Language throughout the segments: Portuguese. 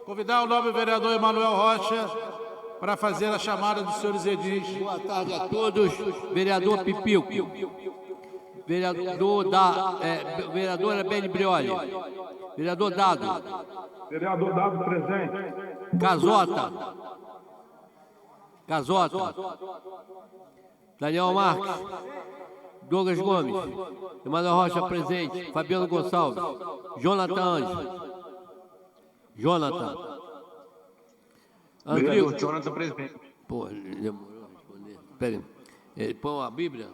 convidar o nobre vereador Emanuel Rocha para fazer a chamada dos senhores edis. Boa tarde a todos. Vereador Pipico. Vereadora Beni Brioli. Vereador Dado. Vereador Dado presente. Casota. Daniel Marques. Douglas Gomes. Emanuel Rocha presente. Fabiano Gonçalves. Jonathan Anjos. Vereador Jonathan presente. Pô, ele demorou a responder. Espera aí. Põe a Bíblia.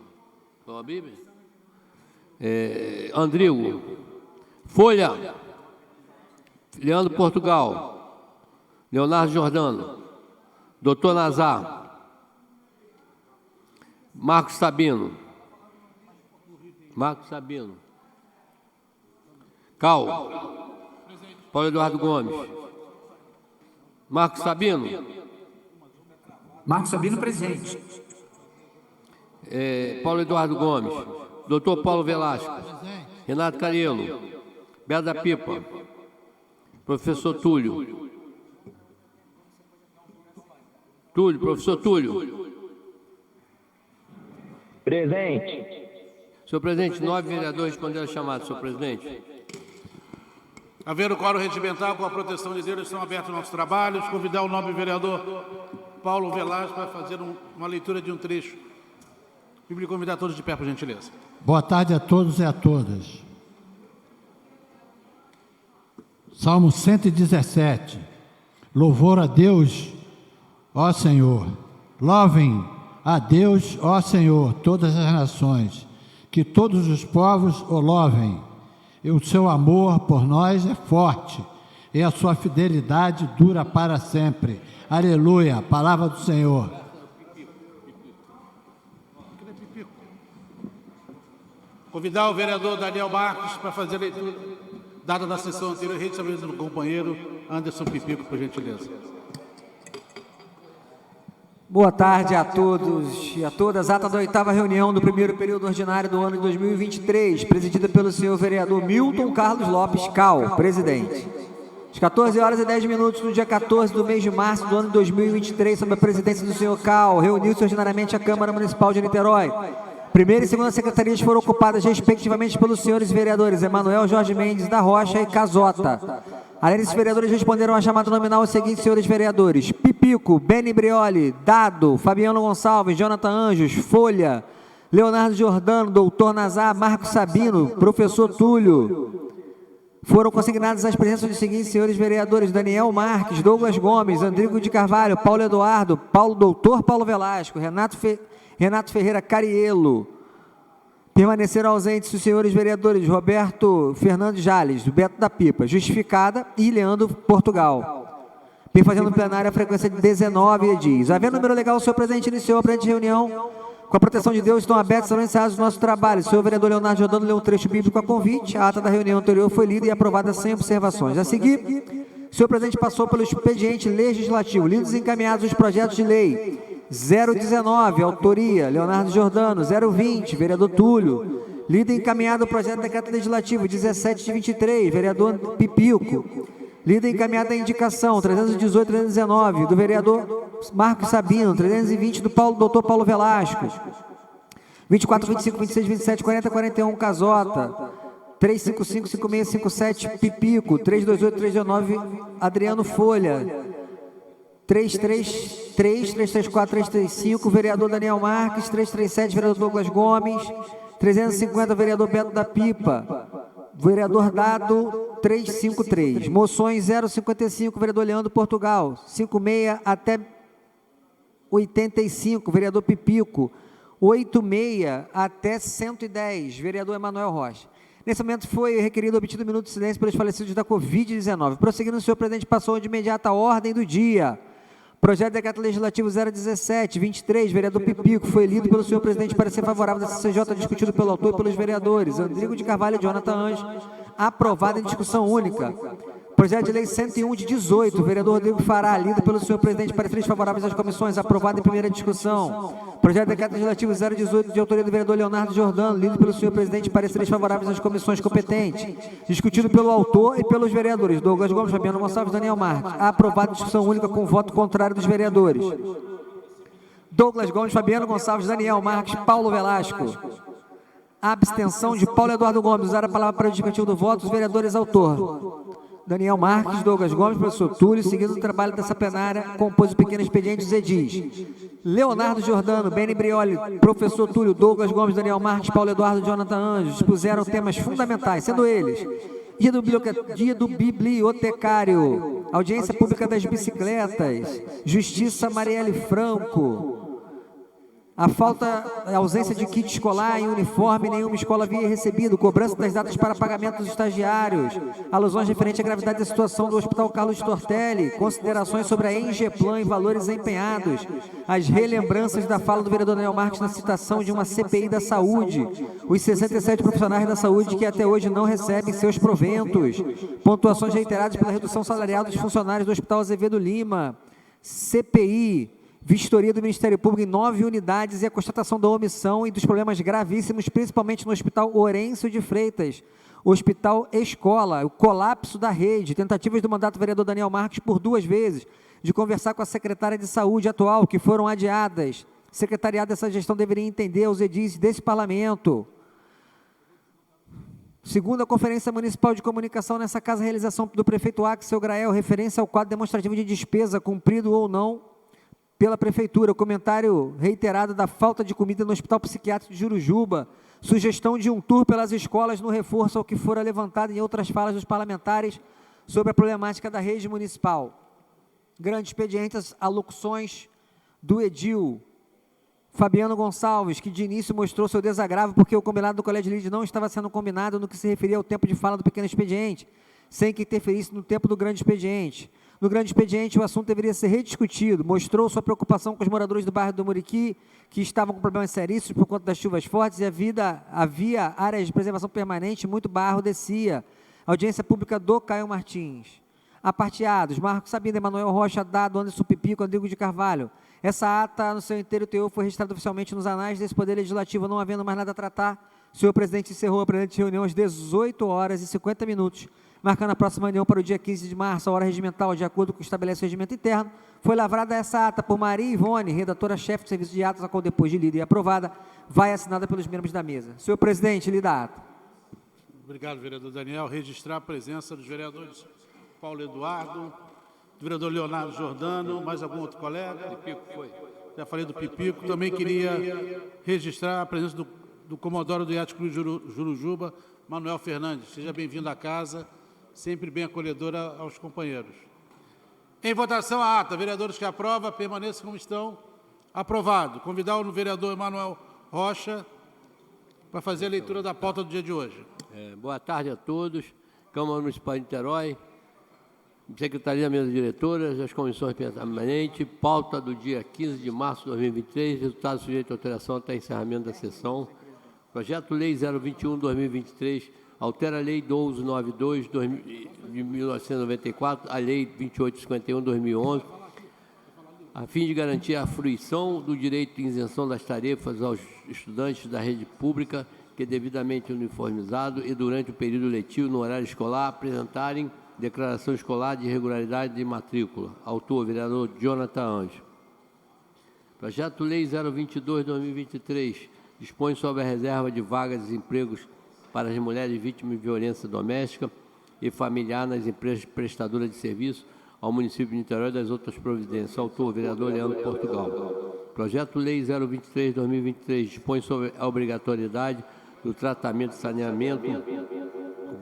Andrigo. Folha. Leandro Portugal. Leonardo Jordano. Doutor Nazar. Marcos Sabino. Cal. Paulo Eduardo Gomes. Marcos Sabino presente. Paulo Eduardo Gomes. Doutor Paulo Velasco. Renato Cariello. Beto da Pipa. Professor Túlio. Professor Túlio. Presente. Senhor presidente, 9 vereadores responderam a chamada, senhor presidente. Havendo quórum regimental, com a proteção de Deus, estão abertos nossos trabalhos. Convidar o nobre vereador Paulo Velasco para fazer uma leitura de um trecho. Bíblia, convidar todos de pé, por gentileza. Boa tarde a todos e a todas. Salmo 117. Louvor a Deus, ó Senhor. Louvem a Deus, ó Senhor, todas as nações. Que todos os povos o louvem. E o seu amor por nós é forte, e a sua fidelidade dura para sempre. Aleluia, palavra do Senhor. Convidar o vereador Daniel Marques para fazer a leitura, dada da sessão anterior, restabelecido do companheiro Anderson Pipico, por gentileza. Boa tarde a todos e a todas. Ata da 8ª reunião do primeiro período ordinário do ano de 2023, presidida pelo senhor vereador Milton Carlos Lopes Cal, presidente. Às 14h10 do dia 14 do mês de março do ano de 2023, sob a presidência do senhor Cal, reuniu-se ordinariamente a Câmara Municipal de Niterói. Primeira e segunda secretarias foram ocupadas respectivamente pelos senhores vereadores Emanuel Jorge Mendes da Rocha e Casota. Além desses vereadores, responderam à chamada nominal os seguintes senhores vereadores: Pipico, Beni Brioli, Dado, Fabiano Gonçalves, Jonathan Anjos, Folha, Leonardo Jordano, Doutor Nazar, Marcos Sabino, Professor Túlio. Foram consignadas as presenças dos seguintes senhores vereadores: Daniel Marques, Douglas Gomes, Andrigo de Carvalho, Paulo Eduardo, Doutor Paulo Velasco, Renato Ferreira Cariello. Permaneceram ausentes os senhores vereadores Roberto Fernando Jales, do Beto da Pipa, justificada, e Leandro Portugal. Perfazendo plenária a frequência de 19 dias. Havendo número legal, o senhor presidente iniciou a presente reunião. Com a proteção de Deus, estão abertos e serão encerrados os nossos trabalhos. O senhor vereador Leonardo Jordano leu um trecho bíblico a convite. A ata da reunião anterior foi lida e aprovada sem observações. A seguir, o senhor presidente passou pelo expediente legislativo, lidos e encaminhados os projetos de lei 019, autoria Leonardo Jordano, 020, vereador Túlio. Lido e encaminhado o projeto de decreto legislativo 17 de 23, vereador Pipico. Lido e encaminhada a indicação 318 319 do vereador Marcos Sabino, 320 do doutor Paulo Velasco. 24, 25, 26, 27, 40, 41, Casota. 355, 5657, Pipico. 328, 319, Adriano Folha. 333, 334, 335, vereador Daniel Marques. 337, vereador Douglas Gomes. 350, vereador Beto da Pipa. Vereador Dado, 353. Moções 055, vereador Leandro Portugal. 56 até 85, vereador Pipico. 86 até 110, vereador Emanuel Rocha. Nesse momento foi requerido obtido um minuto de silêncio pelos falecidos da Covid-19. Prosseguindo, o senhor presidente passou de imediata a ordem do dia. Projeto de decreto legislativo 017, 23, vereador Pipico, foi lido pelo senhor presidente para ser favorável da CCJ, discutido pelo autor e pelos vereadores Andrigo de Carvalho, Jonathan Anjos, aprovado em discussão única. Projeto de lei 101 de 18, vereador Rodrigo Fará, lido pelo senhor presidente, pareceres favoráveis às comissões, aprovado em primeira discussão. Projeto de decreto legislativo 018, de autoria do vereador Leonardo Jordano, lido pelo senhor presidente, pareceres favoráveis às comissões competentes. Discutido pelo autor e pelos vereadores Douglas Gomes, Fabiano Gonçalves, Daniel Marques. Aprovado em discussão única com voto contrário dos vereadores Douglas Gomes, Fabiano Gonçalves, Daniel Marques, Paulo Velasco. Abstenção de Paulo Eduardo Gomes. Usar a palavra para o indicativo do voto, os vereadores autor Daniel Marques, Douglas Gomes, professor Túlio, seguindo o trabalho dessa plenária, compôs o pequeno expediente, os edis Leonardo Jordano, Beni Brioli, professor Túlio, Douglas Gomes, Daniel Marques, Paulo Eduardo, Jonathan Anjos, expuseram temas fundamentais, sendo eles dia do bibliotecário, audiência pública das bicicletas, justiça Marielle Franco, a ausência de kit escolar em uniforme, nenhuma escola havia recebido, cobrança das datas para pagamento dos estagiários, alusões referentes à gravidade da situação do Hospital Carlos Tortelli, considerações sobre a Engeplan e valores empenhados, as relembranças da fala do vereador Daniel Marques na citação de uma CPI da saúde, os 67 profissionais da saúde que até hoje não recebem seus proventos, pontuações reiteradas pela redução salarial dos funcionários do Hospital Azevedo Lima, CPI, vistoria do Ministério Público em 9 unidades e a constatação da omissão e dos problemas gravíssimos, principalmente no Hospital Horêncio de Freitas, Hospital Escola, o colapso da rede, tentativas do mandato do vereador Daniel Marques por 2 vezes, de conversar com a secretária de saúde atual, que foram adiadas. O secretariado dessa gestão deveria entender os edis desse parlamento. Segundo a Conferência Municipal de Comunicação, nessa casa, a realização do prefeito Axel Grael, referência ao quadro demonstrativo de despesa, cumprido ou não, pela Prefeitura, o comentário reiterado da falta de comida no Hospital Psiquiátrico de Jurujuba, sugestão de um tour pelas escolas no reforço ao que fora levantado em outras falas dos parlamentares sobre a problemática da rede municipal. Grandes expedientes, alocuções do edil Fabiano Gonçalves, que de início mostrou seu desagravo porque o combinado do Colégio Líder não estava sendo combinado no que se referia ao tempo de fala do pequeno expediente, sem que interferisse no tempo do grande expediente. No grande expediente, o assunto deveria ser rediscutido. Mostrou sua preocupação com os moradores do bairro do Muriqui, que estavam com problemas seríssimos por conta das chuvas fortes e havia áreas de preservação permanente, muito barro descia. Audiência pública do Caio Martins. Aparteados, Marcos Sabino, Emanuel Rocha, Dado, Anderson Pipico, Rodrigo de Carvalho. Essa ata, no seu inteiro teor, foi registrada oficialmente nos anais desse Poder Legislativo, não havendo mais nada a tratar. O senhor presidente encerrou a presente reunião às 18 horas e 50 minutos, marcando a próxima reunião para o dia 15 de março, a hora regimental, de acordo com o que estabelece o regimento interno. Foi lavrada essa ata por Maria Ivone, redatora-chefe do Serviço de Atos, a qual depois de lida e aprovada, vai assinada pelos membros da mesa. Senhor presidente, lida a ata. Obrigado, vereador Daniel. Registrar a presença dos vereadores Paulo Eduardo, do vereador Leonardo Jordano, mais algum outro colega? Pipico foi. Já falei do Pipico. Também queria registrar a presença do Comodoro do Yacht Clube Jurujuba, Manuel Fernandes. Seja bem-vindo à casa, sempre bem acolhedora aos companheiros. Em votação a ata, vereadores que aprovam, permaneçam como estão. Aprovado. Convidar o vereador Emanuel Rocha para fazer a leitura da pauta do dia de hoje. Boa tarde a todos. Câmara Municipal de Niterói, Secretaria da Mesa Diretora, das comissões permanentes, pauta do dia 15 de março de 2023, resultado sujeito a alteração até encerramento da sessão. Projeto Lei 021/2023, altera a Lei 1292 de 1994, a Lei 2851/2011, a fim de garantir a fruição do direito de isenção das tarefas aos estudantes da rede pública que devidamente uniformizado e durante o período letivo no horário escolar apresentarem declaração escolar de irregularidade de matrícula. Autor, vereador Jonathan Anjos. Projeto Lei 022/2023, dispõe sobre a reserva de vagas de empregos para as mulheres vítimas de violência doméstica e familiar nas empresas prestadoras de serviço ao município de Niterói e das outras providências. Autor, vereador Leandro Portugal. Projeto Lei 023/2023, dispõe sobre a obrigatoriedade do tratamento de saneamento,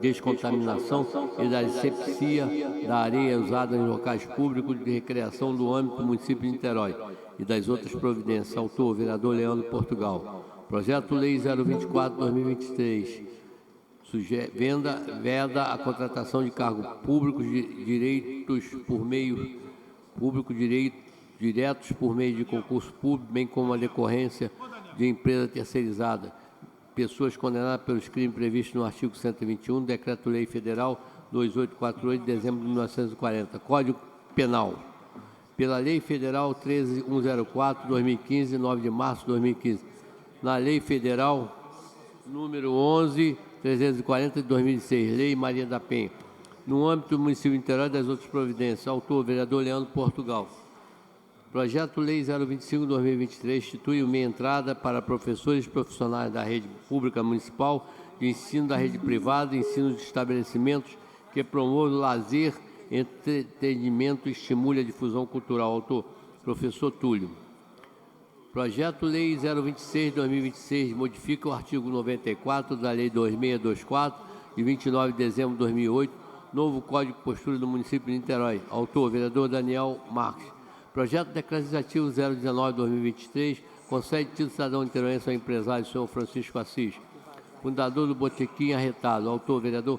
descontaminação e da asepsia da areia usada em locais públicos de recreação do âmbito do município de Niterói e das outras providências. Autor, vereador Leandro Portugal. Projeto Lei 024/2023, veda a contratação de cargos públicos diretos por meio diretos por meio de concurso público, bem como a decorrência de empresa terceirizada. pessoas condenadas pelos crimes previstos no artigo 121 do Decreto-Lei Federal 2848 de dezembro de 1940, Código Penal, pela Lei Federal 13104, 2015, 9 de março de 2015, na Lei Federal número 11.340 de 2006, Lei Maria da Penha, no âmbito do município de Niterói e das outras providências. Autor, vereador Leandro Portugal. Projeto Lei 025/2023 institui o meia entrada para professores profissionais da rede pública municipal de ensino da rede privada e ensino de estabelecimentos que promovem lazer, entretenimento e estimule a difusão cultural. Autor, professor Túlio. Projeto Lei 026/2026 modifica o artigo 94 da Lei 2624, de 29 de dezembro de 2008, novo Código de Postura do município de Niterói. Autor, vereador Daniel Marques. Projeto Decretativo 019/2023 concede título cidadão niteroense ao empresário senhor Francisco Assis, fundador do Botequim Arretado. Autor, vereador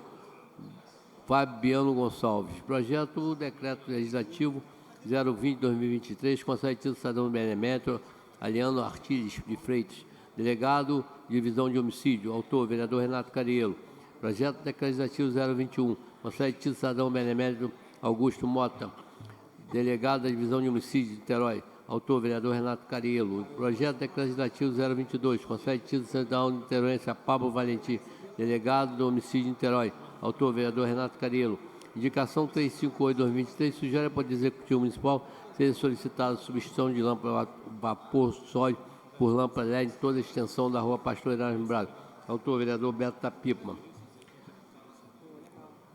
Fabiano Gonçalves. Projeto Decreto Legislativo 020/2023 concede título cidadão benemérito Aliano Artiles de Freitas, delegado Divisão de Homicídio. Autor, vereador Renato Cariello. Projeto Legislativo 021 concede título cidadão benemérito Augusto Mota, delegado da Divisão de Homicídio de Niterói. Autor, vereador Renato Cariello. Projeto Legislativo 022 concede título cidadão niteroense a Pablo Valentim, delegado do Homicídio de Niterói. Autor, vereador Renato Cariello. Indicação 358/2023 sugere ao Poder Executivo Municipal seja solicitada a substituição de lâmpada a vapor sólido por lâmpada LED em toda a extensão da rua Pastor Erasmo Braga. Autor, vereador Beto Tapipma.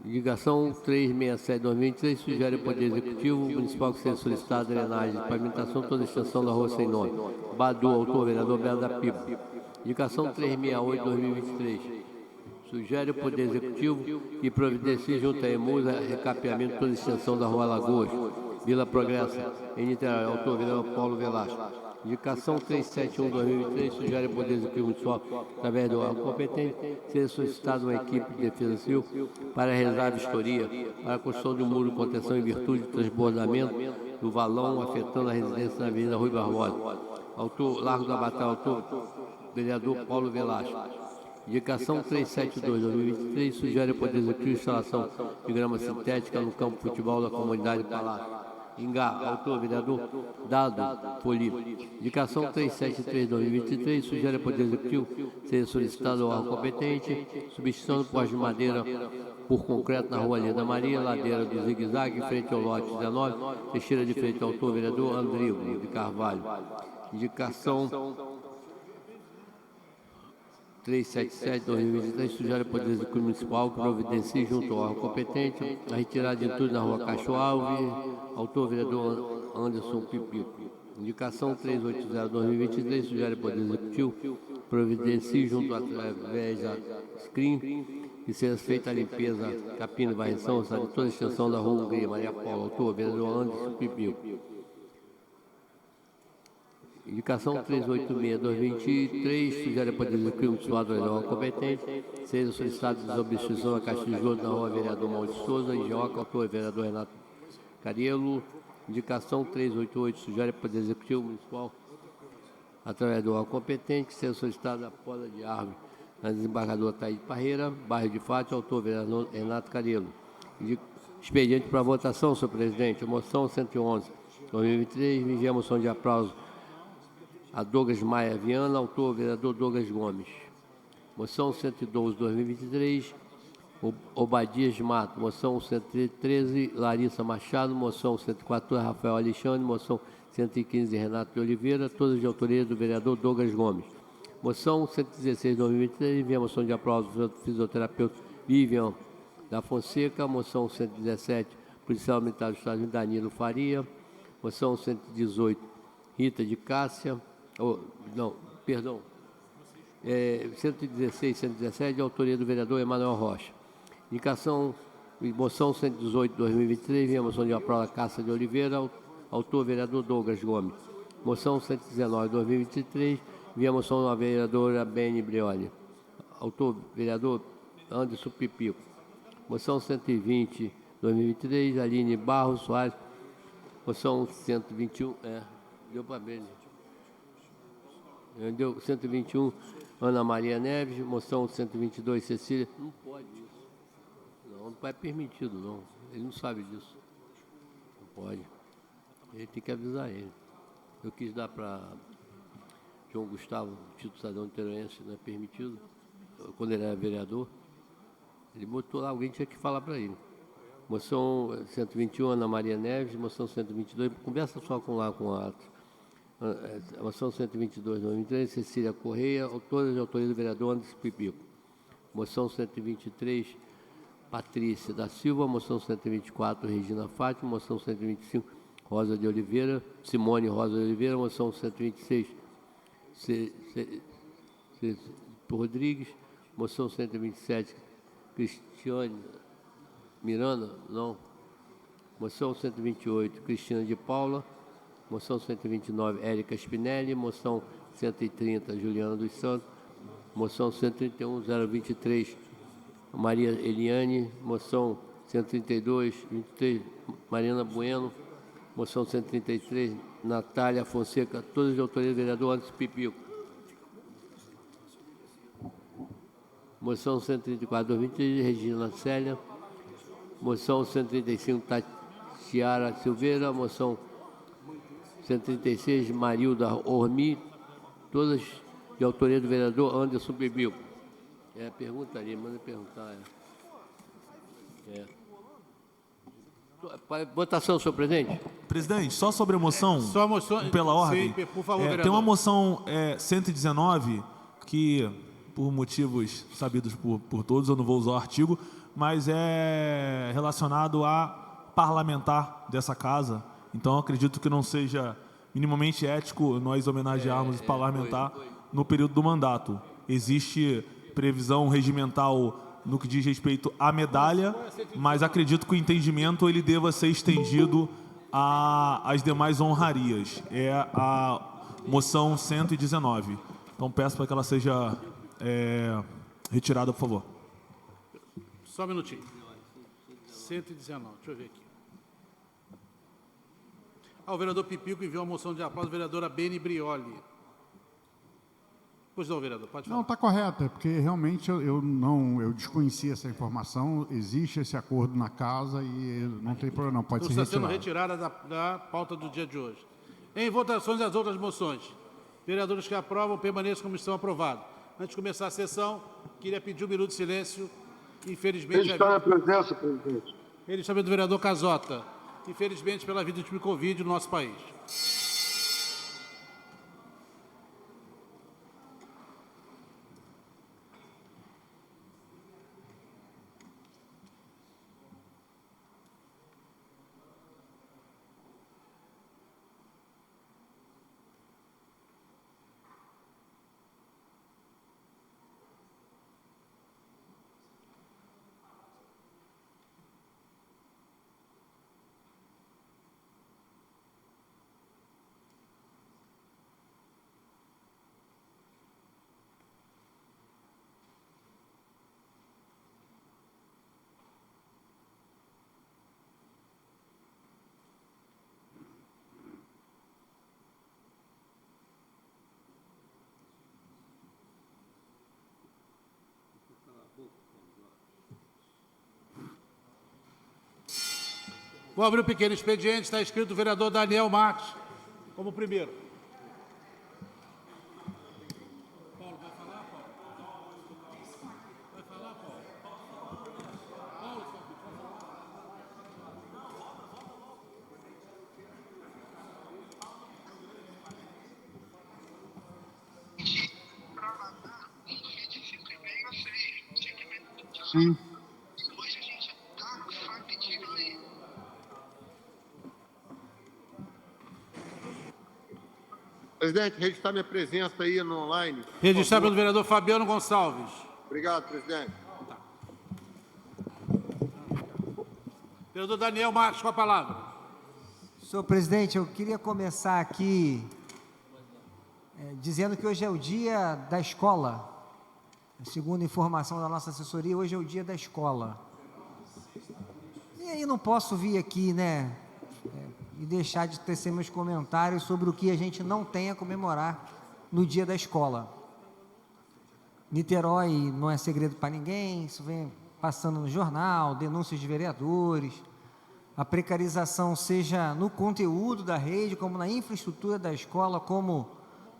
Indicação 367/2023 sugere ao Poder Executivo Municipal que seja solicitada a drenagem de pavimentação toda a extensão da rua Sem Nome. Badu, autor, vereador Beto Tapipma. Indicação 368/2023 sugere ao Poder Executivo que providencie junto à EMUSA recapeamento toda a extensão da rua Lagoas, Vila Progressa, em Niterói. Autor, vereador Paulo Velasco. Indicação 371/2023 sugere ao Poder Executivo Municipal, através do órgão competente, seja solicitada uma equipe de defesa civil para realizar a vistoria para a construção de um muro de contenção em virtude do transbordamento do valão afetando a residência na Avenida Rui Barbosa. Autor, Largo da Batalha. Autor, vereador Paulo Velasco. Indicação 372/2023 sugere ao Poder Executivo instalação de grama sintética no campo de futebol da comunidade Palácio. Ingá, autor, vereador Dado Poli. Indicação 373/2023 sugere ao Poder Executivo seja solicitado ao órgão competente substituição do poste de madeira por concreto na rua Linda Maria, ladeira do Zigue-Zague, em frente ao lote 19, Teixeira de Freitas. Autor, vereador Andrigo de Carvalho. Indicação 377/2023 sugere ao Poder Executivo Municipal que providencie junto ao órgão competente a retirada de entulho na rua Cacho Alves. Autor, vereador Anderson Pipico. Indicação 380/2023 sugere ao Poder Executivo providencie junto através da SCRIM que seja feita a limpeza, capina e varrição de toda a extensão da rua Hungria, Maria Paula. Autor, vereador Anderson Pipico. Indicação 386/2023 sugere ao Poder Executivo Municipal do órgão competente seja solicitado desobstrução da caixa de esgoto na rua vereador Maurício Souza, em Joca. Autor, vereador Renato Cariello. Indicação 388 sugere ao Poder Executivo Municipal, através do órgão competente, que seja solicitada a poda de árvore na desembargadora Taíde Parreira, bairro de Fátima. Autor, vereador Renato Cariello. Expediente para votação, senhor presidente. Moção 111/2023, envia a moção de aplauso a Douglas Maia Viana, autor, vereador Douglas Gomes. Moção 112/2023, Obadias Mato. Moção 113, Larissa Machado. Moção 114, Rafael Alexandre. Moção 115, Renato de Oliveira, todas de autoria do vereador Douglas Gomes. Moção 116/2023, envia a moção de aplauso do fisioterapeuta Vivian da Fonseca. Moção 117, policial militar do Estado Danilo Faria. Moção 118, Rita de Cássia. 116 e 117, de autoria do vereador Emanuel Rocha. Indicação, moção 118/2023, vem a moção de aplauso Cássia de Oliveira, autor vereador Douglas Gomes. Moção 119/2023, vem a moção da vereadora Beni Brioli, autor vereador Anderson Pipico. Moção 120/2023, Aline Barros Soares. Moção 121, deu para Beni. Deu 121, Ana Maria Neves. Moção 122, Cecília. Não pode isso. Não é permitido, não. Ele não sabe disso. Não pode. Ele tem que avisar ele. Eu quis dar para João Gustavo, título cidadão niteroense, não é permitido. Quando ele era vereador, ele botou lá, alguém tinha que falar para ele. Moção 121, Ana Maria Neves. Moção 122, conversa só com lá com a moção 122, 2023, Cecília Correia, todas de autoria do vereador Anderson Pipico. Moção 123, Patrícia da Silva. Moção 124, Regina Fátima. Moção 125, Rosa de Oliveira, Simone Rosa de Oliveira. Moção 126, Rodrigues. Moção 127, Cristiane Miranda, não. Moção 128, Cristina de Paula. Moção 129, Érica Spinelli. Moção 130, Juliana dos Santos. Moção 131, 023, Maria Eliane. Moção 132, 23, Mariana Bueno. Moção 133, Natália Fonseca, todas de autoria do vereador Anderson Pipico. Moção 134, 2023, Regina Célia. Moção 135, Tatiara Silveira. Moção 136, Marilda Ormi, todas de autoria do vereador Anderson Pipico. Pergunta ali, manda perguntar. Votação, senhor presidente. Presidente, só sobre a moção, Só a moção. pela ordem. Sim, por favor, tem vereador. uma moção 119 que, por motivos sabidos por todos, eu não vou usar o artigo, mas é relacionado a parlamentar dessa casa. Então, acredito que não seja minimamente ético nós homenagearmos o parlamentar no período do mandato. Existe previsão regimental no que diz respeito à medalha, mas acredito que o entendimento ele deva ser estendido às demais honrarias. É a moção 119. Então, peço para que ela seja retirada, por favor. Só um minutinho. 119, deixa eu ver aqui. O vereador Pipico enviou a moção de aplauso da vereadora Beni Brioli. Pois não, vereador, pode falar. Não, está correto, é porque realmente eu desconhecia essa informação, existe esse acordo na casa e não tem problema, não, pode Então, ser está sendo retirado. retirada da pauta do dia de hoje. Em votações das outras moções, vereadores que aprovam permaneçam como estão aprovados. Antes de começar a sessão, queria pedir 1 minuto de silêncio. Infelizmente, Registrar a presença, presidente. registramento do vereador Casota. Infelizmente, pela vida de Covid no nosso país. Vou abrir um pequeno expediente, está escrito o vereador Daniel Marques como primeiro. Paulo, vai falar, Paulo? Vai falar, Paulo? Paulo, Sim. Presidente, registrar minha presença aí no online. registrar pelo vereador Fabiano Gonçalves. Obrigado, presidente. Vereador Daniel Marques, com a palavra. Senhor presidente, eu queria começar aqui dizendo que hoje é o dia da escola. Segundo a informação da nossa assessoria, hoje é o dia da escola. E aí não posso vir aqui, né, e deixar de tecer meus comentários sobre o que a gente não tem a comemorar no dia da escola. Niterói não é segredo para ninguém, isso vem passando no jornal, denúncias de vereadores, a precarização seja no conteúdo da rede, como na infraestrutura da escola, como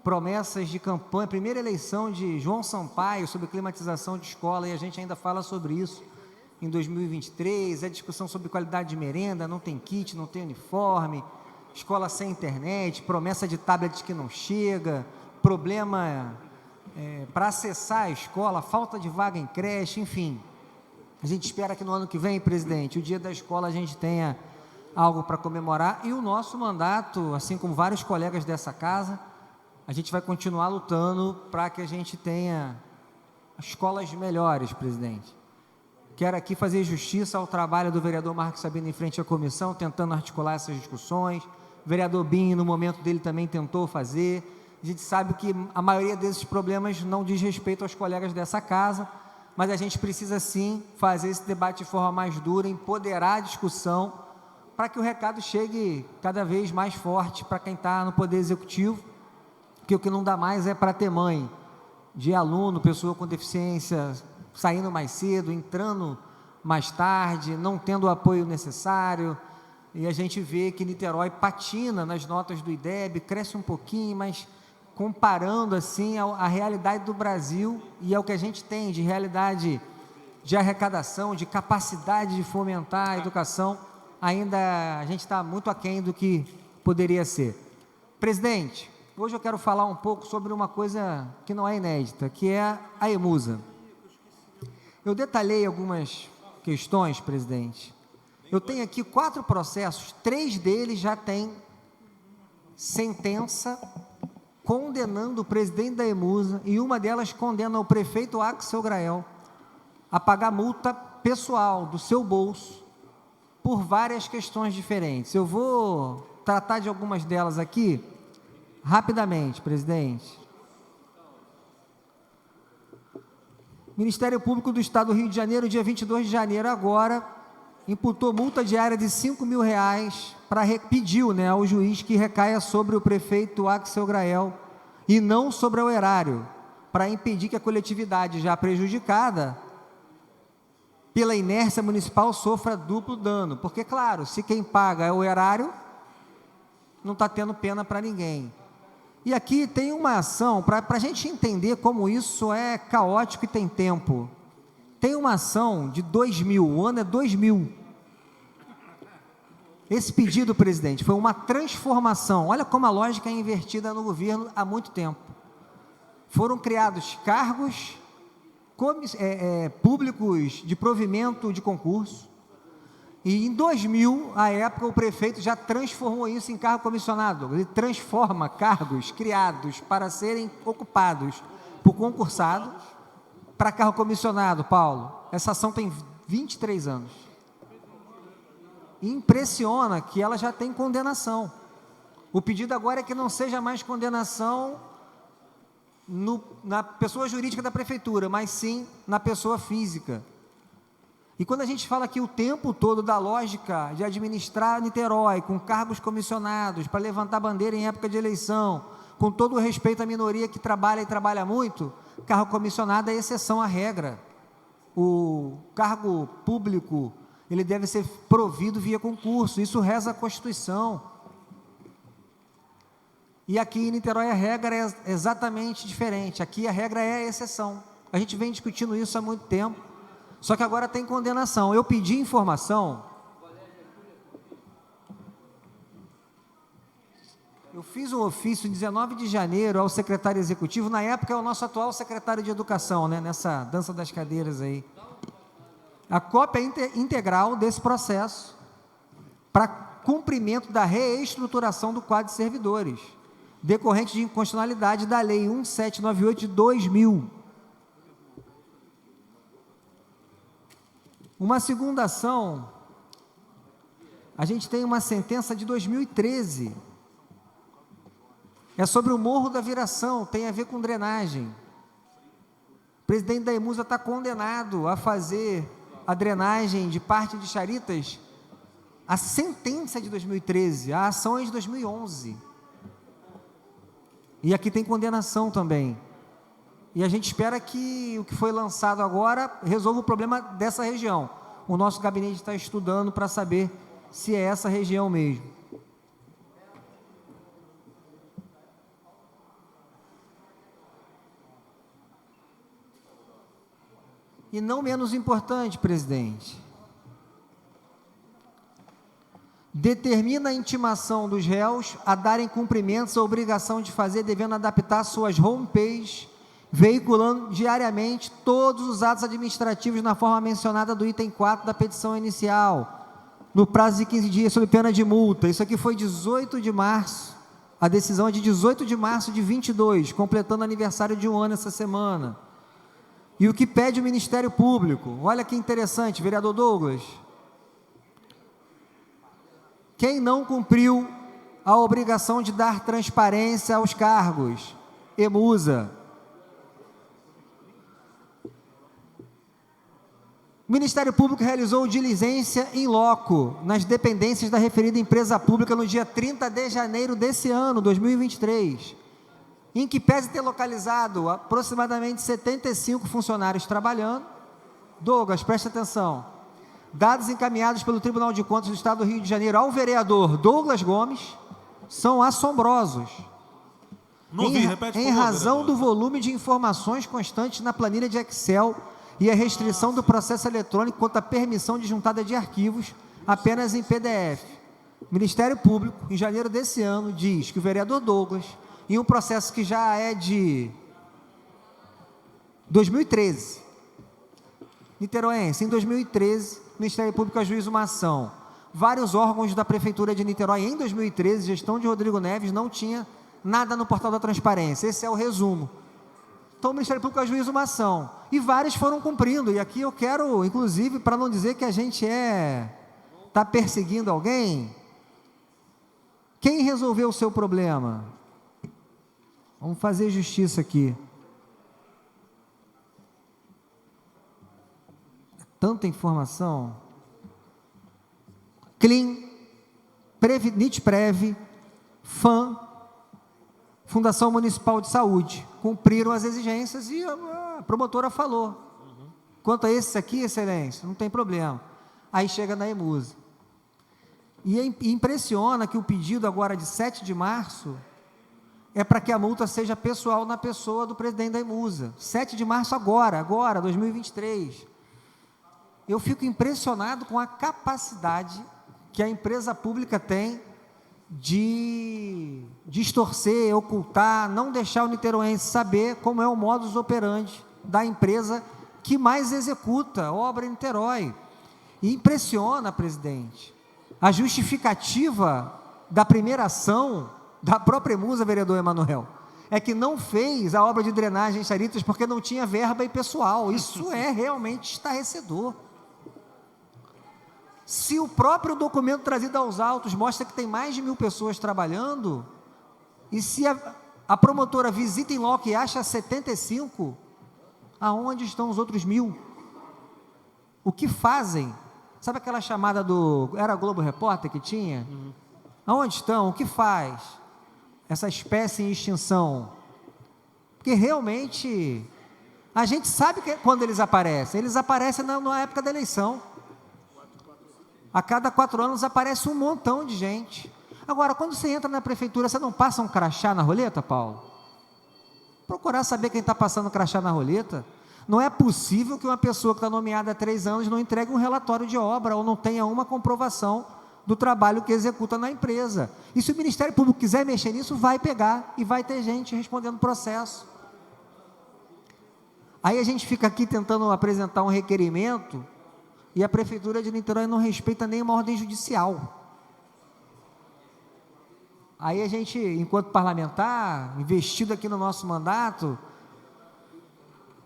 promessas de campanha, primeira eleição de João Sampaio sobre climatização de escola, e a gente ainda fala sobre isso em 2023, a discussão sobre qualidade de merenda, não tem kit, não tem uniforme, escola sem internet, promessa de tablet que não chega, problema para acessar a escola, falta de vaga em creche, enfim. A gente espera que no ano que vem, presidente, o dia da escola a gente tenha algo para comemorar, e o nosso mandato, assim como vários colegas dessa casa, a gente vai continuar lutando para que a gente tenha escolas melhores, presidente. Quero aqui fazer justiça ao trabalho do vereador Marcos Sabino em frente à comissão, tentando articular essas discussões. O vereador Binho, no momento dele, também tentou fazer. A gente sabe que a maioria desses problemas não diz respeito aos colegas dessa casa, mas a gente precisa sim fazer esse debate de forma mais dura, empoderar a discussão, para que o recado chegue cada vez mais forte para quem está no Poder Executivo, porque o que não dá mais é para ter mãe de aluno, pessoa com deficiência, saindo mais cedo, entrando mais tarde, não tendo o apoio necessário, e a gente vê que Niterói patina nas notas do IDEB, cresce um pouquinho, mas comparando assim a realidade do Brasil e ao que a gente tem de realidade de arrecadação, de capacidade de fomentar a educação, ainda a gente está muito aquém do que poderia ser. Presidente, hoje eu quero falar um pouco sobre uma coisa que não é inédita, que é a EMUSA. Eu detalhei algumas questões, presidente. Eu tenho aqui 4 processos, 3 deles já têm sentença condenando o presidente da EMUSA, e uma delas condena o prefeito Axel Grael a pagar multa pessoal do seu bolso por várias questões diferentes. Eu vou tratar de algumas delas aqui rapidamente, presidente. Ministério Público do Estado do Rio de Janeiro, dia 22 de janeiro agora, imputou multa diária de R$5.000 pediu, né, ao juiz que recaia sobre o prefeito Axel Grael e não sobre o erário, para impedir que a coletividade já prejudicada pela inércia municipal sofra duplo dano, porque, claro, se quem paga é o erário, não está tendo pena para ninguém. E aqui tem uma ação, para a gente entender como isso é caótico e tem tempo. Tem uma ação de 2000, o ano é 2000. Esse pedido, presidente, foi uma transformação. Olha como a lógica é invertida no governo há muito tempo. Foram criados cargos públicos de provimento de concurso, e em 2000, à época, o prefeito já transformou isso em cargo comissionado. Ele transforma cargos criados para serem ocupados por concursado para cargo comissionado, Paulo. Essa ação tem 23 anos. E impressiona que ela já tem condenação. O pedido agora é que não seja mais condenação na pessoa jurídica da prefeitura, mas sim na pessoa física. E quando a gente fala aqui o tempo todo da lógica de administrar Niterói com cargos comissionados para levantar bandeira em época de eleição, com todo o respeito à minoria que trabalha e trabalha muito, cargo comissionado é exceção à regra. O cargo público, ele deve ser provido via concurso, isso reza a Constituição. E aqui em Niterói a regra é exatamente diferente, aqui a regra é a exceção. A gente vem discutindo isso há muito tempo, só que agora tem condenação. Eu pedi informação, eu fiz um ofício em 19 de janeiro ao secretário executivo, na época é o nosso atual secretário de Educação, né, nessa dança das cadeiras aí. A cópia integral desse processo para cumprimento da reestruturação do quadro de servidores, decorrente de inconstitucionalidade da Lei 1798 de 2000. Uma segunda ação, a gente tem uma sentença de 2013, é sobre o Morro da Viração, tem a ver com drenagem. O presidente da EMUSA está condenado a fazer a drenagem de parte de Charitas. A sentença é de 2013, a ação é de 2011. E aqui tem condenação também. E a gente espera que o que foi lançado agora resolva o problema dessa região. O nosso gabinete está estudando para saber se é essa região mesmo. E não menos importante, presidente, determina a intimação dos réus a darem cumprimentos à obrigação de fazer, devendo adaptar suas homepages, veiculando diariamente todos os atos administrativos na forma mencionada do item 4 da petição inicial, no prazo de 15 dias, sob pena de multa. Isso aqui foi 18 de março, a decisão é de 18 de março de 22, completando aniversário de um ano essa semana. E o que pede o Ministério Público? Olha que interessante, vereador Douglas. Quem não cumpriu a obrigação de dar transparência aos cargos? Emusa. O Ministério Público realizou diligência in loco nas dependências da referida empresa pública no dia 30 de janeiro desse ano, 2023, em que pese ter localizado aproximadamente 75 funcionários trabalhando. Douglas, preste atenção. Dados encaminhados pelo Tribunal de Contas do Estado do Rio de Janeiro ao vereador Douglas Gomes são assombrosos. Em razão do volume de informações constantes na planilha de Excel e a restrição do processo eletrônico quanto à permissão de juntada de arquivos apenas em PDF. O Ministério Público, em janeiro desse ano, diz que o vereador Douglas, em um processo que já é de 2013, niteroense, em 2013, o Ministério Público ajuiza uma ação. Vários órgãos da Prefeitura de Niterói, em 2013, gestão de Rodrigo Neves, não tinha nada no portal da transparência. Esse é o resumo. Então, o Ministério Público ajuiza uma ação. E vários foram cumprindo. E aqui eu quero, inclusive, para não dizer que a gente está perseguindo alguém, quem resolveu o seu problema? Vamos fazer justiça aqui. Tanta informação. Clean, Nitprev, FAM, Fundação Municipal de Saúde, cumpriram as exigências e a promotora falou. Quanto a esses aqui, excelência, não tem problema. Aí chega na Emusa. E impressiona que o pedido agora de 7 de março é para que a multa seja pessoal na pessoa do presidente da Emusa. 7 de março agora, 2023. Eu fico impressionado com a capacidade que a empresa pública tem de distorcer, ocultar, não deixar o niteroense saber como é o modus operandi da empresa que mais executa obra em Niterói. E impressiona, presidente, a justificativa da primeira ação da própria Emusa, vereador Emanuel, é que não fez a obra de drenagem em Charitas porque não tinha verba e pessoal. Isso é realmente estarrecedor. Se o próprio documento trazido aos autos mostra que tem mais de 1.000 pessoas trabalhando, e se a promotora visita em loco e acha 75, aonde estão os outros 1.000? O que fazem? Sabe aquela chamada era Globo Repórter que tinha? Aonde estão? O que faz? Essa espécie em extinção. Porque realmente, a gente sabe que quando eles aparecem na época da eleição. A cada 4 anos aparece um montão de gente. Agora, quando você entra na prefeitura, você não passa um crachá na roleta, Paulo? Procurar saber quem está passando crachá na roleta. Não é possível que uma pessoa que está nomeada há 3 anos não entregue um relatório de obra ou não tenha uma comprovação do trabalho que executa na empresa. E se o Ministério Público quiser mexer nisso, vai pegar e vai ter gente respondendo processo. Aí a gente fica aqui tentando apresentar um requerimento e a Prefeitura de Niterói não respeita nenhuma ordem judicial. Aí a gente, enquanto parlamentar, investido aqui no nosso mandato,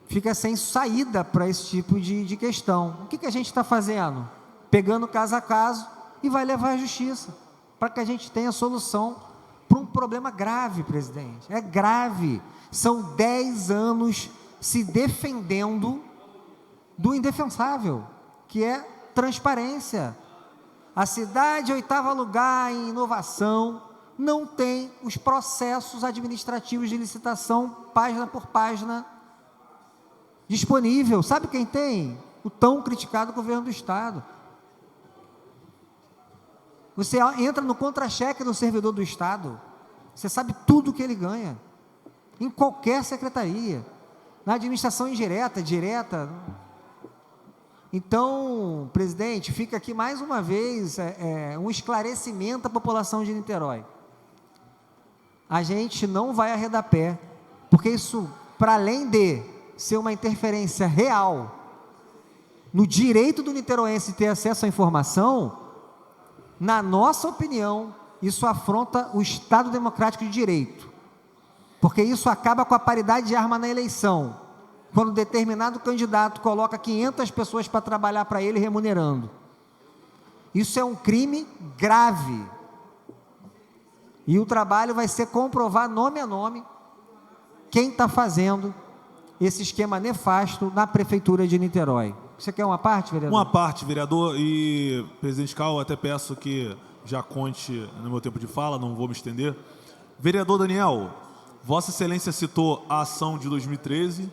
fica sem saída para esse tipo de questão. O que a gente está fazendo? Pegando caso a caso e vai levar à justiça, para que a gente tenha solução para um problema grave, presidente. É grave. São 10 anos se defendendo do indefensável, que é transparência. A cidade, 8º lugar em inovação, não tem os processos administrativos de licitação, página por página, disponível. Sabe quem tem? O tão criticado governo do Estado. Você entra no contra-cheque do servidor do Estado, você sabe tudo que ele ganha, em qualquer secretaria, na administração indireta, direta. Então, presidente, fica aqui mais uma vez um esclarecimento à população de Niterói. A gente não vai arredar pé, porque isso, para além de ser uma interferência real no direito do niteroense ter acesso à informação, na nossa opinião, isso afronta o Estado Democrático de Direito, porque isso acaba com a paridade de arma na eleição, quando determinado candidato coloca 500 pessoas para trabalhar para ele remunerando. Isso é um crime grave. E o trabalho vai ser comprovar nome a nome quem está fazendo esse esquema nefasto na Prefeitura de Niterói. Você quer uma parte, vereador? Uma parte, vereador, e presidente Cal, até peço que já conte no meu tempo de fala, não vou me estender. Vereador Daniel, Vossa Excelência citou a ação de 2013,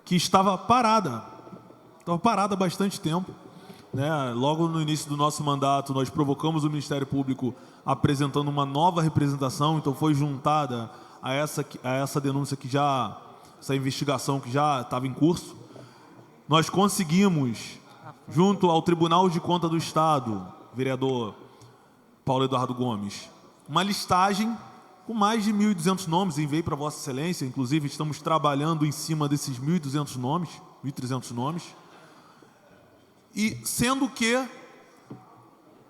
que estava parada há bastante tempo, né? Logo no início do nosso mandato, nós provocamos o Ministério Público apresentando uma nova representação, então foi juntada a essa denúncia que já, essa investigação que já estava em curso. Nós conseguimos, junto ao Tribunal de Contas do Estado, vereador Paulo Eduardo Gomes, uma listagem com mais de 1.200 nomes, enviei para Vossa Excelência, inclusive estamos trabalhando em cima desses 1.200 nomes, 1.300 nomes, e sendo que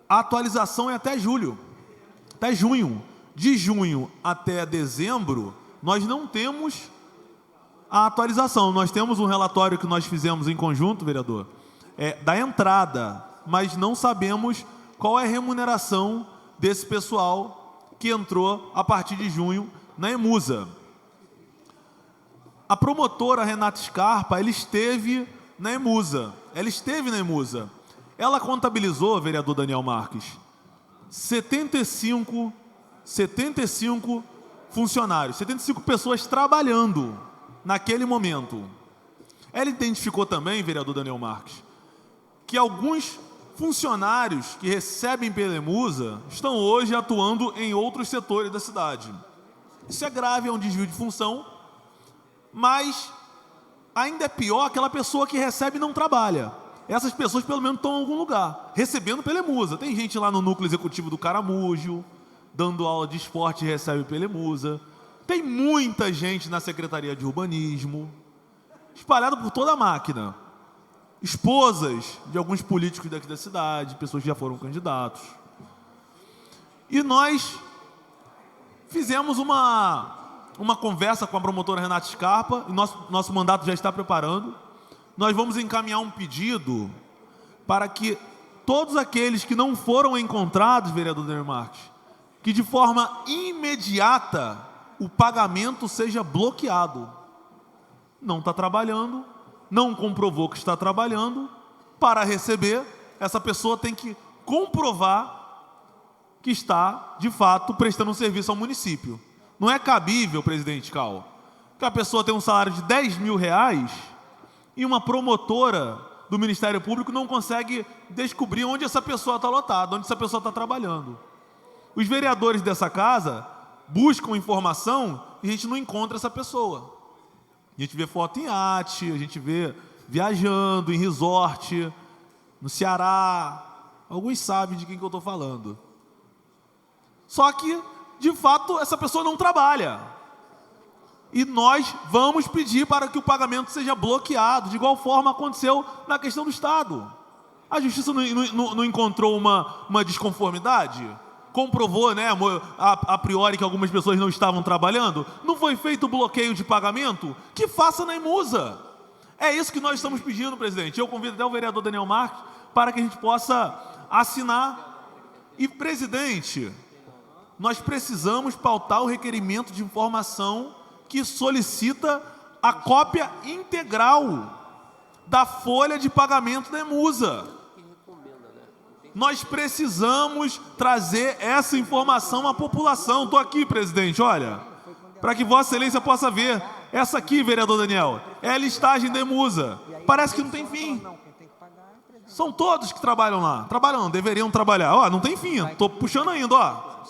a atualização é até julho, até junho. De junho até dezembro, nós não temos a atualização. Nós temos um relatório que nós fizemos em conjunto, vereador, da entrada, mas não sabemos qual é a remuneração desse pessoal que entrou a partir de junho na Emusa. A promotora Renata Scarpa, ela esteve na Emusa. Ela contabilizou, vereador Daniel Marques, 75 funcionários, 75 pessoas trabalhando naquele momento. Ela identificou também, vereador Daniel Marques, que alguns funcionários que recebem pela Emusa estão hoje atuando em outros setores da cidade. Isso é grave, é um desvio de função, mas ainda é pior aquela pessoa que recebe e não trabalha. Essas pessoas pelo menos estão em algum lugar, recebendo pela Emusa. Tem gente lá no núcleo executivo do Caramujo, dando aula de esporte e recebe pela Emusa. Tem muita gente na Secretaria de Urbanismo, espalhada por toda a máquina. Esposas de alguns políticos daqui da cidade, pessoas que já foram candidatos. E nós fizemos uma conversa com a promotora Renata Scarpa, e nosso mandato já está preparando. Nós vamos encaminhar um pedido para que todos aqueles que não foram encontrados, vereador Daniel Marques, que de forma imediata o pagamento seja bloqueado. Não está trabalhando, não comprovou que está trabalhando, para receber, essa pessoa tem que comprovar que está, de fato, prestando um serviço ao município. Não é cabível, presidente Cal, que a pessoa tem um salário de R$10.000 e uma promotora do Ministério Público não consegue descobrir onde essa pessoa está lotada, onde essa pessoa está trabalhando. Os vereadores dessa casa buscam informação e a gente não encontra essa pessoa. A gente vê foto em iate, a gente vê viajando em resort, no Ceará. Alguns sabem de quem que eu estou falando. Só que, de fato, essa pessoa não trabalha. E nós vamos pedir para que o pagamento seja bloqueado, de igual forma aconteceu na questão do Estado. A Justiça não encontrou uma desconformidade? Comprovou, né, a priori que algumas pessoas não estavam trabalhando? Não foi feito o bloqueio de pagamento? Que faça na Emusa. É isso que nós estamos pedindo, presidente. Eu convido até o vereador Daniel Marques para que a gente possa assinar. E, presidente, nós precisamos pautar o requerimento de informação que solicita a cópia integral da folha de pagamento da Emusa. Nós precisamos trazer essa informação à população. Estou aqui, presidente, olha, para que Vossa Excelência possa ver. Essa aqui, vereador Daniel, é a listagem da Emusa. Parece que não tem fim. São todos que trabalham lá. Trabalham não, deveriam trabalhar. Ó, não tem fim, estou puxando ainda, ó.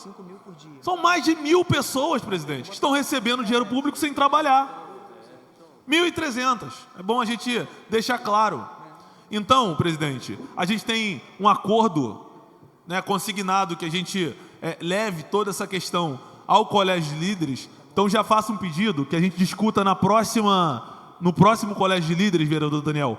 São mais de 1.000 pessoas, presidente, que estão recebendo dinheiro público sem trabalhar. 1.300. É bom a gente deixar claro. Então, presidente, a gente tem um acordo, né, consignado que a gente leve toda essa questão ao Colégio de Líderes. Então já faço um pedido que a gente discuta no próximo Colégio de Líderes, vereador Daniel.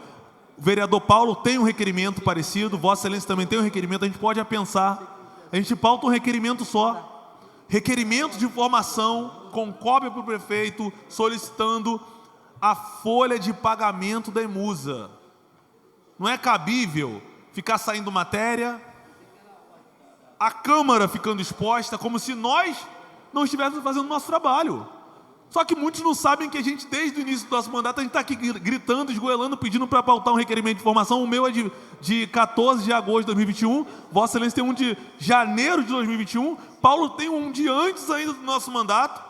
O vereador Paulo tem um requerimento parecido, Vossa Excelência também tem um requerimento, a gente pode pensar, a gente pauta um requerimento só. Requerimento de informação com cópia para o prefeito solicitando a folha de pagamento da Emusa. Não é cabível ficar saindo matéria, a Câmara ficando exposta, como se nós não estivéssemos fazendo o nosso trabalho. Só que muitos não sabem que a gente, desde o início do nosso mandato, a gente está aqui gritando, esgoelando, pedindo para pautar um requerimento de informação. O meu é de 14 de agosto de 2021, Vossa Excelência tem um de janeiro de 2021, Paulo tem um de antes ainda do nosso mandato,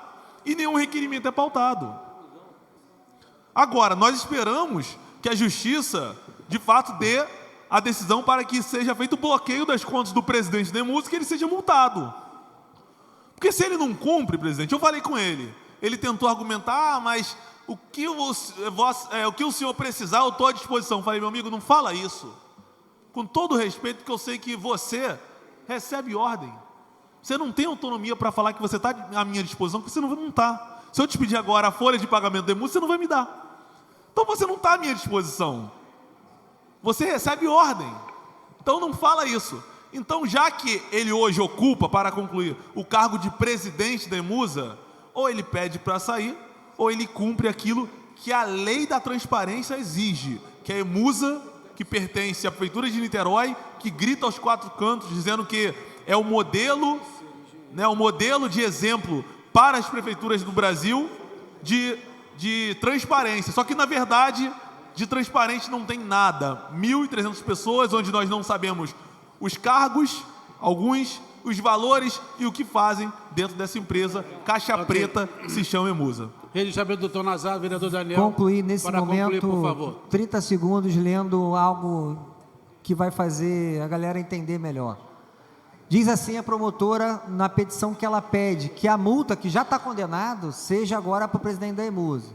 e nenhum requerimento é pautado. Agora, nós esperamos que a Justiça, de fato, dê a decisão para que seja feito o bloqueio das contas do presidente da Emusa e que ele seja multado. Porque se ele não cumpre, presidente, eu falei com ele, ele tentou argumentar, mas o que o senhor precisar, eu estou à disposição. Eu falei, meu amigo, não fala isso. Com todo respeito, porque eu sei que você recebe ordem. Você não tem autonomia para falar que você está à minha disposição, porque você não está. Se eu te pedir agora a folha de pagamento da Emusa, você não vai me dar. Então você não está à minha disposição. Você recebe ordem. Então não fala isso. Então, já que ele hoje ocupa, para concluir, o cargo de presidente da Emusa, ou ele pede para sair, ou ele cumpre aquilo que a lei da transparência exige, que a Emusa, que pertence à Prefeitura de Niterói, que grita aos quatro cantos, dizendo que é o modelo, né, o modelo de exemplo para as prefeituras do Brasil de transparência. Só que, na verdade, de transparente não tem nada. 1.300 pessoas, onde nós não sabemos os cargos, alguns, os valores e o que fazem dentro dessa empresa, caixa preta, que se chama Emusa. Registramento do doutor Nazário, vereador Daniel. Concluir nesse para momento, concluir, por favor. 30 segundos lendo algo que vai fazer a galera entender melhor. Diz assim a promotora na petição que ela pede que a multa que já está condenado seja agora para o presidente da Emusa.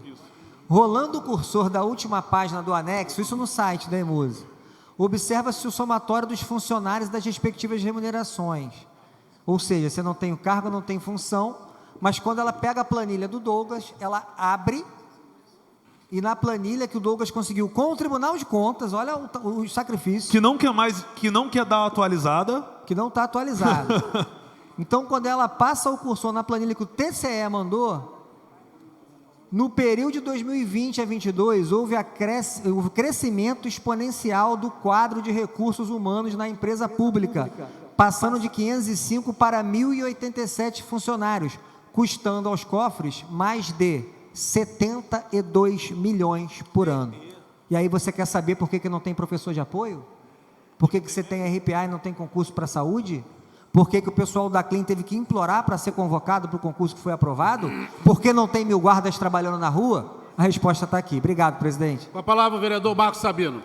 Rolando o cursor da última página do anexo, isso no site da Emusa, observa-se o somatório dos funcionários das respectivas remunerações. Ou seja, você não tem o cargo, não tem função, mas quando ela pega a planilha do Douglas, ela abre, e na planilha que o Douglas conseguiu com o Tribunal de Contas, olha o sacrifício. Que não quer dar atualizada. Que não está atualizada. Então, quando ela passa o cursor na planilha que o TCE mandou, no período de 2020 a 2022, houve o crescimento exponencial do quadro de recursos humanos na empresa pública, passando de 505 para 1.087 funcionários, custando aos cofres mais de 72 milhões por ano. E aí você quer saber por que não tem professor de apoio? Por que você tem RPA e não tem concurso para a saúde? Por que o pessoal da Clean teve que implorar para ser convocado para o concurso que foi aprovado? Por que não tem 1.000 guardas trabalhando na rua? A resposta está aqui. Obrigado, presidente. Com a palavra o vereador Marcos Sabino.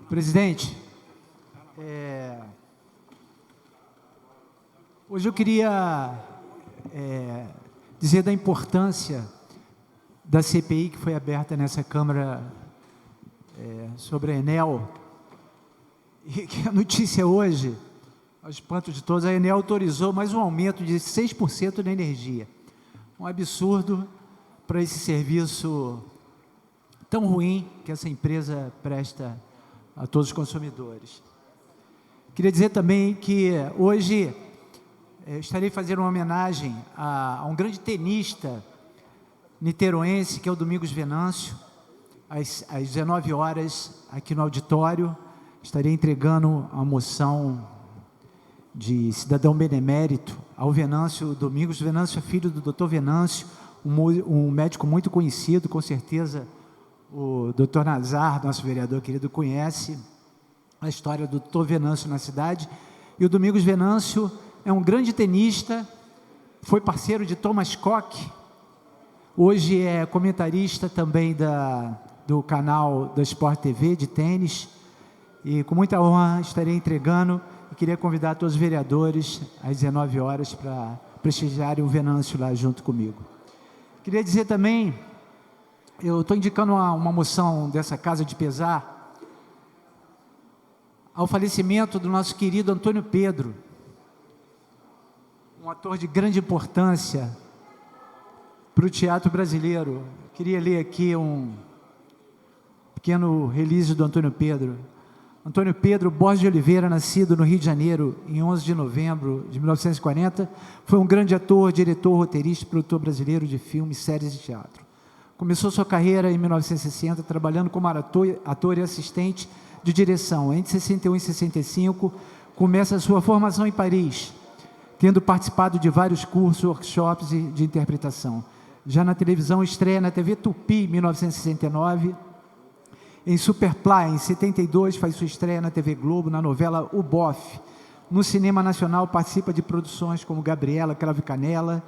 Presidente, hoje eu queria dizer da importância da CPI que foi aberta nessa Câmara sobre a Enel, e que a notícia hoje, ao espanto de todos, a Enel autorizou mais um aumento de 6% da energia. Um absurdo para esse serviço tão ruim que essa empresa presta a todos os consumidores. Queria dizer também que hoje estarei fazendo uma homenagem a um grande tenista niteroense, que é o Domingos Venâncio, às 19 horas, aqui no auditório. Estarei entregando a moção de cidadão benemérito ao Venâncio Domingos. Venâncio é filho do Dr. Venâncio, um médico muito conhecido, com certeza o doutor Nazar, nosso vereador querido, conhece a história do doutor Venâncio na cidade. E o Domingos Venâncio é um grande tenista, foi parceiro de Thomas Koch, hoje é comentarista também do canal da Sport TV de tênis. E com muita honra estarei entregando e queria convidar todos os vereadores às 19 horas para prestigiarem o Venâncio lá junto comigo. Queria dizer também, eu estou indicando uma moção dessa Casa de Pesar ao falecimento do nosso querido Antônio Pedro, um ator de grande importância para o teatro brasileiro. Queria ler aqui um pequeno release do Antônio Pedro. Antônio Pedro Borges de Oliveira, nascido no Rio de Janeiro em 11 de novembro de 1940, foi um grande ator, diretor, roteirista e produtor brasileiro de filmes, séries de teatro. Começou sua carreira em 1960, trabalhando como ator e assistente de direção. Entre 61 e 65, começa a sua formação em Paris, tendo participado de vários cursos, workshops de interpretação. Já na televisão, estreia na TV Tupi, em 1969, em Superplay, em 72, faz sua estreia na TV Globo, na novela O Bofe. No cinema nacional, participa de produções como Gabriela, Cravo e Canela,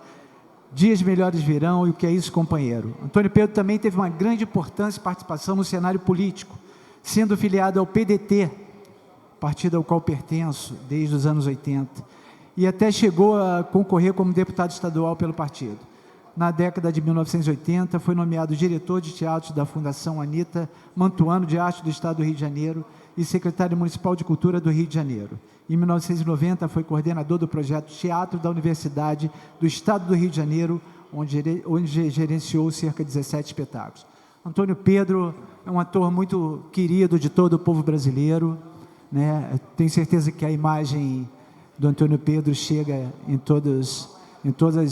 Dias Melhores Virão e O Que é Isso, Companheiro. Antônio Pedro também teve uma grande importância e participação no cenário político, sendo filiado ao PDT, partido ao qual pertenço desde os anos 80, e até chegou a concorrer como deputado estadual pelo partido. Na década de 1980, foi nomeado diretor de teatro da Fundação Anita Mantuano de Arte do Estado do Rio de Janeiro e secretário municipal de Cultura do Rio de Janeiro. Em 1990, foi coordenador do projeto Teatro da Universidade do Estado do Rio de Janeiro, onde gerenciou cerca de 17 espetáculos. Antônio Pedro é um ator muito querido de todo o povo brasileiro, né? Tenho certeza que a imagem do Antônio Pedro chega em todas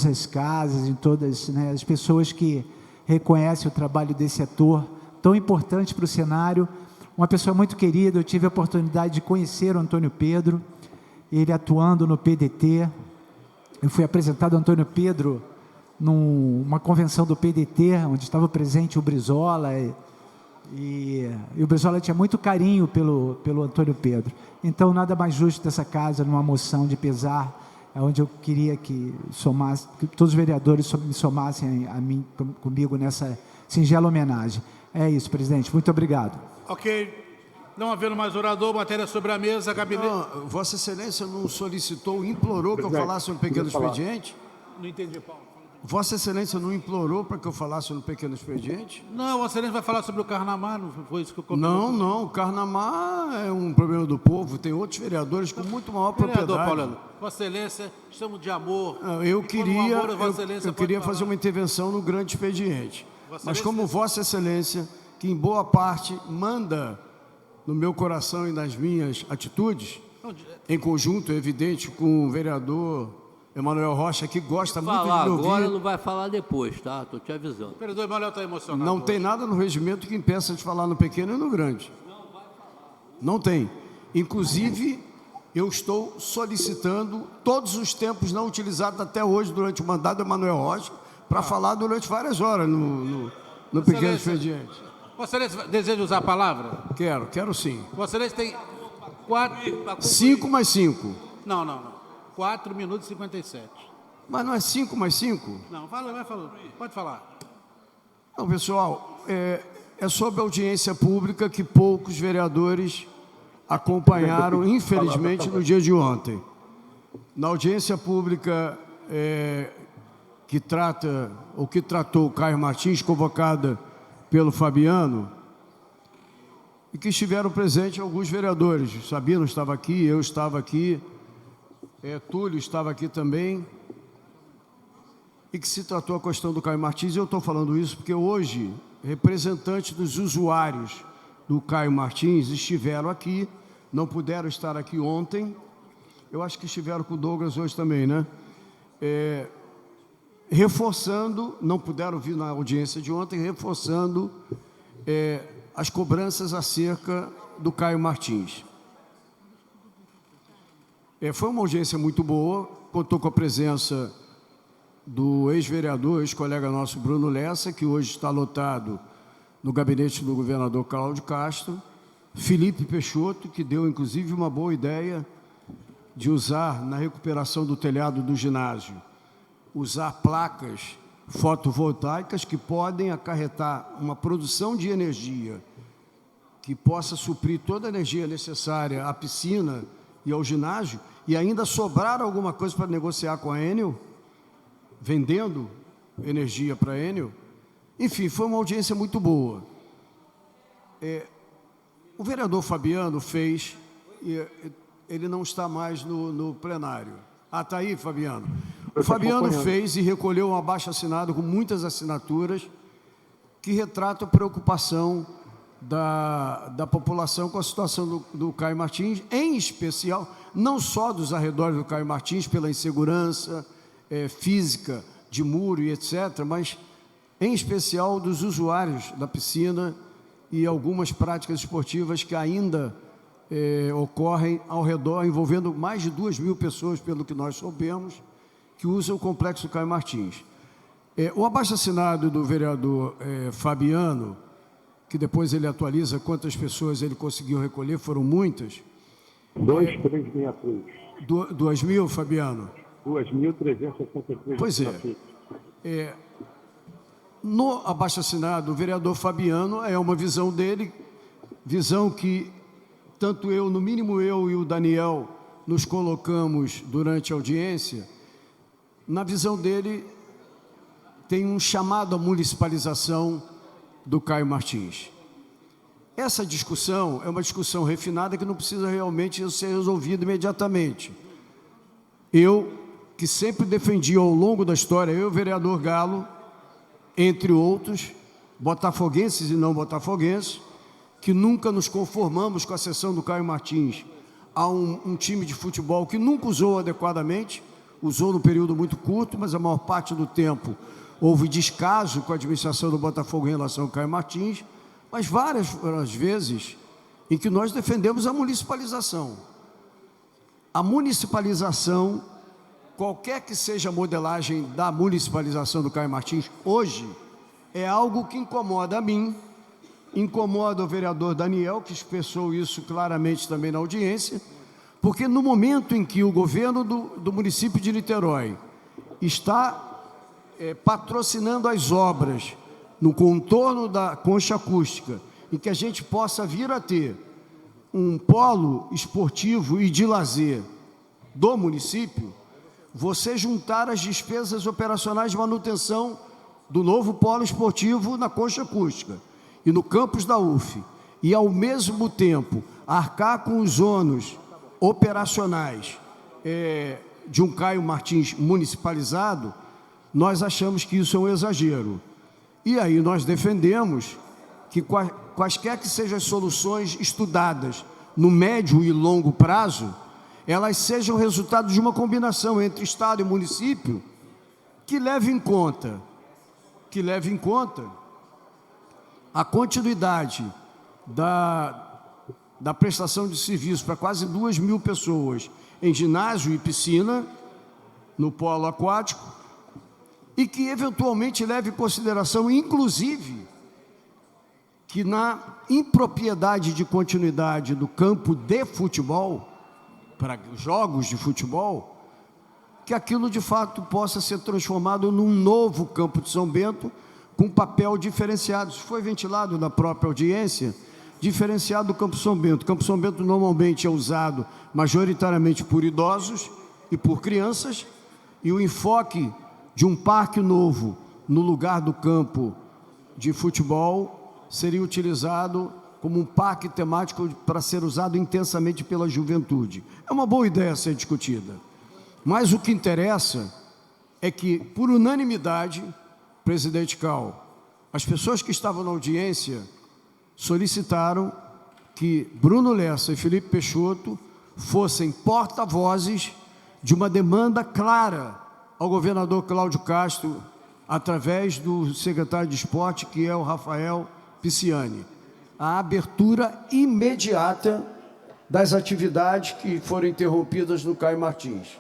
as casas, em todas, né, as pessoas que reconhecem o trabalho desse ator tão importante para o cenário. Uma pessoa muito querida. Eu tive a oportunidade de conhecer o Antônio Pedro, ele atuando no PDT. Eu fui apresentado ao Antônio Pedro numa convenção do PDT, onde estava presente o Brizola, e o Brizola tinha muito carinho pelo Antônio Pedro. Então, nada mais justo dessa casa, numa moção de pesar, onde eu queria que todos os vereadores me somassem comigo nessa singela homenagem. É isso, presidente. Muito obrigado. Ok. Não havendo mais orador, matéria sobre a mesa, gabinete... Não, Vossa Excelência não solicitou, implorou que eu falasse no pequeno expediente? Não entendi, Paulo. Vossa Excelência não implorou para que eu falasse no pequeno expediente? Não, Vossa Excelência vai falar sobre o Carnamar, não foi isso que eu comentei? Não, o Carnamar é um problema do povo, tem outros vereadores com muito maior propriedade. Vereador Paulo, Vossa Excelência, estamos de amor. Eu queria fazer uma intervenção no grande expediente. Mas como Vossa Excelência, que em boa parte manda no meu coração e nas minhas atitudes, em conjunto, é evidente, com o vereador Emanuel Rocha, que gosta muito de me ouvir. Agora, não vai falar depois, tá? Estou te avisando. O vereador Emanuel está emocionado. Não tem nada no regimento que impeça de falar no pequeno e no grande. Não tem. Inclusive, eu estou solicitando todos os tempos não utilizados até hoje durante o mandato do Emanuel Rocha para falar durante várias horas no pequeno expediente. Vossa Excelência deseja usar a palavra? Quero sim. Vossa Excelência tem 4... 5 mais 5. Não. 4 minutos e 57. Mas não é 5 mais 5? Não, vai falando. Pode falar. Não, pessoal, é sobre a audiência pública que poucos vereadores acompanharam, infelizmente, no dia de ontem. Na audiência pública que tratou Caio Martins, convocada pelo Fabiano, e que estiveram presentes alguns vereadores. Sabino estava aqui, eu estava aqui, Túlio estava aqui também, e que se tratou a questão do Caio Martins. Eu estou falando isso porque hoje, representantes dos usuários do Caio Martins estiveram aqui, não puderam estar aqui ontem, eu acho que estiveram com o Douglas hoje também, né? Reforçando, não puderam vir na audiência de ontem, reforçando as cobranças acerca do Caio Martins. Foi uma audiência muito boa, contou com a presença do ex-vereador, ex-colega nosso Bruno Lessa, que hoje está lotado no gabinete do governador Cláudio Castro, Felipe Peixoto, que deu inclusive uma boa ideia de usar na recuperação do telhado do ginásio, usar placas fotovoltaicas que podem acarretar uma produção de energia que possa suprir toda a energia necessária à piscina e ao ginásio, e ainda sobrar alguma coisa para negociar com a Enel, vendendo energia para a Enel. Enfim, foi uma audiência muito boa. O vereador Fabiano fez, ele não está mais no plenário. Ah, está aí, Fabiano. O Fabiano fez e recolheu um abaixo-assinado com muitas assinaturas que retrata a preocupação da população com a situação do Caio Martins, em especial, não só dos arredores do Caio Martins, pela insegurança física de muro e etc., mas em especial dos usuários da piscina e algumas práticas esportivas que ainda ocorrem ao redor, envolvendo mais de 2.000 pessoas, pelo que nós soubemos, que usam o complexo Caio Martins. O abaixo-assinado do vereador Fabiano, que depois ele atualiza quantas pessoas ele conseguiu recolher, foram muitas. 2.363. 2.000, Fabiano? 2.363. Pois é. No abaixo-assinado, o vereador Fabiano, é uma visão dele, visão que tanto eu, no mínimo eu e o Daniel, nos colocamos durante a audiência. Na visão dele, tem um chamado à municipalização do Caio Martins. Essa discussão é uma discussão refinada que não precisa realmente ser resolvida imediatamente. Eu, que sempre defendi ao longo da história, eu e o vereador Galo, entre outros, botafoguenses e não botafoguenses, que nunca nos conformamos com a cessão do Caio Martins a um time de futebol que nunca usou adequadamente, usou num período muito curto, mas a maior parte do tempo houve descaso com a administração do Botafogo em relação ao Caio Martins, mas várias vezes em que nós defendemos a municipalização. A municipalização, qualquer que seja a modelagem da municipalização do Caio Martins, hoje, é algo que incomoda a mim, incomoda o vereador Daniel, que expressou isso claramente também na audiência, porque no momento em que o governo do município de Niterói está patrocinando as obras no contorno da concha acústica, em que a gente possa vir a ter um polo esportivo e de lazer do município, você juntar as despesas operacionais de manutenção do novo polo esportivo na concha acústica e no campus da UF, e ao mesmo tempo arcar com os ônus operacionais de um Caio Martins municipalizado, nós achamos que isso é um exagero. E aí nós defendemos que quaisquer que sejam as soluções estudadas no médio e longo prazo, elas sejam resultado de uma combinação entre Estado e município que leve em conta a continuidade da prestação de serviço para quase 2.000 pessoas em ginásio e piscina, no polo aquático, e que eventualmente leve em consideração, inclusive, que na impropriedade de continuidade do campo de futebol, para jogos de futebol, que aquilo de fato possa ser transformado num novo campo de São Bento, com papel diferenciado. Isso foi ventilado na própria audiência, diferenciado do Campo São Bento. O Campo São Bento normalmente é usado majoritariamente por idosos e por crianças, e o enfoque de um parque novo no lugar do campo de futebol seria utilizado como um parque temático para ser usado intensamente pela juventude. É uma boa ideia a ser discutida. Mas o que interessa é que, por unanimidade, presidente Cal, as pessoas que estavam na audiência solicitaram que Bruno Lessa e Felipe Peixoto fossem porta-vozes de uma demanda clara ao governador Cláudio Castro, através do secretário de Esporte, que é o Rafael Pisciani, a abertura imediata das atividades que foram interrompidas no Caio Martins.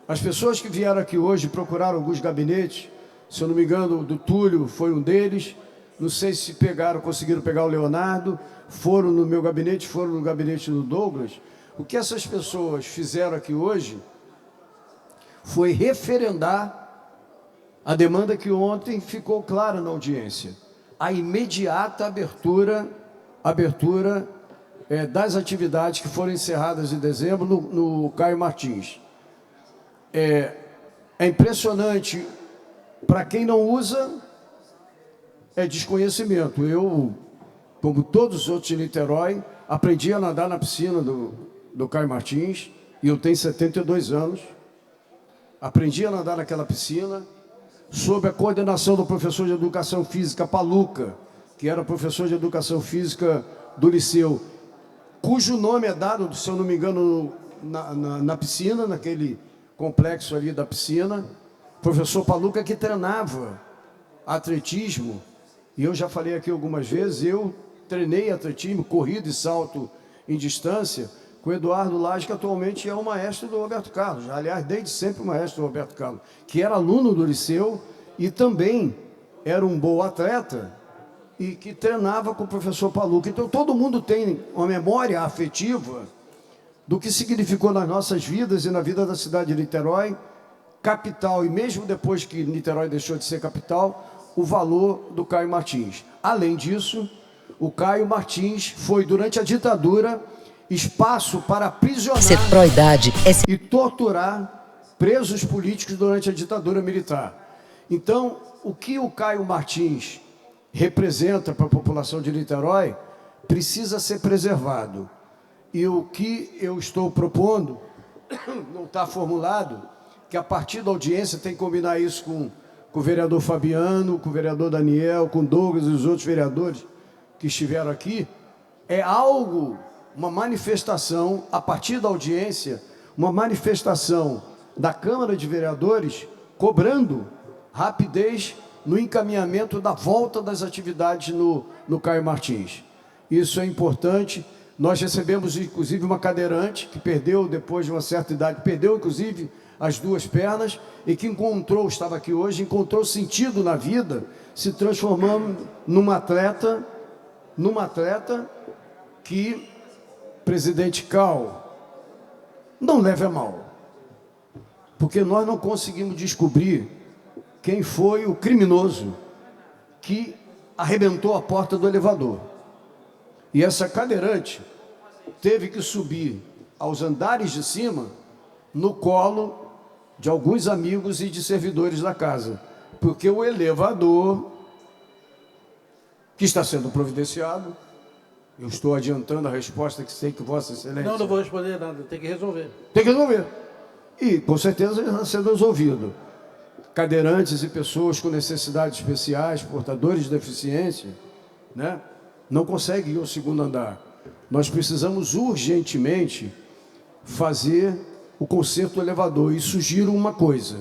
As pessoas que vieram aqui hoje procuraram alguns gabinetes, se eu não me engano, o do Túlio foi um deles, Não sei se conseguiram pegar o Leonardo, foram no meu gabinete, foram no gabinete do Douglas. O que essas pessoas fizeram aqui hoje foi referendar a demanda que ontem ficou clara na audiência. A imediata abertura das atividades que foram encerradas em dezembro no Caio Martins. É impressionante, para quem não usa, é desconhecimento. Eu, como todos os outros de Niterói, aprendi a nadar na piscina do Caio Martins, e eu tenho 72 anos. Aprendi a nadar naquela piscina, sob a coordenação do professor de Educação Física Paluca, que era professor de Educação Física do Liceu, cujo nome é dado, se eu não me engano, na piscina, naquele complexo ali da piscina. Professor Paluca, que treinava atletismo, e eu já falei aqui algumas vezes, eu treinei atletismo, corrida e salto em distância, com o Eduardo Lage, que atualmente é o maestro do Roberto Carlos, aliás, desde sempre o maestro do Roberto Carlos, que era aluno do Liceu e também era um bom atleta e que treinava com o professor Paluca. Então, todo mundo tem uma memória afetiva do que significou nas nossas vidas e na vida da cidade de Niterói, capital, e mesmo depois que Niterói deixou de ser capital, o valor do Caio Martins. Além disso, o Caio Martins foi, durante a ditadura, espaço para aprisionar e torturar presos políticos durante a ditadura militar. Então, o que o Caio Martins representa para a população de Niterói precisa ser preservado. E o que eu estou propondo, não está formulado, que a partir da audiência tem que combinar isso com o vereador Fabiano, com o vereador Daniel, com Douglas e os outros vereadores que estiveram aqui, é algo, uma manifestação, a partir da audiência, uma manifestação da Câmara de Vereadores cobrando rapidez no encaminhamento da volta das atividades no Caio Martins. Isso é importante. Nós recebemos, inclusive, uma cadeirante que perdeu, depois de uma certa idade, perdeu, inclusive, as duas pernas e que estava aqui hoje, encontrou sentido na vida, se transformando numa atleta que, presidente Cal, não leve a mal, porque nós não conseguimos descobrir quem foi o criminoso que arrebentou a porta do elevador. E essa cadeirante teve que subir aos andares de cima no colo de alguns amigos e de servidores da casa, porque o elevador, que está sendo providenciado, eu estou adiantando a resposta que sei que Vossa Excelência... Não vou responder nada, tem que resolver. Tem que resolver. E, com certeza, está sendo resolvido. Cadeirantes e pessoas com necessidades especiais, portadores de deficiência, né, não conseguem ir ao segundo andar. Nós precisamos urgentemente fazer o conserto do elevador. E sugiro uma coisa.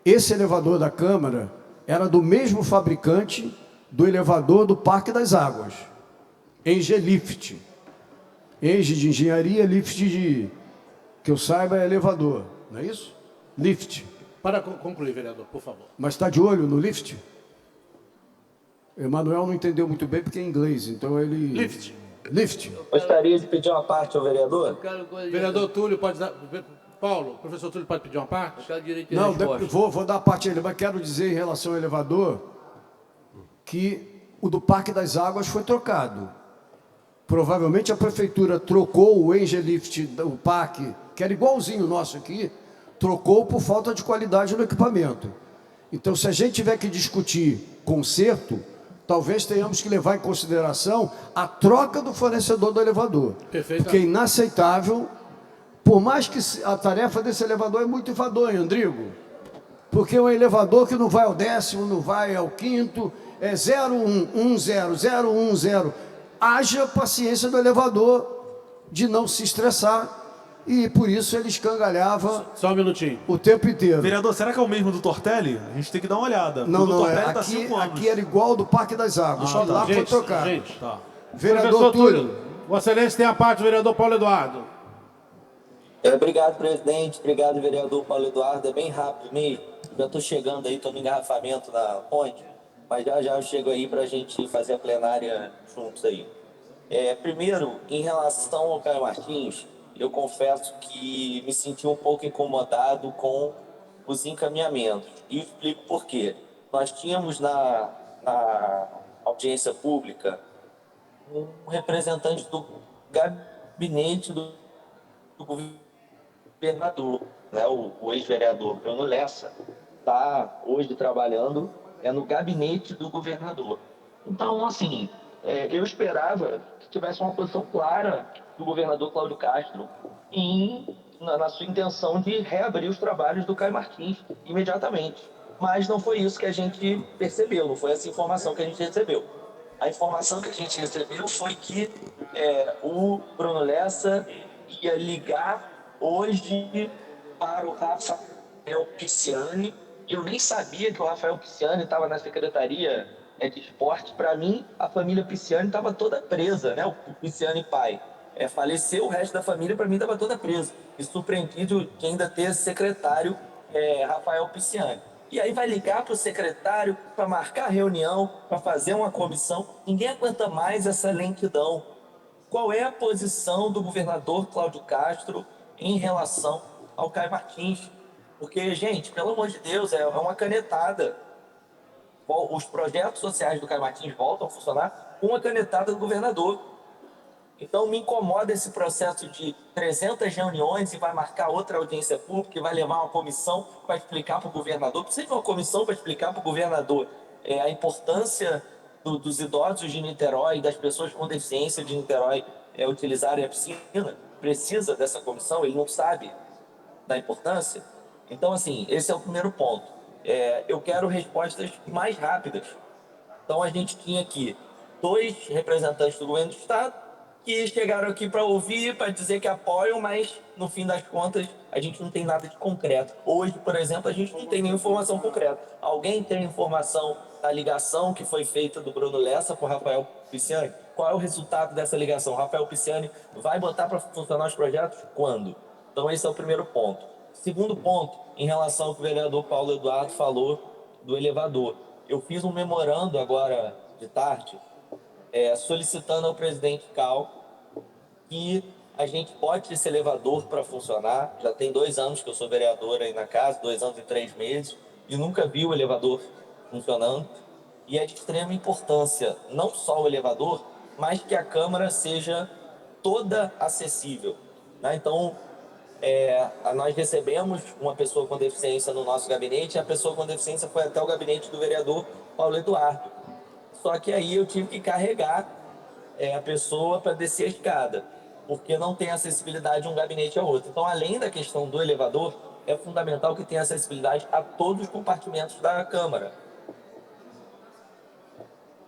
Esse elevador da Câmara era do mesmo fabricante do elevador do Parque das Águas. Enge Lift. Enge de engenharia, Lift de... que eu saiba é elevador. Não é isso? Lift. Para concluir, vereador, por favor. Mas está de olho no lift? Emanuel não entendeu muito bem porque é inglês, então ele... Lift. Gostaria de pedir uma parte ao vereador? Vereador Túlio, pode dar... Paulo, professor Túlio, pode pedir uma parte? Não, vou dar a parte a ele, mas quero dizer em relação ao elevador que o do Parque das Águas foi trocado. Provavelmente a prefeitura trocou o Engelift do parque, que era igualzinho o nosso aqui, trocou por falta de qualidade no equipamento. Então, se a gente tiver que discutir conserto, talvez tenhamos que levar em consideração a troca do fornecedor do elevador. Porque é inaceitável, por mais que a tarefa desse elevador é muito enfadonha, Andrigo, porque é um elevador que não vai ao 10º, não vai ao 5º, é 0110, 0110. Haja paciência do elevador de não se estressar, e por isso ele escangalhava só um minutinho o tempo inteiro. Vereador, será que é o mesmo do Tortelli? A gente tem que dar uma olhada. Não, aqui era igual ao do Parque das Águas, só lá foi trocado. Tá. Vereador Túlio. Vossa Excelência tem a parte do vereador Paulo Eduardo. Obrigado, presidente. Obrigado, vereador Paulo Eduardo. É bem rápido mesmo. Já estou chegando aí, estou no engarrafamento da ponte. mas já já eu chego aí para a gente fazer a plenária juntos aí. Primeiro, em relação ao Caio Martins, eu confesso que me senti um pouco incomodado com os encaminhamentos. E explico por quê. Nós tínhamos na audiência pública um representante do gabinete do governador, né? O ex-vereador Bruno Lessa está hoje trabalhando no gabinete do governador. Então, assim, eu esperava que tivesse uma posição clara do governador Cláudio Castro na sua intenção de reabrir os trabalhos do Caio Martins imediatamente. Mas não foi isso que a gente percebeu, não foi essa informação que a gente recebeu. A informação que a gente recebeu foi que o Bruno Lessa ia ligar hoje para o Rafael Pisciani. Eu nem sabia que o Rafael Pisciani estava na Secretaria de Esporte. Para mim, a família Pisciani estava toda presa, né? O Pisciani pai faleceu, o resto da família, para mim, estava toda presa. E surpreendido de ainda ter secretário Rafael Pisciani. E aí vai ligar para o secretário para marcar reunião, para fazer uma comissão. Ninguém aguenta mais essa lentidão. Qual é a posição do governador Cláudio Castro em relação ao Caio Martins? Porque, gente, pelo amor de Deus, é uma canetada. Os projetos sociais do Caio Martins voltam a funcionar com uma canetada do governador. Então, me incomoda esse processo de 300 reuniões e vai marcar outra audiência pública e vai levar uma comissão para explicar para o governador. Precisa de uma comissão para explicar para o governador a importância dos idosos de Niterói, das pessoas com deficiência de Niterói utilizarem a piscina. Precisa dessa comissão, ele não sabe da importância. Então, assim, esse é o primeiro ponto. Eu quero respostas mais rápidas. Então, a gente tinha aqui 2 representantes do governo do Estado que chegaram aqui para ouvir, para dizer que apoiam, mas, no fim das contas, a gente não tem nada de concreto. Hoje, por exemplo, a gente não tem nenhuma informação concreta. Alguém tem informação da ligação que foi feita do Bruno Lessa com o Rafael Pisciani? Qual é o resultado dessa ligação? O Rafael Pisciani vai botar para funcionar os projetos? Quando? Então, esse é o primeiro ponto. Segundo ponto, em relação ao que o vereador Paulo Eduardo falou do elevador. Eu fiz um memorando agora de tarde, solicitando ao presidente Cal que a gente bote esse elevador para funcionar. Já tem 2 anos que eu sou vereador aí na casa, 2 anos e 3 meses, e nunca vi o elevador funcionando. E é de extrema importância, não só o elevador, mas que a Câmara seja toda acessível, né? Então, nós recebemos uma pessoa com deficiência no nosso gabinete, e a pessoa com deficiência foi até o gabinete do vereador Paulo Eduardo. Só que aí eu tive que carregar a pessoa para descer a escada, porque não tem acessibilidade de um gabinete ao outro. Então, além da questão do elevador, é fundamental que tenha acessibilidade a todos os compartimentos da Câmara.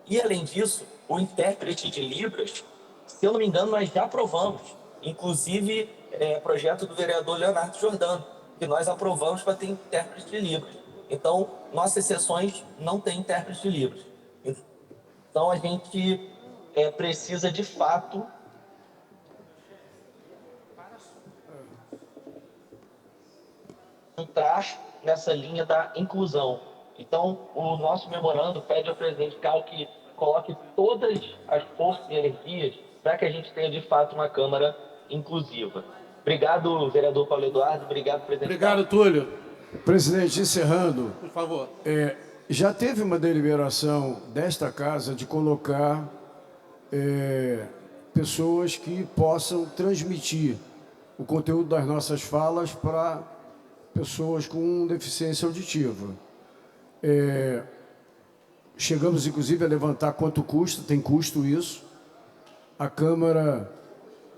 E, além disso, o intérprete de Libras, se eu não me engano, nós já aprovamos. Inclusive, projeto do vereador Leonardo Jordano, que nós aprovamos para ter intérprete de Libras. Então, nossas sessões não têm intérprete de Libras. Então, a gente precisa, de fato, entrar nessa linha da inclusão. Então, o nosso memorando pede ao presidente Cal que coloque todas as forças e energias para que a gente tenha, de fato, uma Câmara inclusiva. Obrigado, vereador Paulo Eduardo. Obrigado, presidente. Obrigado, Túlio. Presidente, encerrando. Por favor. Já teve uma deliberação desta casa de colocar pessoas que possam transmitir o conteúdo das nossas falas para pessoas com deficiência auditiva. Chegamos, inclusive, a levantar quanto custa, tem custo isso. A Câmara,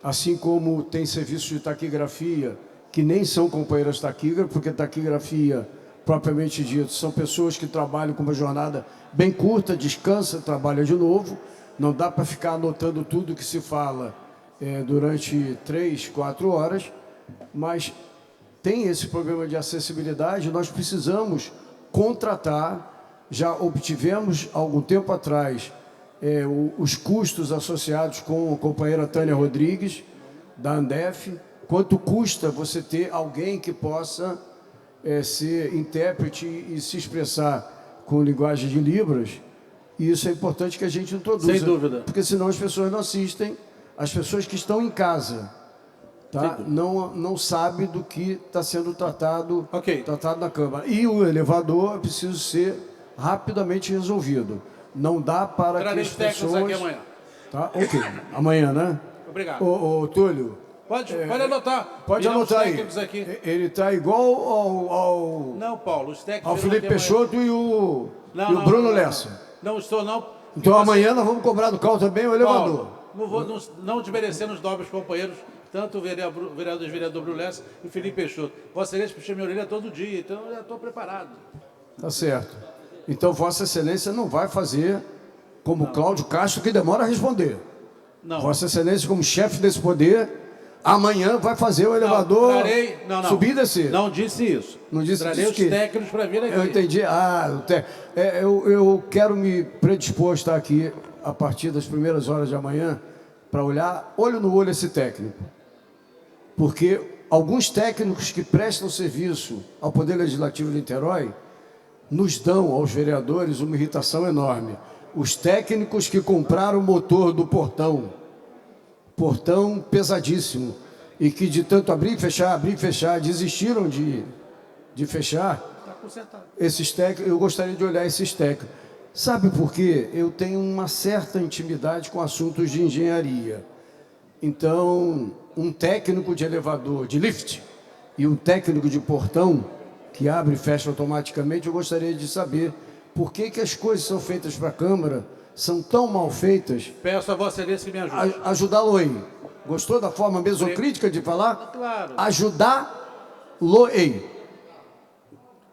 assim como tem serviços de taquigrafia, que nem são companheiras taquígrafas, porque taquigrafia, propriamente dito, são pessoas que trabalham com uma jornada bem curta, descansa, trabalha de novo. Não dá para ficar anotando tudo que se fala durante 3, 4 horas, mas tem esse problema de acessibilidade. Nós precisamos contratar, já obtivemos algum tempo atrás os custos associados com a companheira Tânia Rodrigues, da Andef. Quanto custa você ter alguém que possa ser intérprete e se expressar com linguagem de Libras? E isso é importante que a gente introduza. Sem dúvida. Porque senão as pessoas não assistem, as pessoas que estão em casa, tá? Não sabem do que está sendo tratado na Câmara. E o elevador é preciso ser rapidamente resolvido. Não dá para Trarei que as os técnicos pessoas... aqui amanhã. Tá? Ok. Amanhã, né? Obrigado. Ô, Túlio. Pode anotar. Pode Viramos anotar aí. técnicos aqui. Ele está igual ao... Não, Paulo, os técnicos... Ao Felipe Peixoto e o Bruno Lessa. Não estou, não. Então amanhã nós vamos cobrar do carro também o elevador. Paulo, não desmerecendo os nobres companheiros, tanto o vereador Bruno Lessa e o Felipe Peixoto. Vossa Excelência puxa minha orelha todo dia, então eu já estou preparado. Tá certo. Então Vossa Excelência não vai fazer como Cláudio Castro, que demora a responder. Não. Vossa Excelência, como chefe desse poder, amanhã vai fazer o elevador subir e descer. Não disse isso. Não disse Trarei os técnicos para vir aqui. Eu entendi. Eu quero me predispor a estar aqui a partir das primeiras horas de amanhã para olhar olho no olho esse técnico. Porque alguns técnicos que prestam serviço ao Poder Legislativo de Niterói nos dão, aos vereadores, uma irritação enorme. Os técnicos que compraram o motor do portão pesadíssimo, e que de tanto abrir e fechar, desistiram de fechar, esses técnicos, eu gostaria de olhar esses técnicos. Sabe por quê? Eu tenho uma certa intimidade com assuntos de engenharia. Então, um técnico de elevador, de lift, e um técnico de portão, que abre e fecha automaticamente, eu gostaria de saber por que as coisas são feitas para a Câmara, são tão mal feitas. Peço a Vossa Excelência que me ajude. Ajudá-lo-ei. Gostou da forma mesocrítica de falar? Claro. Ajudá-lo-ei.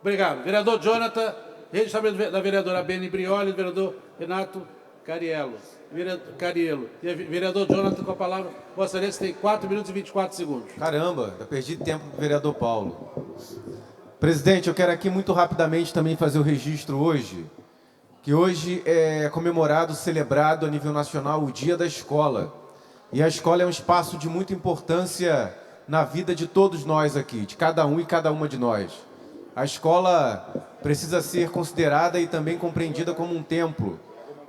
Obrigado. Vereador Jonathan, registramento da vereadora Beni Brioli, do vereador Renato Cariello. E vereador Jonathan, com a palavra. Vossa Excelência tem 4 minutos e 24 segundos. Caramba, eu perdi tempo com o vereador Paulo. Presidente, eu quero aqui muito rapidamente também fazer o registro hoje, que hoje é comemorado, celebrado a nível nacional o Dia da Escola. E a escola é um espaço de muita importância na vida de todos nós aqui, de cada um e cada uma de nós. A escola precisa ser considerada e também compreendida como um templo,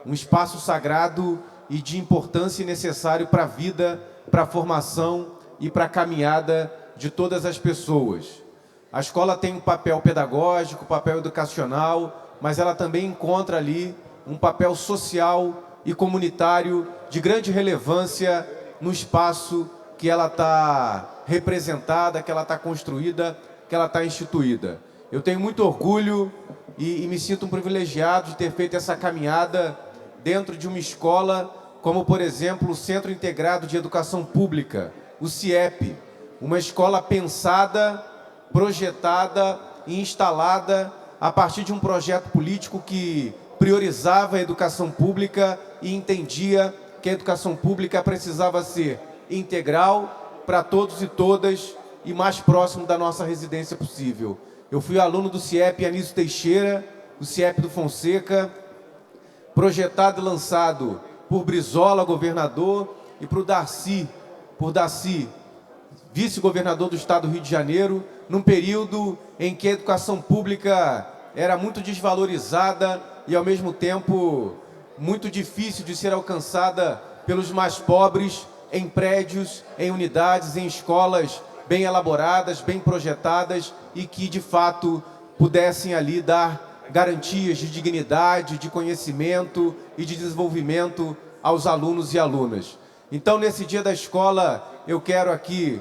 um espaço sagrado e de importância necessário para a vida, para a formação e para a caminhada de todas as pessoas. A escola tem um papel pedagógico, um papel educacional, mas ela também encontra ali um papel social e comunitário de grande relevância no espaço que ela está representada, que ela está construída, que ela está instituída. Eu tenho muito orgulho e me sinto um privilegiado de ter feito essa caminhada dentro de uma escola como, por exemplo, o Centro Integrado de Educação Pública, o CIEP, uma escola pensada, projetada e instalada a partir de um projeto político que priorizava a educação pública e entendia que a educação pública precisava ser integral para todos e todas e mais próximo da nossa residência possível. Eu fui aluno do CIEP Anísio Teixeira, do CIEP do Fonseca, projetado e lançado por Brizola, governador, e por Darcy, vice-governador do Estado do Rio de Janeiro, num período em que a educação pública era muito desvalorizada e, ao mesmo tempo, muito difícil de ser alcançada pelos mais pobres, em prédios, em unidades, em escolas bem elaboradas, bem projetadas e que, de fato, pudessem ali dar garantias de dignidade, de conhecimento e de desenvolvimento aos alunos e alunas. Então, nesse Dia da Escola, eu quero aqui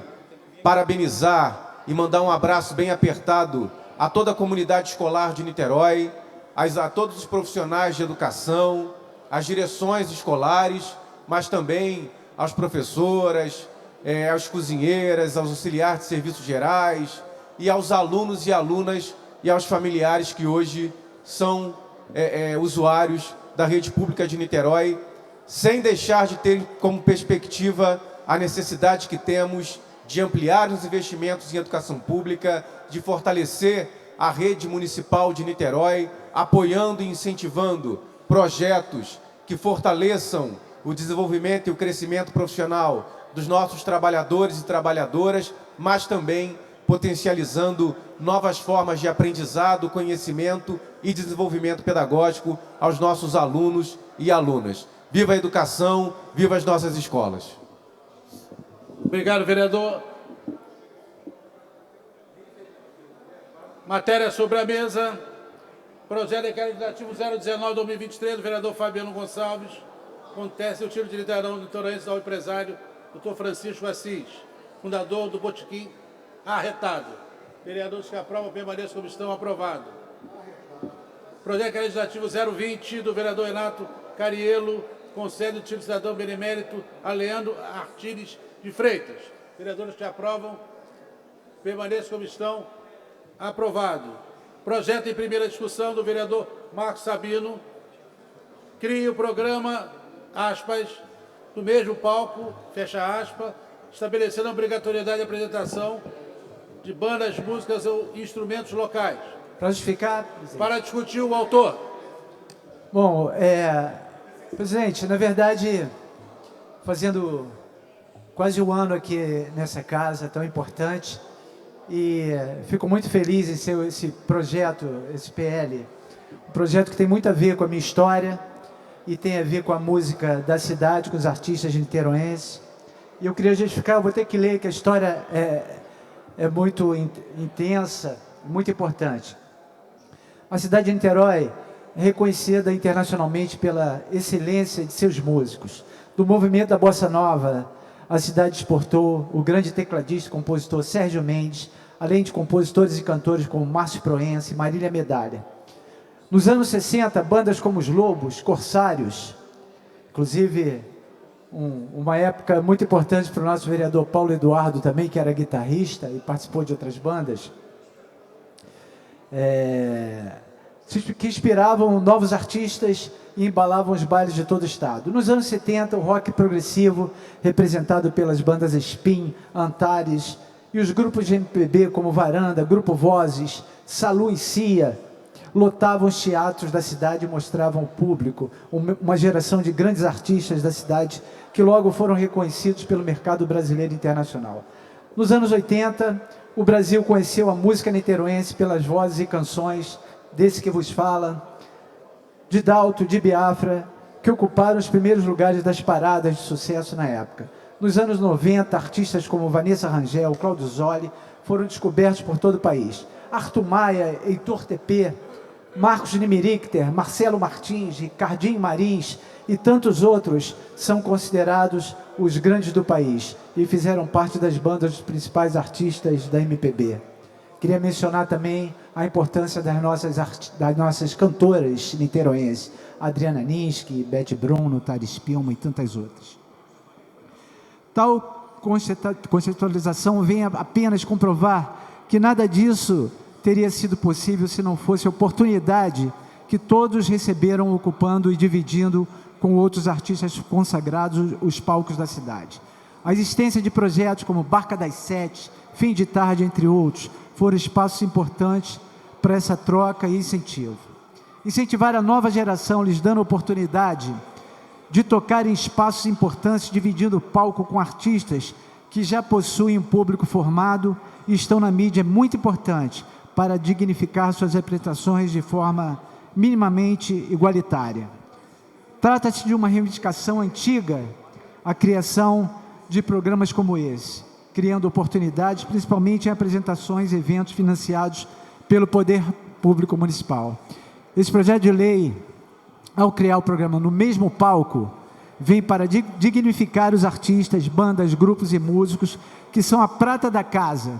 parabenizar e mandar um abraço bem apertado a toda a comunidade escolar de Niterói, a todos os profissionais de educação, às direções escolares, mas também às professoras, às cozinheiras, aos auxiliares de serviços gerais e aos alunos e alunas e aos familiares que hoje são usuários da rede pública de Niterói, sem deixar de ter como perspectiva a necessidade que temos de ampliar os investimentos em educação pública, de fortalecer a rede municipal de Niterói, apoiando e incentivando projetos que fortaleçam o desenvolvimento e o crescimento profissional dos nossos trabalhadores e trabalhadoras, mas também potencializando novas formas de aprendizado, conhecimento e desenvolvimento pedagógico aos nossos alunos e alunas. Viva a educação, viva as nossas escolas. Obrigado, vereador. Matéria sobre a mesa. Projeto de legislativo 019/2023, do vereador Fabiano Gonçalves. Conteste o tiro de liderança do Torense ao empresário Dr. Francisco Assis, fundador do Botequim Arretado. Vereadores que aprovam permaneçam como estão, aprovado. Projeto legislativo 020, do vereador Renato Cariello, concede o tiro de cidadão benemérito a Leandro Artires de Freitas. Vereadores que aprovam permaneçam como estão, aprovado. Projeto em primeira discussão do vereador Marcos Sabino. Cria o programa, aspas, do mesmo palco, fecha aspas, estabelecendo a obrigatoriedade de apresentação de bandas, músicas ou instrumentos locais. Para justificar, presidente. Para discutir o autor. Bom, presidente, na verdade, fazendo quase um ano aqui nessa casa tão importante, e fico muito feliz em ser esse projeto, esse PL, um projeto que tem muito a ver com a minha história e tem a ver com a música da cidade, com os artistas niteroenses. E eu queria justificar, eu vou ter que ler, que a história é muito intensa, muito importante. A cidade de Niterói é reconhecida internacionalmente pela excelência de seus músicos. Do movimento da Bossa Nova, a cidade exportou o grande tecladista e compositor Sérgio Mendes, além de compositores e cantores como Márcio Proença e Marília Medalha. Nos anos 60, bandas como os Lobos, Corsários, inclusive uma época muito importante para o nosso vereador Paulo Eduardo também, que era guitarrista e participou de outras bandas, que inspiravam novos artistas e embalavam os bailes de todo o estado. Nos anos 70, o rock progressivo, representado pelas bandas Spin, Antares e os grupos de MPB como Varanda, Grupo Vozes, Salu e Cia, lotavam os teatros da cidade e mostravam ao público uma geração de grandes artistas da cidade que logo foram reconhecidos pelo mercado brasileiro e internacional. Nos anos 80, o Brasil conheceu a música niteroense pelas vozes e canções desse que vos fala, de Dalto, de Biafra, que ocuparam os primeiros lugares das paradas de sucesso na época. Nos anos 90, artistas como Vanessa Rangel, Cláudio Zoli, foram descobertos por todo o país. Arthur Maia, Heitor Tepê, Marcos Nimirichter, Marcelo Martins, Ricardinho Marins e tantos outros são considerados os grandes do país e fizeram parte das bandas dos principais artistas da MPB. Queria mencionar também a importância das nossas cantoras niteroenses, Adriana Ninsky, Beth Bruno, Thais Pilma e tantas outras. Tal conceitualização vem apenas comprovar que nada disso teria sido possível se não fosse a oportunidade que todos receberam ocupando e dividindo com outros artistas consagrados os palcos da cidade. A existência de projetos como Barca das Sete, Fim de Tarde, entre outros, foram espaços importantes para essa troca e incentivo. Incentivar a nova geração, lhes dando oportunidade de tocar em espaços importantes, dividindo o palco com artistas que já possuem um público formado e estão na mídia, é muito importante para dignificar suas apresentações de forma minimamente igualitária. Trata-se de uma reivindicação antiga, a criação de programas como esse, criando oportunidades, principalmente em apresentações e eventos financiados pelo Poder Público Municipal. Esse projeto de lei, ao criar o programa no mesmo palco, vem para dignificar os artistas, bandas, grupos e músicos que são a prata da casa.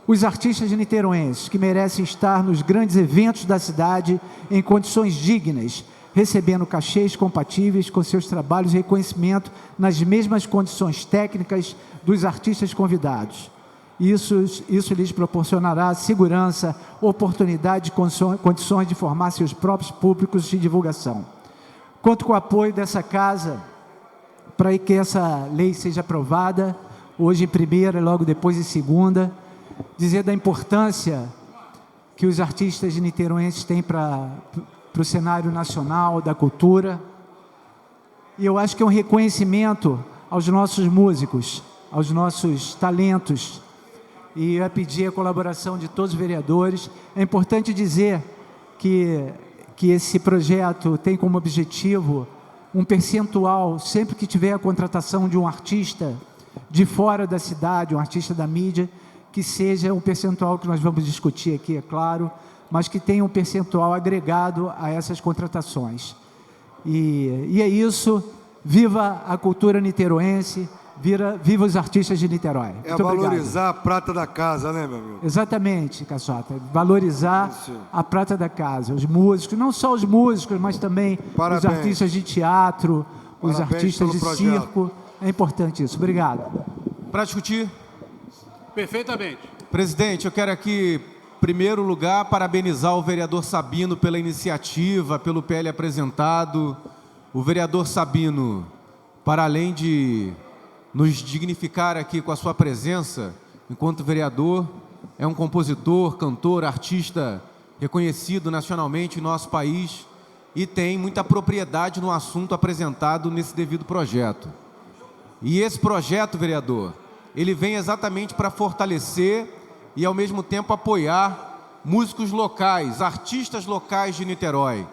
Os artistas niteroenses que merecem estar nos grandes eventos da cidade em condições dignas, recebendo cachês compatíveis com seus trabalhos e reconhecimento nas mesmas condições técnicas dos artistas convidados. Isso lhes proporcionará segurança, oportunidade e condições de formar seus próprios públicos de divulgação. Conto com o apoio dessa casa para que essa lei seja aprovada, hoje em primeira e logo depois em segunda, dizer da importância que os artistas niteroenses têm para o cenário nacional da cultura. E eu acho que é um reconhecimento aos nossos músicos, aos nossos talentos. E eu pedir a colaboração de todos os vereadores. É importante dizer que esse projeto tem como objetivo um percentual, sempre que tiver a contratação de um artista de fora da cidade, um artista da mídia, que seja um percentual que nós vamos discutir aqui, é claro, mas que tenha um percentual agregado a essas contratações. E é isso, viva a cultura niteroense, viva os artistas de Niterói. É Muito valorizar a prata da casa, né, meu amigo? Exatamente, Caçota. Valorizar a prata da casa, os músicos, não só os músicos, mas também os artistas de teatro, os artistas de circo. É importante isso. Obrigado. Para discutir? Perfeitamente. Presidente, eu quero aqui, em primeiro lugar, parabenizar o vereador Sabino pela iniciativa, pelo PL apresentado. O vereador Sabino, para além de nos dignificar aqui com a sua presença, enquanto vereador, é um compositor, cantor, artista reconhecido nacionalmente em nosso país e tem muita propriedade no assunto apresentado nesse devido projeto. E esse projeto, vereador, ele vem exatamente para fortalecer e, ao mesmo tempo, apoiar músicos locais, artistas locais de Niterói.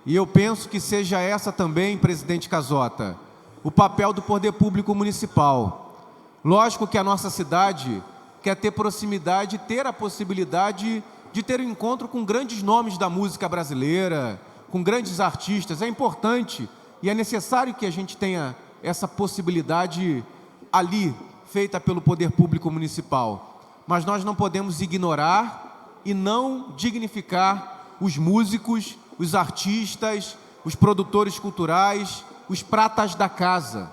E eu penso que seja essa também, presidente Caçota, o papel do poder público municipal. Lógico que a nossa cidade quer ter proximidade, ter a possibilidade de ter um encontro com grandes nomes da música brasileira, com grandes artistas. É importante e é necessário que a gente tenha essa possibilidade ali, feita pelo poder público municipal. Mas nós não podemos ignorar e não dignificar os músicos, os artistas, os produtores culturais, os pratas da casa.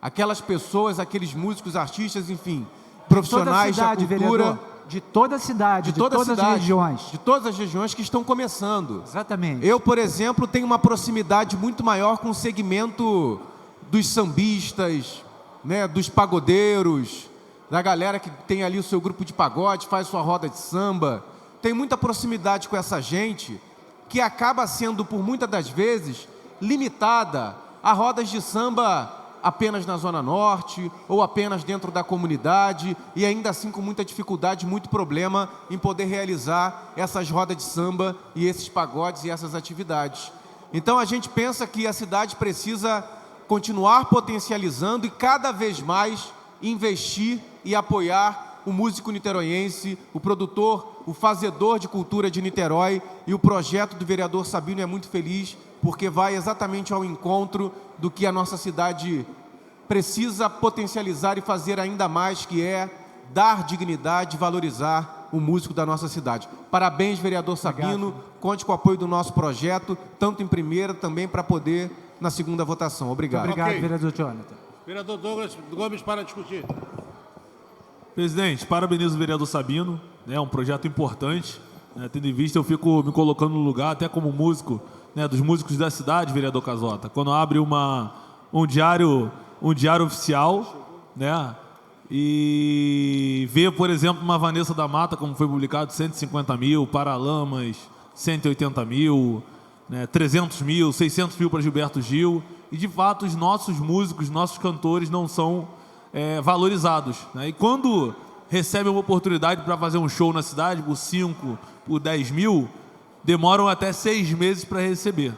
Aquelas pessoas, aqueles músicos, artistas, enfim, profissionais da cultura. Vereador, de toda a cidade, de todas as regiões. De todas as regiões que estão começando. Exatamente. Eu, por exemplo, tenho uma proximidade muito maior com o segmento dos sambistas, né, dos pagodeiros, da galera que tem ali o seu grupo de pagode, faz sua roda de samba. Tem muita proximidade com essa gente que acaba sendo, por muitas das vezes, limitada a rodas de samba apenas na Zona Norte ou apenas dentro da comunidade e ainda assim com muita dificuldade, muito problema em poder realizar essas rodas de samba e esses pagodes e essas atividades. Então a gente pensa que a cidade precisa continuar potencializando e cada vez mais investir e apoiar o músico niteroiense, o produtor, o fazedor de cultura de Niterói, e o projeto do vereador Sabino é muito feliz porque vai exatamente ao encontro do que a nossa cidade precisa potencializar e fazer ainda mais, que é dar dignidade e valorizar o músico da nossa cidade. Parabéns, vereador Sabino. Obrigado. Conte com o apoio do nosso projeto, tanto em primeira também para poder na segunda votação. Obrigado. Muito obrigado, vereador Jonathan. Vereador Douglas Gomes, para discutir. Presidente, parabenizo o vereador Sabino. É um projeto importante. Tendo em vista, eu fico me colocando no lugar, até como músico, né, dos músicos da cidade, vereador Caçota. Quando abre um diário oficial, né, e vê, por exemplo, uma Vanessa da Mata, como foi publicado, 150 mil, Paralamas, 180 mil, né, 300 mil, 600 mil para Gilberto Gil, e de fato os nossos músicos, nossos cantores não são valorizados, né? E quando recebem uma oportunidade para fazer um show na cidade, por 5, por 10 mil, demoram até 6 meses para receber.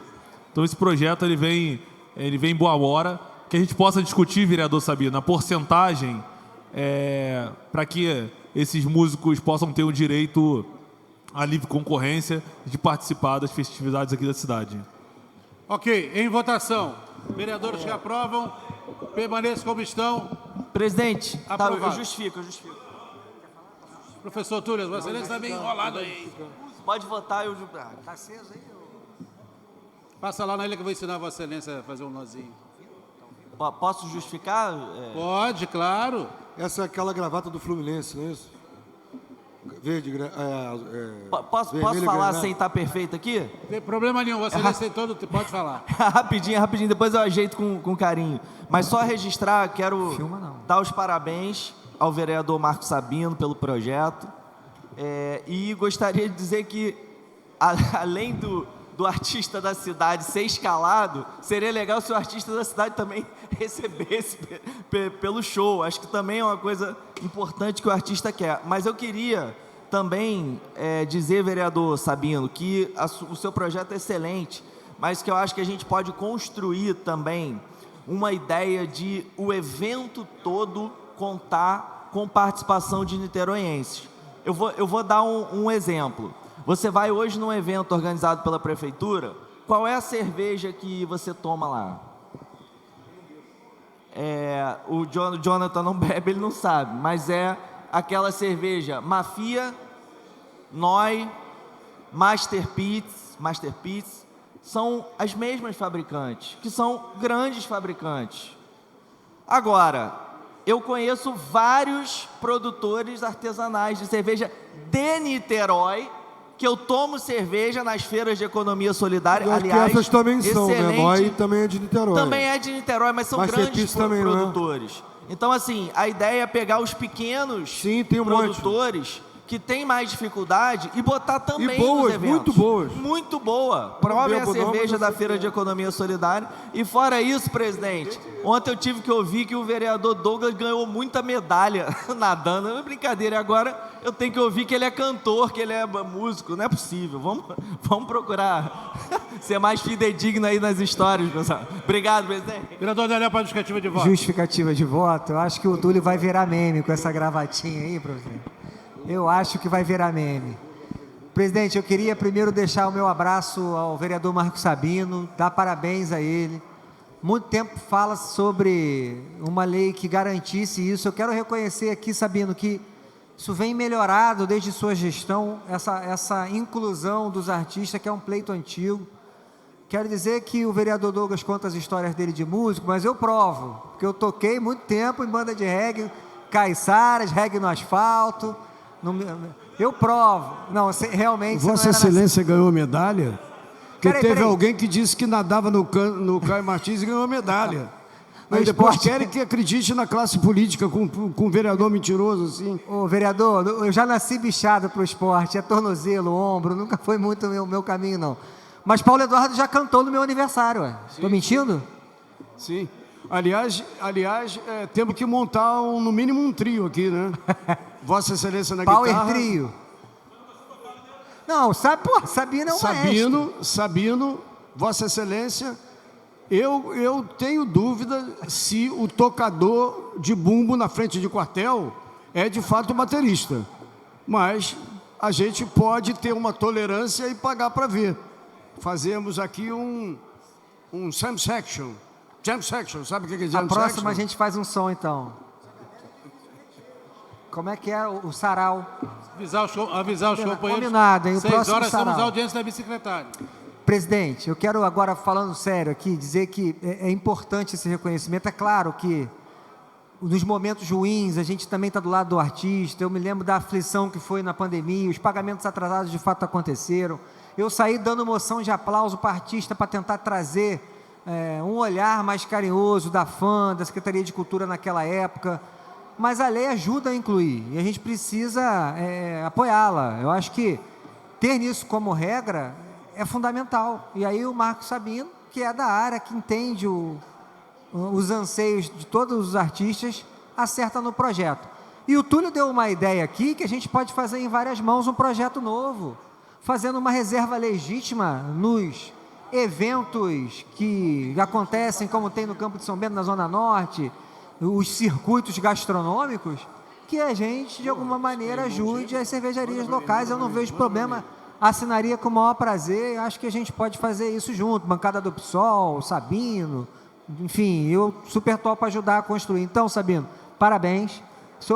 Então esse projeto ele vem em boa hora, que a gente possa discutir, vereador Sabino, a porcentagem para que esses músicos possam ter o direito à livre concorrência de participar das festividades aqui da cidade. Ok, em votação. Vereadores que aprovam, permaneçam como estão. Presidente, tá, eu Aprovado. justifico. Professor Túlio, Vossa Excelência está bem enrolado aí. Pode votar, eu... Tá aceso aí? Passa lá na ilha que eu vou ensinar a Vossa Excelência a fazer um nozinho. Posso justificar? Pode, claro. Essa é aquela gravata do Fluminense, não é isso? Verde, Posso falar sem estar perfeito aqui? Não tem problema nenhum, Vossa Excelência tem todo, pode falar. Rapidinho, depois eu ajeito com carinho. Mas só registrar, quero dar os parabéns ao vereador Marco Sabino pelo projeto. E gostaria de dizer que, além do artista da cidade ser escalado, seria legal se o artista da cidade também recebesse pelo show. Acho que também é uma coisa importante que o artista quer. Mas eu queria também dizer, vereador Sabino, que o seu projeto é excelente, mas que eu acho que a gente pode construir também uma ideia de o evento todo contar com participação de niteroenses. Eu vou dar um exemplo. Você vai hoje num evento organizado pela prefeitura, qual é a cerveja que você toma lá? O Jonathan não bebe, ele não sabe, mas é aquela cerveja Mafia, Noi, Masterpiece, são as mesmas fabricantes, que são grandes fabricantes. Agora, eu conheço vários produtores artesanais de cerveja de Niterói, que eu tomo cerveja nas feiras de economia solidária. Aliás, essas também são, né? Noi também é de Niterói. Também é de Niterói, mas são grandes produtores. Então, assim, a ideia é pegar os pequenos produtores que têm mais dificuldade e botar também nos eventos. Muito boas. Muito boa. Provem a cerveja da Feira de Economia Solidária. E fora isso, presidente, ontem eu tive que ouvir que o vereador Douglas ganhou muita medalha nadando. Não é brincadeira. Agora eu tenho que ouvir que ele é cantor, que ele é músico. Não é possível. Vamos procurar ser mais fidedigno aí nas histórias, pessoal. Obrigado, presidente. Vereador Daniel, para a justificativa de voto. Justificativa de voto. Eu acho que o Túlio vai virar meme com essa gravatinha aí, professor. Eu acho que vai virar meme. Presidente, eu queria primeiro deixar o meu abraço ao vereador Marco Sabino, dar parabéns a ele. Muito tempo fala sobre uma lei que garantisse isso. Eu quero reconhecer aqui, Sabino, que isso vem melhorado desde sua gestão, essa inclusão dos artistas, que é um pleito antigo. Quero dizer que o vereador Douglas conta as histórias dele de músico, mas eu provo, porque eu toquei muito tempo em banda de reggae, caiçaras, reggae no asfalto. Eu provo. Não, realmente... Vossa Excelência ganhou medalha? Porque teve alguém que disse que nadava no Caio Martins e ganhou medalha. Aí depois querem que acredite na classe política com um vereador mentiroso assim. Ô, vereador, eu já nasci bichado para o esporte, é tornozelo, ombro, nunca foi muito o meu caminho, não. Mas Paulo Eduardo já cantou no meu aniversário, ué. Tô mentindo? Sim. Aliás, temos que montar no mínimo um trio aqui, né? Vossa Excelência na guitarra. Power Trio. Não, Sabino é um maestro. Sabino, Vossa Excelência, eu tenho dúvida se o tocador de bumbo na frente de quartel é de fato baterista. Mas a gente pode ter uma tolerância e pagar para ver. Fazemos aqui um jam section. Jam section, sabe o que é jam section? A próxima a gente faz um som, então. Como é que é o sarau? Avisar os companheiros. Combinado, hein? O 6 próximo horas sarau. estamos à audiência da bicicletária. Presidente, eu quero agora, falando sério aqui, dizer que é importante esse reconhecimento. É claro que nos momentos ruins a gente também está do lado do artista. Eu me lembro da aflição que foi na pandemia, os pagamentos atrasados de fato aconteceram. Eu saí dando moção de aplauso para o artista para tentar trazer um olhar mais carinhoso da FAM, da Secretaria de Cultura naquela época. Mas a lei ajuda a incluir e a gente precisa apoiá-la. Eu acho que ter nisso como regra é fundamental. E aí o Marco Sabino, que é da área, que entende os anseios de todos os artistas, acerta no projeto. E o Túlio deu uma ideia aqui que a gente pode fazer em várias mãos um projeto novo, fazendo uma reserva legítima nos eventos que acontecem, como tem no Campo de São Bento, na Zona Norte, os circuitos gastronômicos, que a gente, de alguma maneira, ajude as cervejarias locais. Eu não vejo problema, assinaria com o maior prazer. Acho que a gente pode fazer isso junto, bancada do PSOL, Sabino, enfim, eu super topo ajudar a construir. Então, Sabino, parabéns.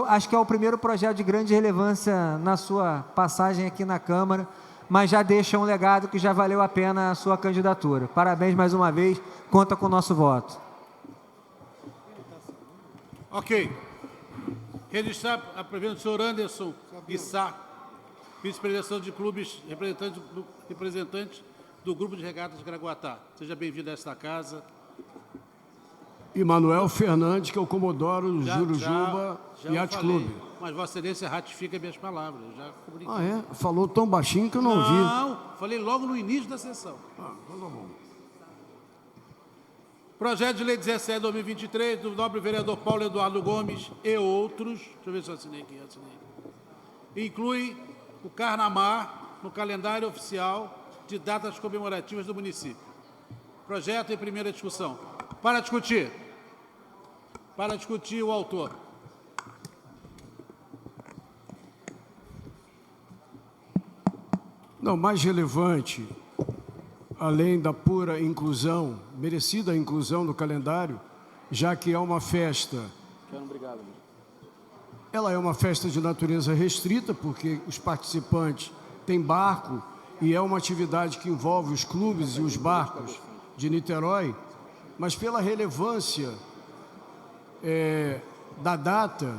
Acho que é o primeiro projeto de grande relevância na sua passagem aqui na Câmara, mas já deixa um legado que já valeu a pena a sua candidatura. Parabéns mais uma vez, conta com o nosso voto. Ok. Registrar a presença do senhor Anderson Issá, vice-presidente de clubes, representante do Grupo de Regatas de Graguatá. Seja bem-vindo a esta casa. E Manuel Fernandes, que é o Comodoro Jurujuba Yacht Clube. Mas Vossa Excelência ratifica minhas palavras. Eu já comuniquei. Ah, é? Falou tão baixinho que eu não ouvi. Não, falei logo no início da sessão. Então tá bom. Projeto de Lei 17 de 2023, do nobre vereador Paulo Eduardo Gomes e outros. Deixa eu ver se eu assinei aqui. Inclui o Carnamar no calendário oficial de datas comemorativas do município. Projeto em primeira discussão. Para discutir. Para discutir o autor. Não, mais relevante, além da pura inclusão, merecida inclusão no calendário, já que é uma festa. Ela é uma festa de natureza restrita, porque os participantes têm barco e é uma atividade que envolve os clubes e os barcos de Niterói, mas pela relevância da data,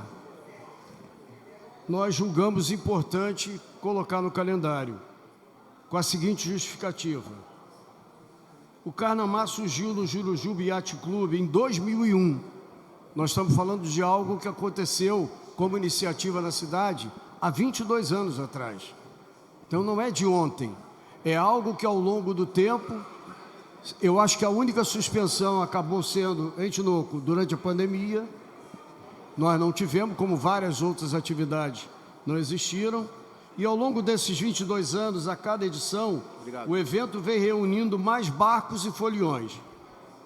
nós julgamos importante colocar no calendário, com a seguinte justificativa. O Carnamar surgiu no Jurujuba Yacht Club em 2001. Nós estamos falando de algo que aconteceu como iniciativa na cidade há 22 anos atrás. Então não é de ontem, é algo que ao longo do tempo, eu acho que a única suspensão acabou sendo em Tinoco durante a pandemia. Nós não tivemos, como várias outras atividades não existiram. E ao longo desses 22 anos, a cada edição, o evento vem reunindo mais barcos e foliões.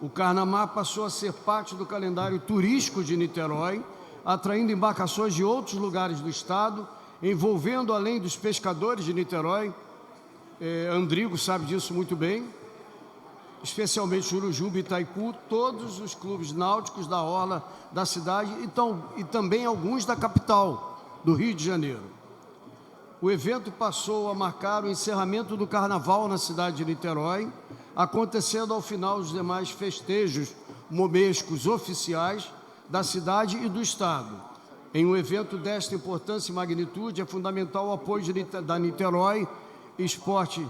O Carnamar passou a ser parte do calendário turístico de Niterói, atraindo embarcações de outros lugares do estado, envolvendo, além dos pescadores de Niterói, Andrigo sabe disso muito bem, especialmente Jurujuba e Itaipu, todos os clubes náuticos da orla da cidade e também alguns da capital, do Rio de Janeiro. O evento passou a marcar o encerramento do Carnaval na cidade de Niterói, acontecendo ao final dos demais festejos momescos oficiais da cidade e do estado. Em um evento desta importância e magnitude, é fundamental o apoio da Niterói Esporte,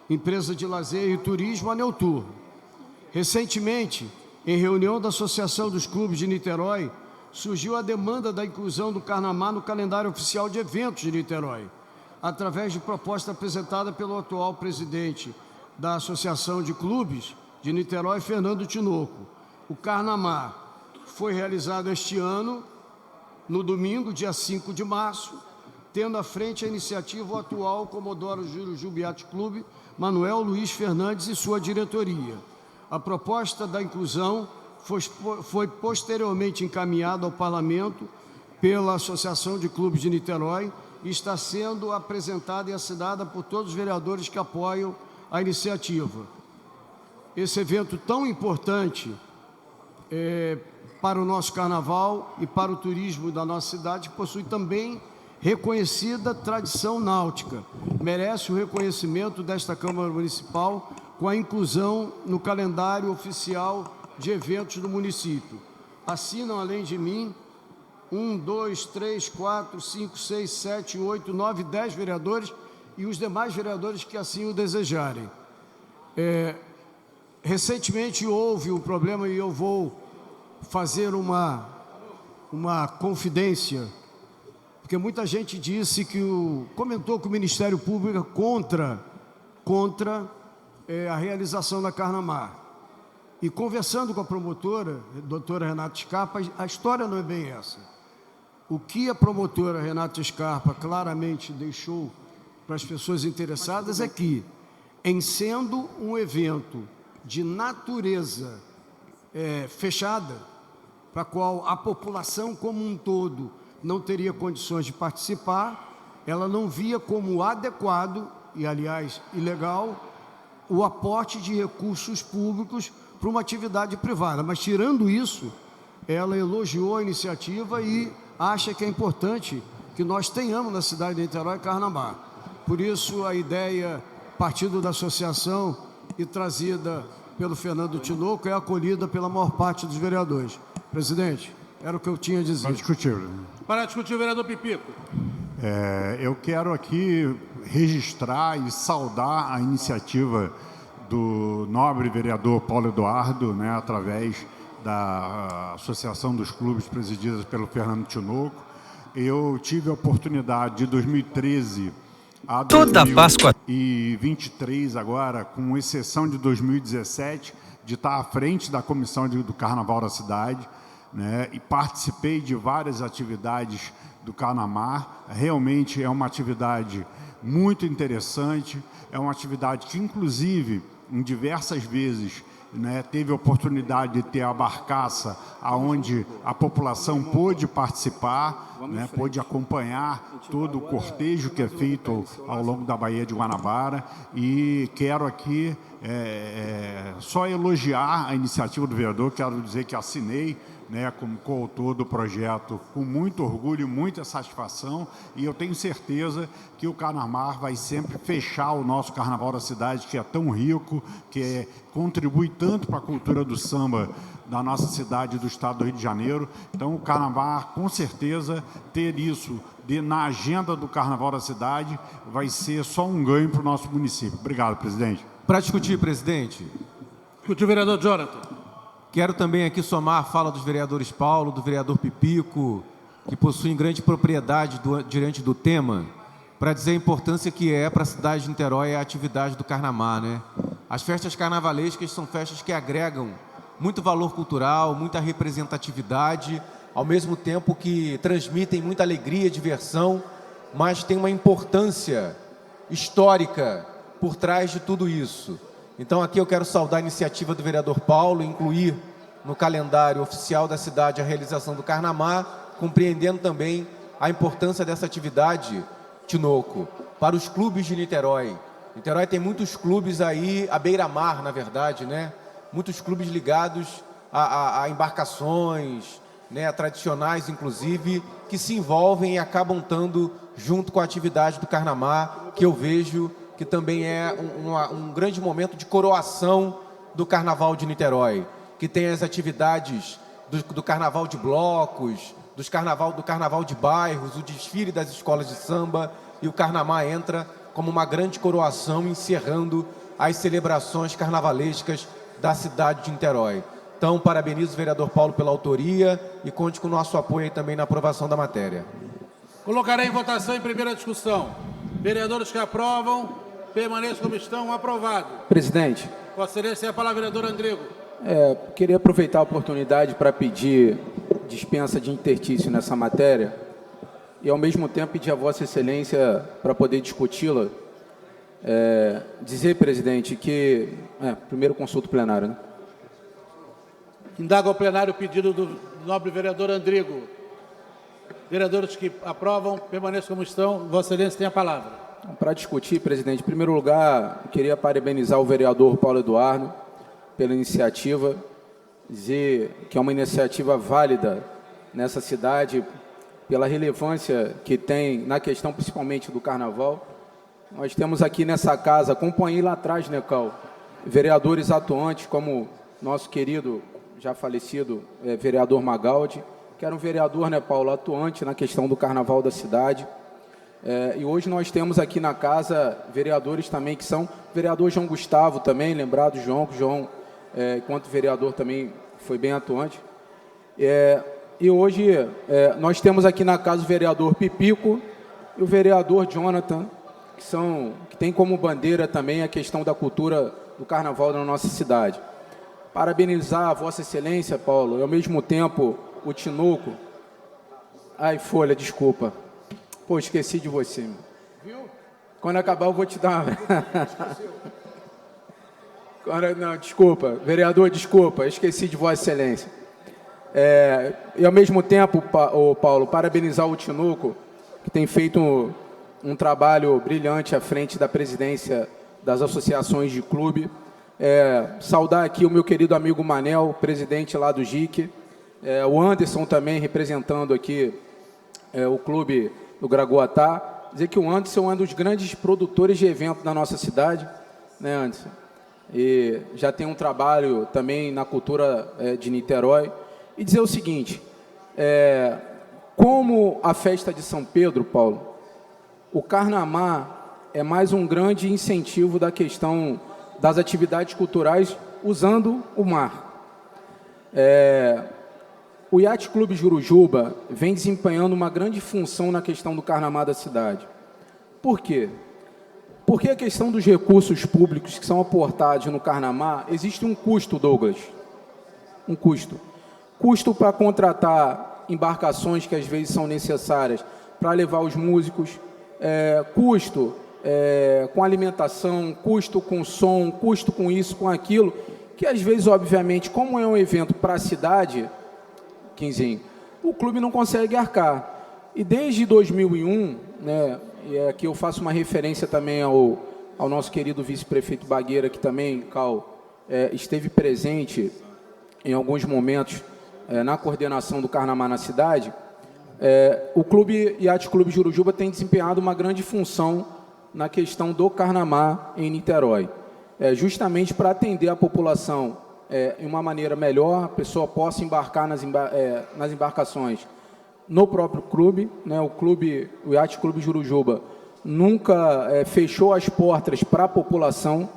empresa de lazer e turismo, a Neutur. Recentemente, em reunião da Associação dos Clubes de Niterói, surgiu a demanda da inclusão do Carnamar no calendário oficial de eventos de Niterói, através de proposta apresentada pelo atual presidente da Associação de Clubes de Niterói, Fernando Tinoco. O Carnamar foi realizado este ano, no domingo, dia 5 de março, tendo à frente a iniciativa o atual Comodoro Jurujuba Yacht Clube, Manuel Luiz Fernandes e sua diretoria. A proposta da inclusão foi posteriormente encaminhada ao Parlamento pela Associação de Clubes de Niterói, e está sendo apresentada e assinada por todos os vereadores que apoiam a iniciativa. Esse evento tão importante para o nosso carnaval e para o turismo da nossa cidade possui também reconhecida tradição náutica. Merece o reconhecimento desta Câmara Municipal com a inclusão no calendário oficial de eventos do município. Assinam, além de mim, 1, 2, 3, 4, 5, 6, 7, 8, 9, 10 vereadores e os demais vereadores que assim o desejarem. Recentemente houve um problema e eu vou fazer uma confidência, porque muita gente disse que comentou que o Ministério Público é contra a realização da Carnamar. E conversando com a promotora, a doutora Renata Scarpa, a história não é bem essa. O que a promotora Renata Scarpa claramente deixou para as pessoas interessadas é que, em sendo um evento de natureza fechada, para a qual a população como um todo não teria condições de participar, ela não via como adequado, e aliás ilegal, o aporte de recursos públicos para uma atividade privada. Mas, tirando isso, ela elogiou a iniciativa e acha que é importante que nós tenhamos na cidade de Niterói Carnamar. Por isso, a ideia, partindo da associação e trazida pelo Fernando Tinoco, é acolhida pela maior parte dos vereadores. Presidente, era o que eu tinha a dizer. Para discutir. Para discutir, o vereador Pipico. Eu quero aqui registrar e saudar a iniciativa do nobre vereador Paulo Eduardo, através da Associação dos Clubes presidida pelo Fernando Tinoco. Eu tive a oportunidade de 2013 a 2023 agora, com exceção de 2017, de estar à frente da comissão do Carnaval da cidade, e participei de várias atividades do Carnamar. Realmente é uma atividade muito interessante, é uma atividade que, inclusive, em diversas vezes, né, teve a oportunidade de ter a barcaça onde a população pôde participar, né, pôde acompanhar todo o cortejo que é feito ao longo da Baía de Guanabara, e quero aqui só elogiar a iniciativa do vereador, quero dizer que assinei, né, como coautor do projeto com muito orgulho, muita satisfação, e eu tenho certeza que o Carnamar vai sempre fechar o nosso Carnaval da cidade, que é tão rico, que contribui tanto para a cultura do samba da nossa cidade e do estado do Rio de Janeiro. Então, o Carnaval, com certeza, ter isso na agenda do Carnaval da cidade vai ser só um ganho para o nosso município. Obrigado, presidente. Para discutir, presidente. Discutir o vereador Jonathan. Quero também aqui somar a fala dos vereadores Paulo, do vereador Pipico, que possuem grande propriedade diante do tema, para dizer a importância que é para a cidade de Niterói a atividade do Carnamar, né? As festas carnavalescas são festas que agregam muito valor cultural, muita representatividade, ao mesmo tempo que transmitem muita alegria, diversão, mas tem uma importância histórica por trás de tudo isso. Então, aqui eu quero saudar a iniciativa do vereador Paulo, incluir no calendário oficial da cidade a realização do Carnamar, compreendendo também a importância dessa atividade, Tinoco, para os clubes de Niterói. Niterói tem muitos clubes aí, à beira-mar, na verdade, né? Muitos clubes ligados a embarcações, né? Tradicionais, inclusive, que se envolvem e acabam estando junto com a atividade do Carnamar, que eu vejo que também é um grande momento de coroação do Carnaval de Niterói, que tem as atividades do Carnaval de blocos, do Carnaval de bairros, o desfile das escolas de samba, e o Carnamar entra como uma grande coroação, encerrando as celebrações carnavalescas da cidade de Niterói. Então, parabenizo o vereador Paulo pela autoria e conte com o nosso apoio aí também na aprovação da matéria. Colocarei em votação em primeira discussão. Vereadores que aprovam, permaneçam como estão. Aprovado. Presidente. Vossa Excelência, a palavra, vereador Andrigo. Queria aproveitar a oportunidade para pedir dispensa de interstício nessa matéria e, ao mesmo tempo, pedir a Vossa Excelência para poder discuti-la. Dizer, presidente, que... primeiro consulta plenário, né? Indago ao plenário o pedido do nobre vereador Andrigo. Vereadores que aprovam, permaneçam como estão. Vossa Excelência tem a palavra. Para discutir, presidente, em primeiro lugar, queria parabenizar o vereador Paulo Eduardo pela iniciativa, dizer que é uma iniciativa válida nessa cidade, pela relevância que tem na questão principalmente do Carnaval. Nós temos aqui nessa casa, acompanhei lá atrás, né, Cal, vereadores atuantes como nosso querido, já falecido, vereador Magaldi, que era um vereador, né, Paulo, atuante na questão do Carnaval da cidade. E hoje nós temos aqui na casa vereadores também que são... Vereador João Gustavo também, lembrado João, que João, enquanto vereador, também foi bem atuante. E hoje nós temos aqui na casa o vereador Pipico e o vereador Jonathan, que tem como bandeira também a questão da cultura do Carnaval na nossa cidade. Parabenizar a Vossa Excelência, Paulo, e ao mesmo tempo o Tinoco. Ai, Folha, desculpa. Pô, esqueci de você. Meu. Viu? Quando acabar eu vou te dar... Não, desculpa, vereador, desculpa, esqueci de Vossa Excelência. E ao mesmo tempo, Paulo, parabenizar o Tinoco, que tem feito um trabalho brilhante à frente da presidência das associações de clube. Saudar aqui o meu querido amigo Manel, presidente lá do JIC, o Anderson também representando aqui o clube do Gragoatá. Dizer que o Anderson é um dos grandes produtores de eventos na nossa cidade, né, Anderson? E já tem um trabalho também na cultura de Niterói. E dizer o seguinte, como a festa de São Pedro, Paulo, o Carnamar é mais um grande incentivo da questão das atividades culturais usando o mar. O Yacht Clube Jurujuba vem desempenhando uma grande função na questão do Carnamar da cidade. Por quê? Porque a questão dos recursos públicos que são aportados no Carnamar, existe um custo, Douglas. Um custo. Custo para contratar embarcações que às vezes são necessárias para levar os músicos. Custo com alimentação, custo com som, custo com isso, com aquilo, que às vezes, obviamente, como é um evento para a cidade, Quinzinho, o clube não consegue arcar. E desde 2001, né, e aqui eu faço uma referência também ao nosso querido vice-prefeito Bagueira, que também, Cal, esteve presente em alguns momentos na coordenação do Carnaval na cidade, o Clube Yacht Clube Jurujuba tem desempenhado uma grande função na questão do Carnaval em Niterói, justamente para atender a população em uma maneira melhor, a pessoa possa embarcar nas embarcações no próprio clube, né? O Yacht Clube Jurujuba nunca fechou as portas para a população.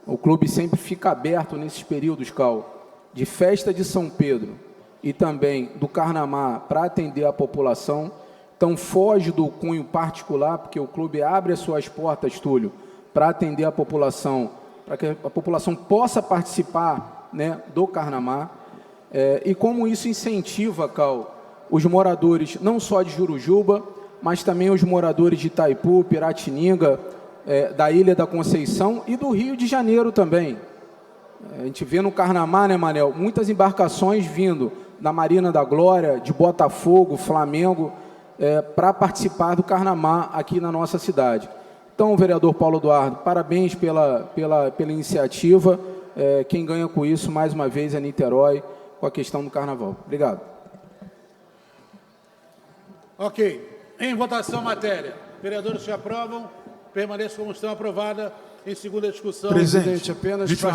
O clube sempre fica aberto nesses períodos, Cal, de festa de São Pedro e também do Carnaval para atender a população. Então foge do cunho particular, porque o clube abre as suas portas, Túlio, para atender a população, para que a população possa participar, né, do Carnaval. E como isso incentiva, Cal, os moradores não só de Jurujuba, mas também os moradores de Itaipu, Piratininga, da Ilha da Conceição e do Rio de Janeiro também. A gente vê no Carnaval, né, Manel, muitas embarcações vindo da Marina da Glória, de Botafogo, Flamengo, para participar do Carnaval aqui na nossa cidade. Então, vereador Paulo Eduardo, parabéns pela iniciativa. Quem ganha com isso, mais uma vez, é Niterói, com a questão do Carnaval. Obrigado. Ok. Em votação, matéria. Vereadores que aprovam, permaneçam como estão, aprovada. Em segunda discussão. Presidente, apenas para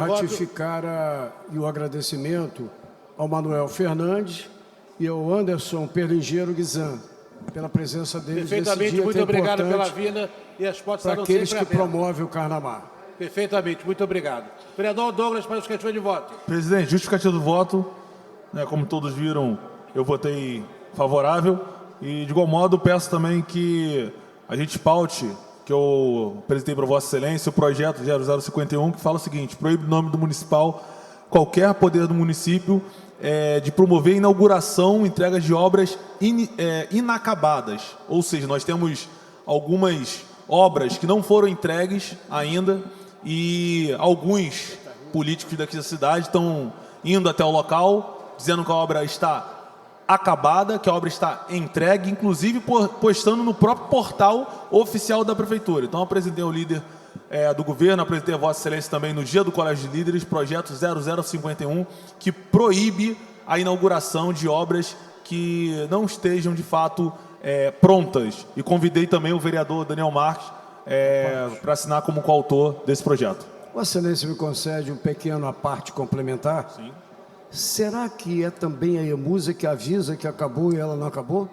ratificar e o agradecimento ao Manuel Fernandes e ao Anderson Perlingeiro Guizan, pela presença deles nesse Perfeitamente, dia muito tão obrigado pela importante vinda e as portas para estarão aqueles sempre que abertas. promovem o Carnaval. Perfeitamente, muito obrigado. Vereador Douglas, para a justificativa de voto. Presidente, justificativa do voto, né, como todos viram, eu votei favorável e, de igual modo, peço também que a gente paute, que eu apresentei para Vossa Excelência, o projeto 0051, que fala o seguinte: proíbe no nome do municipal qualquer poder do município de promover inauguração, entregas de obras inacabadas. Ou seja, nós temos algumas obras que não foram entregues ainda e alguns políticos daqui da cidade estão indo até o local, dizendo que a obra está acabada, que a obra está entregue, inclusive postando no próprio portal oficial da Prefeitura. Então, apresentei ao líder do governo, apresentei a Vossa Excelência também no dia do Colégio de Líderes, projeto 0051, que proíbe a inauguração de obras que não estejam, de fato, prontas. E convidei também o vereador Daniel Marques para assinar como coautor desse projeto. Vossa Excelência me concede um pequeno à parte complementar? Sim. Será que é também a EMUSA que avisa que acabou e ela não acabou?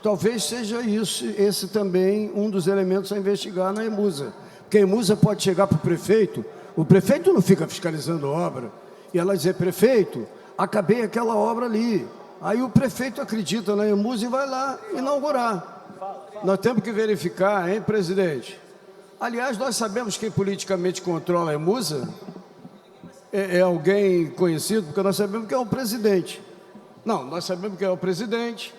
Talvez seja esse também um dos elementos a investigar na EMUSA. Porque a EMUSA pode chegar para o prefeito não fica fiscalizando a obra, e ela dizer: prefeito, acabei aquela obra ali. Aí o prefeito acredita na EMUSA e vai lá inaugurar. Nós temos que verificar, hein, presidente? Aliás, nós sabemos quem politicamente controla a EMUSA. É alguém conhecido, porque nós sabemos que é o presidente. Não, nós sabemos que é o presidente,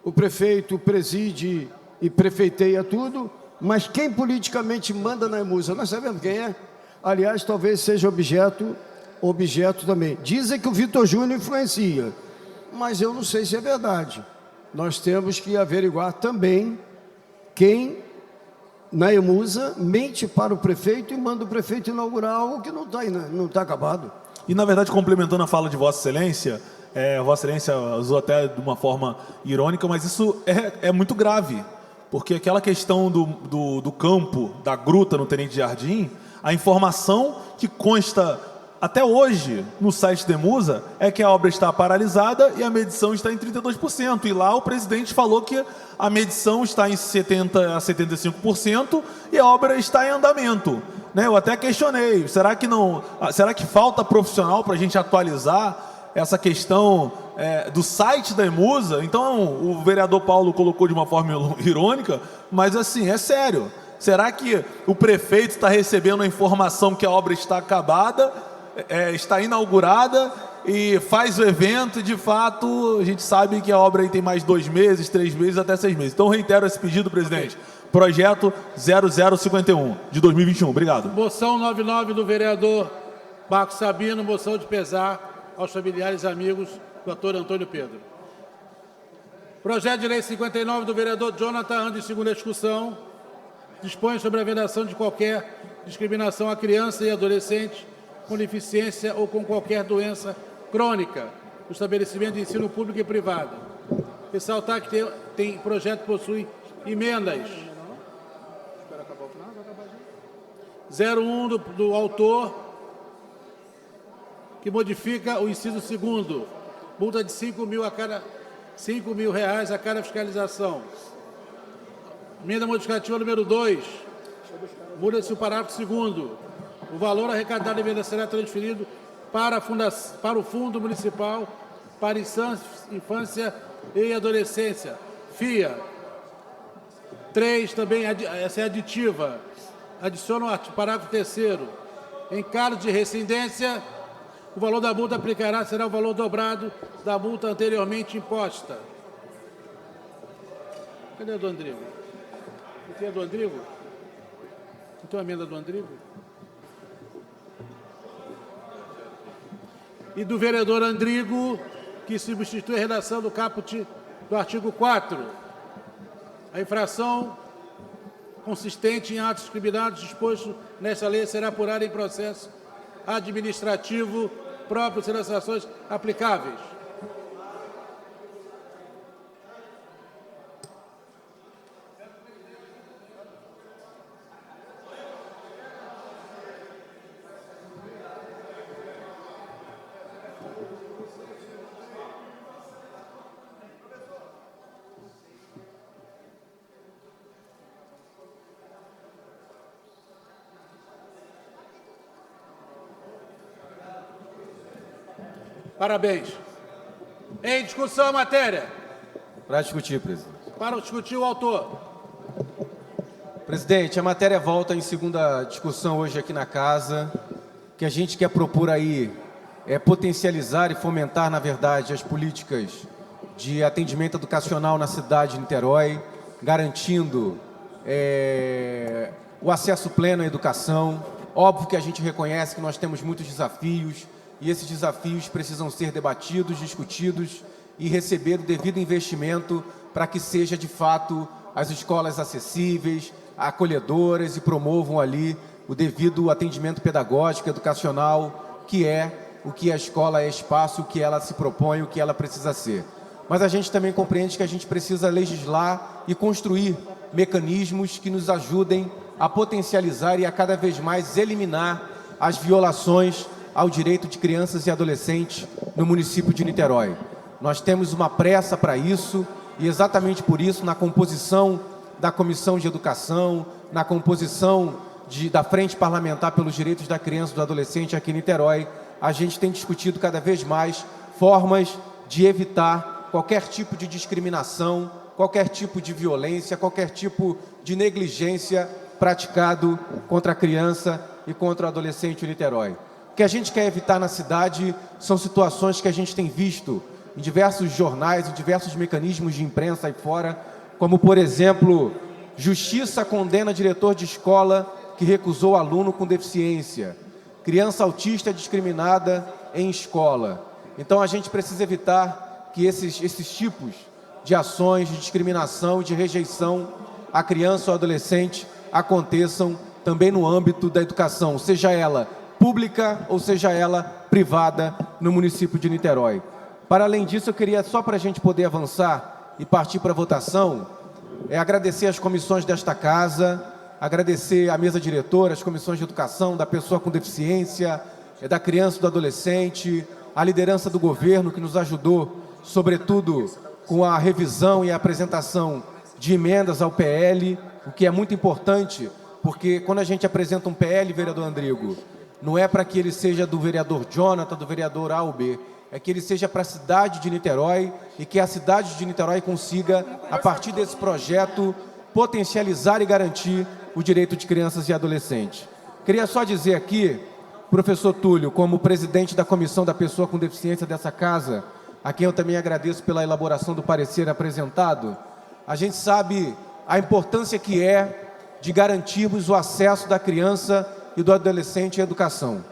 o prefeito preside e prefeiteia tudo, mas quem politicamente manda na EMUSA, nós sabemos quem é. Aliás, talvez seja objeto também. Dizem que o Vitor Júnior influencia, mas eu não sei se é verdade. Nós temos que averiguar também quem na EMUSA mente para o prefeito e manda o prefeito inaugurar algo que não está acabado. E, na verdade, complementando a fala de Vossa Excelência, Vossa Excelência usou até de uma forma irônica, mas isso é muito grave, porque aquela questão do campo, da gruta no Tenente Jardim, a informação que consta até hoje no site da EMUSA é que a obra está paralisada e a medição está em 32%. E lá o presidente falou que a medição está em 70% a 75% e a obra está em andamento. Né? Eu até questionei, será que falta profissional para a gente atualizar essa questão do site da EMUSA? Então o vereador Paulo colocou de uma forma irônica, mas assim, é sério. Será que o prefeito está recebendo a informação que a obra está acabada, está inaugurada e faz o evento, e de fato a gente sabe que a obra aí tem mais 2 meses, 3 meses, até 6 meses. Então reitero esse pedido, presidente. Projeto 0051 de 2021. Obrigado. Moção 99 do vereador Marcos Sabino, moção de pesar aos familiares e amigos do ator Antônio Pedro. Projeto de lei 59 do vereador Jonathan, anda em segunda discussão, dispõe sobre a vedação de qualquer discriminação a criança e adolescente com deficiência ou com qualquer doença crônica no estabelecimento de ensino público e privado. Ressaltar que tem projeto que possui emendas. 01 do autor, que modifica o inciso 2º, multa de R$5.000 a cada fiscalização. Emenda modificativa número 2, muda-se o parágrafo 2º. O valor arrecadado da emenda será transferido para o Fundo Municipal para Infância e Adolescência, FIA. 3, também, essa é aditiva. Adiciona o parágrafo 3º. Em caso de rescindência, o valor da multa será o valor dobrado da multa anteriormente imposta. Cadê a do Andrigo? Não tem a do Andrigo? Não tem a emenda do Andrigo? E do vereador Andrigo, que substitui a redação do caput do artigo 4. A infração consistente em atos discriminados disposto nesta lei será apurada em processo administrativo próprio sem as sanções aplicáveis. Parabéns. Em discussão a matéria. Para discutir, presidente. Para discutir o autor. Presidente, a matéria volta em segunda discussão hoje aqui na casa. O que a gente quer propor aí é potencializar e fomentar, na verdade, as políticas de atendimento educacional na cidade de Niterói, garantindo o acesso pleno à educação. Óbvio que a gente reconhece que nós temos muitos desafios, e esses desafios precisam ser debatidos, discutidos e receber o devido investimento para que seja, de fato, as escolas acessíveis, acolhedoras e promovam ali o devido atendimento pedagógico, educacional, que é o que a escola é espaço, o que ela se propõe, o que ela precisa ser. Mas a gente também compreende que a gente precisa legislar e construir mecanismos que nos ajudem a potencializar e a cada vez mais eliminar as violações ao direito de crianças e adolescentes no município de Niterói. Nós temos uma pressa para isso e exatamente por isso, na composição da Comissão de Educação, na composição da Frente Parlamentar pelos Direitos da Criança e do Adolescente aqui em Niterói, a gente tem discutido cada vez mais formas de evitar qualquer tipo de discriminação, qualquer tipo de violência, qualquer tipo de negligência praticado contra a criança e contra o adolescente em Niterói. O que a gente quer evitar na cidade são situações que a gente tem visto em diversos jornais, em diversos mecanismos de imprensa aí fora, como, por exemplo, Justiça condena diretor de escola que recusou aluno com deficiência. Criança autista discriminada em escola. Então, a gente precisa evitar que esses tipos de ações de discriminação e de rejeição à criança ou adolescente aconteçam também no âmbito da educação, seja ela pública ou seja ela privada no município de Niterói. Para além disso, eu queria, só para a gente poder avançar e partir para a votação, agradecer as comissões desta casa, agradecer a mesa diretora, as comissões de educação, da pessoa com deficiência, da criança e do adolescente, a liderança do governo que nos ajudou, sobretudo com a revisão e a apresentação de emendas ao PL, o que é muito importante, porque quando a gente apresenta um PL, vereador Andrigo, não é para que ele seja do vereador Jonathan, do vereador A ou B, é que ele seja para a cidade de Niterói e que a cidade de Niterói consiga, a partir desse projeto, potencializar e garantir o direito de crianças e adolescentes. Queria só dizer aqui professor Túlio, como presidente da Comissão da Pessoa com Deficiência dessa casa, a quem eu também agradeço pela elaboração do parecer apresentado, a gente sabe a importância que é de garantirmos o acesso da criança e do adolescente à educação,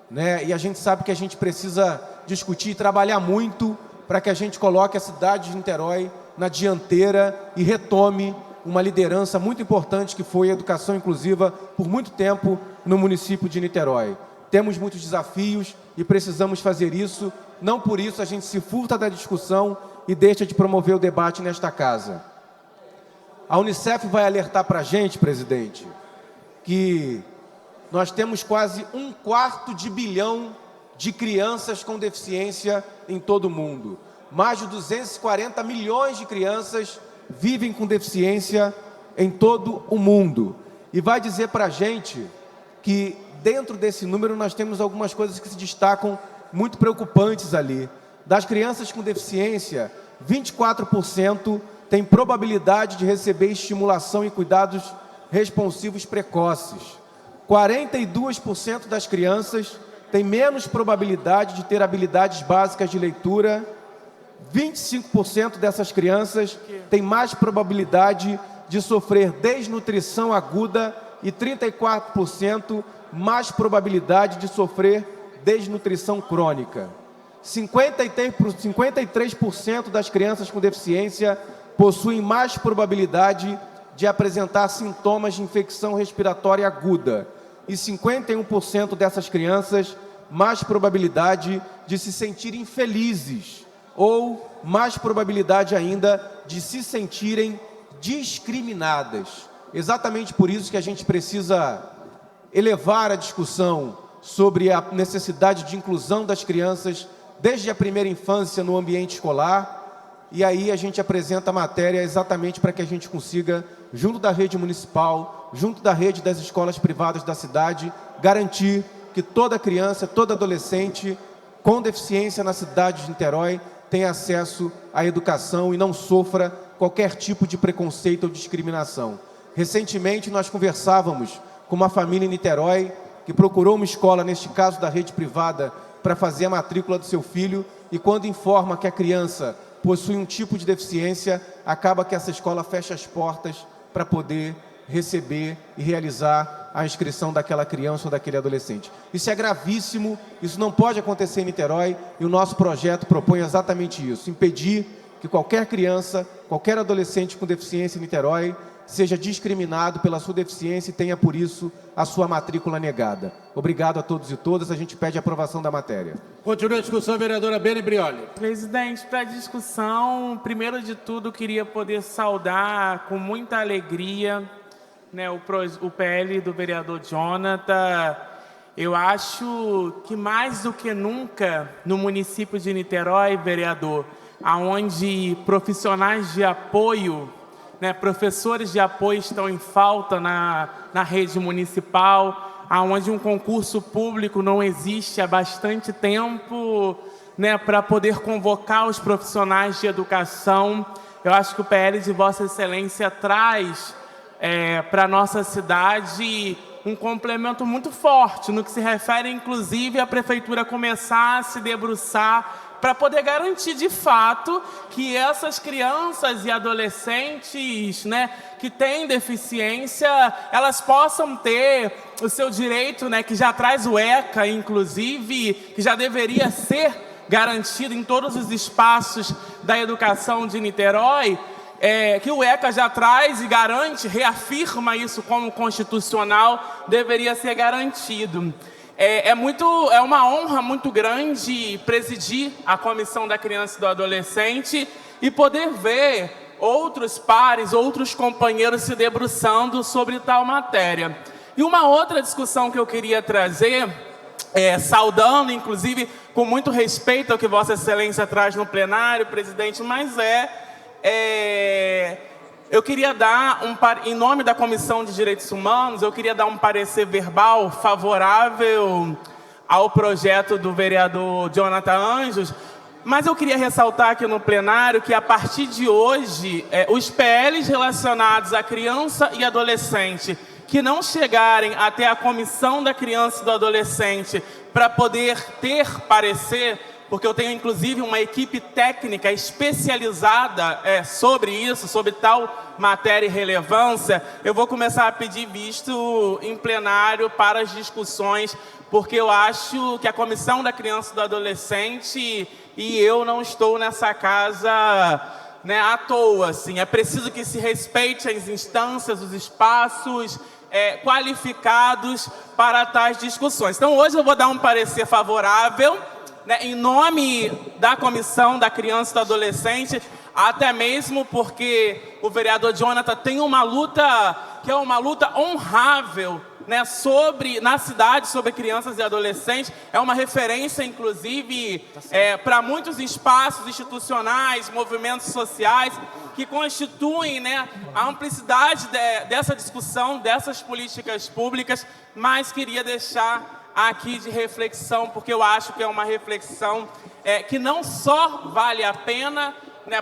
né? E a gente sabe que a gente precisa discutir e trabalhar muito para que a gente coloque a cidade de Niterói na dianteira e retome uma liderança muito importante que foi a educação inclusiva por muito tempo no município de Niterói. Temos muitos desafios e precisamos fazer isso. Não por isso a gente se furta da discussão e deixa de promover o debate nesta casa. A Unicef vai alertar para a gente, presidente, que nós temos quase 1/4 bilhão de crianças com deficiência em todo o mundo. Mais de 240 milhões de crianças vivem com deficiência em todo o mundo. E vai dizer para a gente que dentro desse número nós temos algumas coisas que se destacam muito preocupantes ali. Das crianças com deficiência, 24% têm probabilidade de receber estimulação e cuidados responsivos precoces. 42% das crianças têm menos probabilidade de ter habilidades básicas de leitura. 25% dessas crianças têm mais probabilidade de sofrer desnutrição aguda e 34% mais probabilidade de sofrer desnutrição crônica. 53% das crianças com deficiência possuem mais probabilidade de apresentar sintomas de infecção respiratória aguda e 51% dessas crianças mais probabilidade de se sentirem felizes ou mais probabilidade ainda de se sentirem discriminadas. Exatamente por isso que a gente precisa elevar a discussão sobre a necessidade de inclusão das crianças desde a primeira infância no ambiente escolar, e aí a gente apresenta a matéria exatamente para que a gente consiga, junto da rede municipal, junto da rede das escolas privadas da cidade, garantir que toda criança, todo adolescente com deficiência na cidade de Niterói tenha acesso à educação e não sofra qualquer tipo de preconceito ou discriminação. Recentemente nós conversávamos com uma família em Niterói que procurou uma escola, neste caso da rede privada, para fazer a matrícula do seu filho, e quando informa que a criança possui um tipo de deficiência, acaba que essa escola fecha as portas para poder receber e realizar a inscrição daquela criança ou daquele adolescente. Isso é gravíssimo, isso não pode acontecer em Niterói, e o nosso projeto propõe exatamente isso: impedir que qualquer criança, qualquer adolescente com deficiência em Niterói seja discriminado pela sua deficiência e tenha, por isso, a sua matrícula negada. Obrigado a todos e todas. A gente pede a aprovação da matéria. Continua a discussão, vereadora Beni Brioli. Presidente, para a discussão, primeiro de tudo, queria poder saudar com muita alegria, né, o PL do vereador Jonathan. Eu acho que mais do que nunca no município de Niterói, vereador, onde profissionais de apoio, né, professores de apoio estão em falta na rede municipal, onde um concurso público não existe há bastante tempo, né, para poder convocar os profissionais de educação. Eu acho que o PL de Vossa Excelência traz para a nossa cidade um complemento muito forte, no que se refere, inclusive, à prefeitura começar a se debruçar para poder garantir, de fato, que essas crianças e adolescentes, né, que têm deficiência, elas possam ter o seu direito, né, que já traz o ECA, inclusive, que já deveria ser garantido em todos os espaços da educação de Niterói, que o ECA já traz e garante, reafirma isso como constitucional, deveria ser garantido. É uma honra muito grande presidir a Comissão da Criança e do Adolescente e poder ver outros pares, outros companheiros se debruçando sobre tal matéria. E uma outra discussão que eu queria trazer, saudando, inclusive, com muito respeito ao que Vossa Excelência traz no plenário, presidente, mas eu queria dar, em nome da Comissão de Direitos Humanos, eu queria dar um parecer verbal favorável ao projeto do vereador Jonathan Anjos, mas eu queria ressaltar aqui no plenário que, a partir de hoje, os PLs relacionados à criança e adolescente que não chegarem até a Comissão da Criança e do Adolescente para poder ter parecer, porque eu tenho inclusive uma equipe técnica especializada sobre isso, sobre tal matéria e relevância, eu vou começar a pedir visto em plenário para as discussões, porque eu acho que a Comissão da Criança e do Adolescente e eu não estou nessa casa à toa. Assim. É preciso que se respeite as instâncias, os espaços qualificados para tais discussões. Então, hoje eu vou dar um parecer favorável, em nome da Comissão da Criança e do Adolescente, até mesmo porque o vereador Jonathan tem uma luta que é uma luta honrável, na cidade sobre crianças e adolescentes, é uma referência, inclusive, para muitos espaços institucionais, movimentos sociais, que constituem a amplicidade dessa discussão, dessas políticas públicas, mas queria deixar aqui de reflexão, porque eu acho que é uma reflexão que não só vale a pena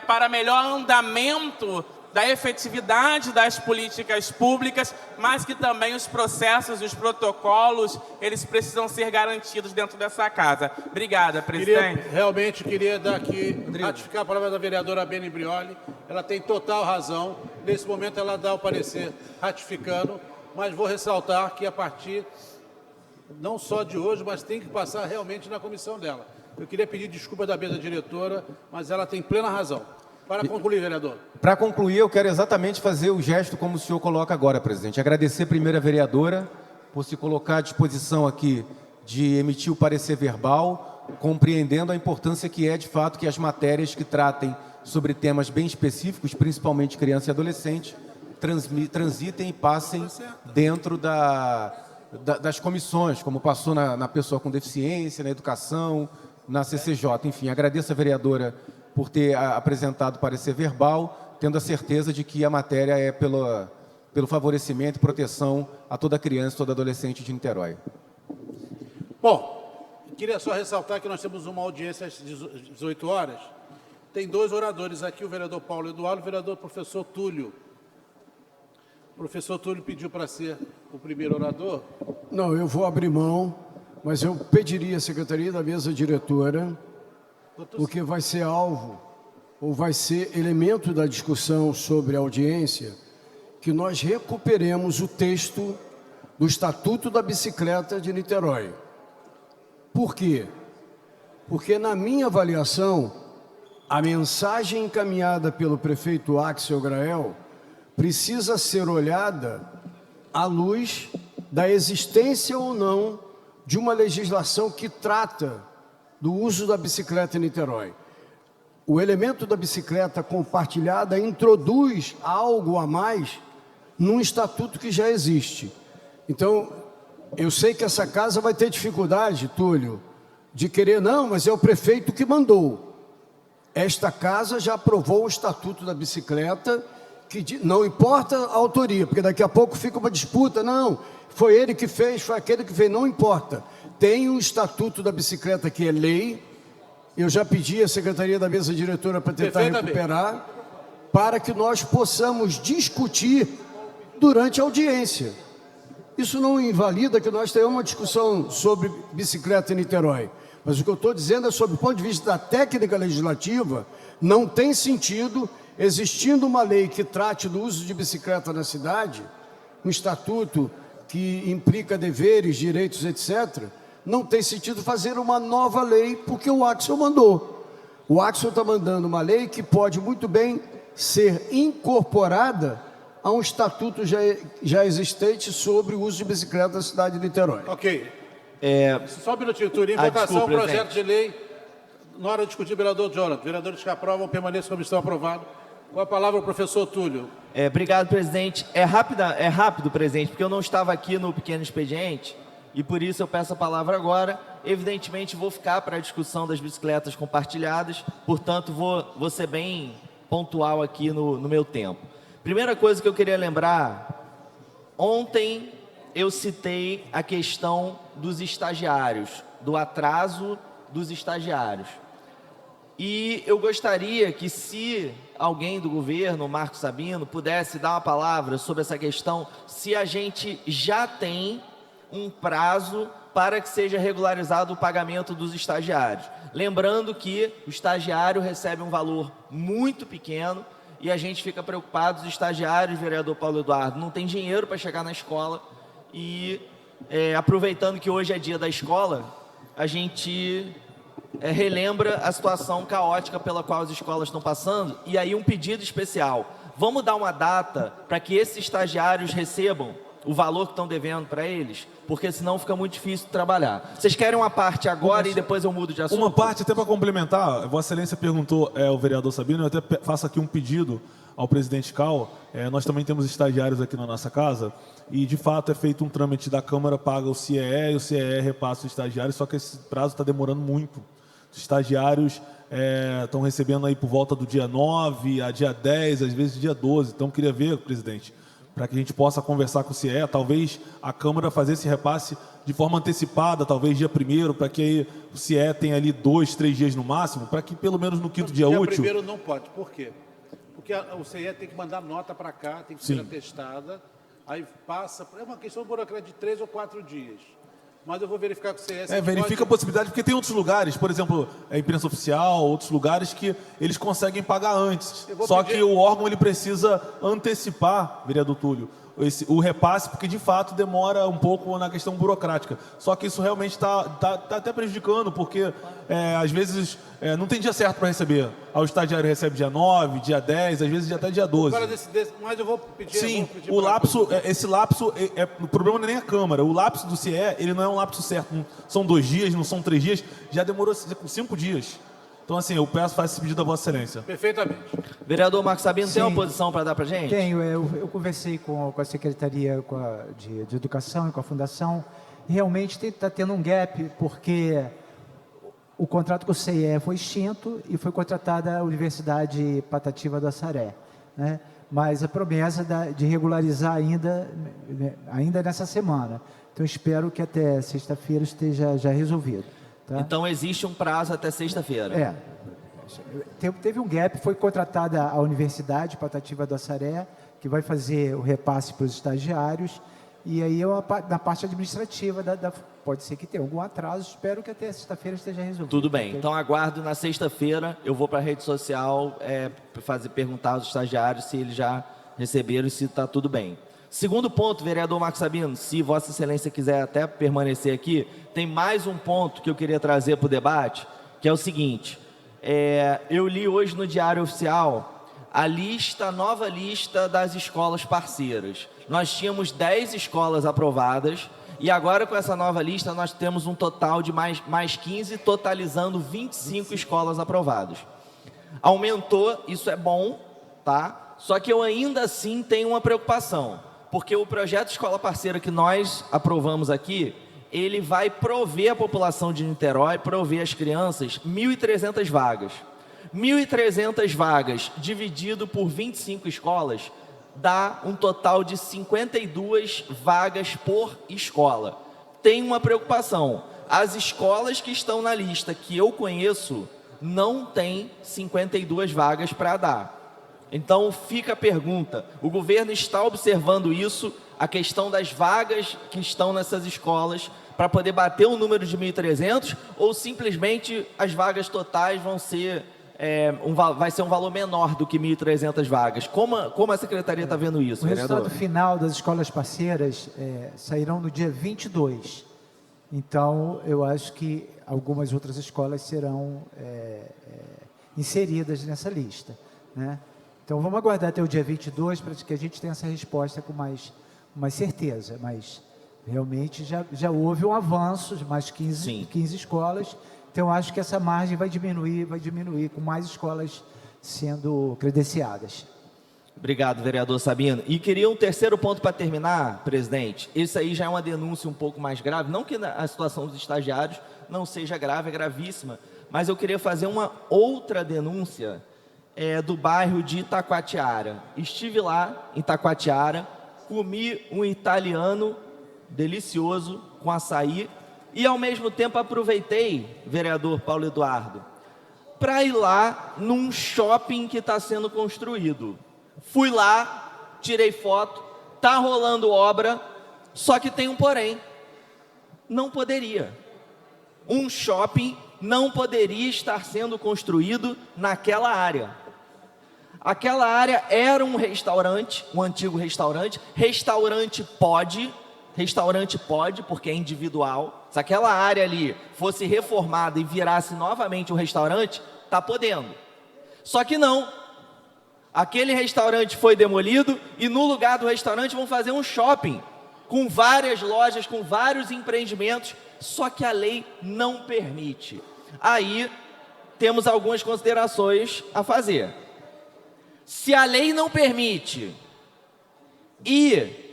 para melhor andamento da efetividade das políticas públicas, mas que também os processos e os protocolos, eles precisam ser garantidos dentro dessa casa. Obrigada, presidente. Realmente queria dar aqui, ratificar a palavra da vereadora Beni Brioli. Ela tem total razão. Nesse momento ela dá o parecer ratificando, mas vou ressaltar que a partir, não só de hoje, mas tem que passar realmente na comissão dela. Eu queria pedir desculpa da mesa diretora, mas ela tem plena razão. Para concluir, vereador. Para concluir, eu quero exatamente fazer o gesto como o senhor coloca agora, presidente. Agradecer primeiro a vereadora por se colocar à disposição aqui de emitir o parecer verbal, compreendendo a importância que é, de fato, que as matérias que tratem sobre temas bem específicos, principalmente criança e adolescente, transitem e passem dentro das comissões, como passou na pessoa com deficiência, na educação, na CCJ. Enfim, agradeço a vereadora por ter apresentado o parecer verbal, tendo a certeza de que a matéria é pelo favorecimento e proteção a toda criança e todo adolescente de Niterói. Bom, queria só ressaltar que nós temos uma audiência às 18 horas. Tem dois oradores aqui, o vereador Paulo Eduardo e o vereador professor Túlio. O professor Túlio pediu para ser o primeiro orador. Não, eu vou abrir mão, mas eu pediria à Secretaria da Mesa Diretora, porque vai ser alvo, ou vai ser elemento da discussão sobre a audiência, que nós recuperemos o texto do Estatuto da Bicicleta de Niterói. Por quê? Porque, na minha avaliação, a mensagem encaminhada pelo prefeito Axel Grael precisa ser olhada à luz da existência ou não de uma legislação que trata do uso da bicicleta em Niterói. O elemento da bicicleta compartilhada introduz algo a mais num estatuto que já existe. Então, eu sei que essa casa vai ter dificuldade, Túlio, de querer, não, mas é o prefeito que mandou. Esta casa já aprovou o estatuto da bicicleta, que não importa a autoria, porque daqui a pouco fica uma disputa, não, foi ele que fez, foi aquele que fez, não importa. Tem um Estatuto da Bicicleta que é lei, eu já pedi à Secretaria da Mesa Diretora para tentar recuperar, para que nós possamos discutir durante a audiência. Isso não invalida que nós tenhamos uma discussão sobre bicicleta em Niterói, mas o que eu estou dizendo é, sob o ponto de vista da técnica legislativa, não tem sentido, existindo uma lei que trate do uso de bicicleta na cidade, um estatuto que implica deveres, direitos, etc., não tem sentido fazer uma nova lei, porque o Axel mandou. O Axel está mandando uma lei que pode muito bem ser incorporada a um estatuto já existente sobre o uso de bicicleta na cidade de Niterói. Ok. Só um minutinho, Túlio. Em votação, o projeto de lei, na hora de discutir, vereador Jonathan. Vereadores que aprovam, permaneçam como estão aprovados. Com a palavra, o professor Túlio. Obrigado, presidente. É rápido, presidente, porque eu não estava aqui no pequeno expediente, e por isso eu peço a palavra agora. Evidentemente, vou ficar para a discussão das bicicletas compartilhadas, portanto, vou ser bem pontual aqui no meu tempo. Primeira coisa que eu queria lembrar, ontem eu citei a questão dos estagiários, do atraso dos estagiários. E eu gostaria que, se alguém do governo, o Marco Sabino, pudesse dar uma palavra sobre essa questão, se a gente já tem um prazo para que seja regularizado o pagamento dos estagiários. Lembrando que o estagiário recebe um valor muito pequeno e a gente fica preocupado, os estagiários, vereador Paulo Eduardo, não tem dinheiro para chegar na escola e, aproveitando que hoje é dia da escola, a gente relembra a situação caótica pela qual as escolas estão passando. E aí um pedido especial, vamos dar uma data para que esses estagiários recebam o valor que estão devendo para eles, porque senão fica muito difícil trabalhar. Vocês querem uma parte agora e depois eu mudo de assunto? Uma parte, até para complementar, Vossa Excelência perguntou ao vereador Sabino, eu até faço aqui um pedido ao presidente Cal. Nós também temos estagiários aqui na nossa casa e, de fato, é feito um trâmite da Câmara, paga o CIE e o CIE repassa o estagiário, só que esse prazo está demorando muito. Os estagiários estão recebendo aí por volta do dia 9 a dia 10, às vezes dia 12. Então, queria ver, presidente, para que a gente possa conversar com o CIE, talvez a Câmara fazer esse repasse de forma antecipada, talvez dia 1º, para que aí o CIE tenha ali 2, 3 dias no máximo, para que pelo menos no quinto dia útil... Dia 1º não pode, por quê? Porque o CIE tem que mandar nota para cá, tem que ser atestada, aí passa... É uma questão burocrática de 3 ou 4 dias. Mas eu vou verificar com o CS. Verifica a possibilidade, porque tem outros lugares, por exemplo, a imprensa oficial, outros lugares que eles conseguem pagar antes. Só que o órgão ele precisa antecipar, vereador Túlio, o repasse, porque de fato demora um pouco na questão burocrática. Só que isso realmente está até prejudicando, porque às vezes não tem dia certo para receber. O estagiário recebe dia 9, dia 10, às vezes até dia 12. Mas eu vou pedir... Sim, o lapso, esse lapso, o problema não é nem a Câmara. O lapso do CIE, ele não é um lapso certo. Não são 2 dias, não são 3 dias, já demorou 5 dias. Então, assim, eu peço, faço esse pedido a Vossa Excelência. Perfeitamente. Vereador Marcos Sabino, tem uma posição para dar para a gente? Tenho. Eu conversei com a Secretaria de Educação e com a Fundação. Realmente está tendo um gap, porque o contrato com o CIE foi extinto e foi contratada a Universidade Patativa do Assaré, né? Mas a promessa de regularizar ainda nessa semana. Então, espero que até sexta-feira esteja já resolvido. Tá? Então, existe um prazo até sexta-feira. Teve um gap, foi contratada a Universidade Patativa do Assaré, que vai fazer o repasse para os estagiários, e aí na parte administrativa, pode ser que tenha algum atraso, espero que até sexta-feira esteja resolvido. Tudo bem, então aguardo na sexta-feira, eu vou para a rede social perguntar aos estagiários se eles já receberam e se está tudo bem. Segundo ponto, vereador Marcos Sabino, se Vossa Excelência quiser até permanecer aqui, tem mais um ponto que eu queria trazer para o debate, que é o seguinte, eu li hoje no Diário Oficial a nova lista das escolas parceiras. Nós tínhamos 10 escolas aprovadas e agora com essa nova lista nós temos um total de mais 15, totalizando 25 escolas aprovadas. Aumentou, isso é bom, tá? Só que eu ainda assim tenho uma preocupação, porque o projeto Escola Parceira que nós aprovamos aqui, ele vai prover a população de Niterói, prover as crianças 1.300 vagas. 1.300 vagas dividido por 25 escolas dá um total de 52 vagas por escola. Tem uma preocupação, as escolas que estão na lista que eu conheço não têm 52 vagas para dar. Então fica a pergunta, o governo está observando isso, a questão das vagas que estão nessas escolas para poder bater um número de 1.300 ou simplesmente as vagas totais vão ser... vai ser um valor menor do que 1.300 vagas. Como a Secretaria está vendo isso, o vereador? resultado final das escolas parceiras sairão no dia 22. Então, eu acho que algumas outras escolas serão inseridas nessa lista, né? Então, vamos aguardar até o dia 22 para que a gente tenha essa resposta com mais certeza. Mas, realmente, já houve um avanço de mais 15 escolas. Então, eu acho que essa margem vai diminuir com mais escolas sendo credenciadas. Obrigado, vereador Sabino. E queria um terceiro ponto para terminar, presidente. Esse aí já é uma denúncia um pouco mais grave. Não que a situação dos estagiários não seja grave, é gravíssima. Mas eu queria fazer uma outra denúncia do bairro de Itacoatiara. Estive lá em Itacoatiara, comi um italiano delicioso com açaí, e, ao mesmo tempo, aproveitei, vereador Paulo Eduardo, para ir lá num shopping que está sendo construído. Fui lá, tirei foto, está rolando obra, só que tem um porém. Não poderia. Um shopping não poderia estar sendo construído naquela área. Aquela área era um restaurante, um antigo restaurante. Restaurante pode, porque é individual. Se aquela área ali fosse reformada e virasse novamente um restaurante, está podendo. Só que não. Aquele restaurante foi demolido e no lugar do restaurante vão fazer um shopping com várias lojas, com vários empreendimentos, só que a lei não permite. Aí temos algumas considerações a fazer. Se a lei não permite e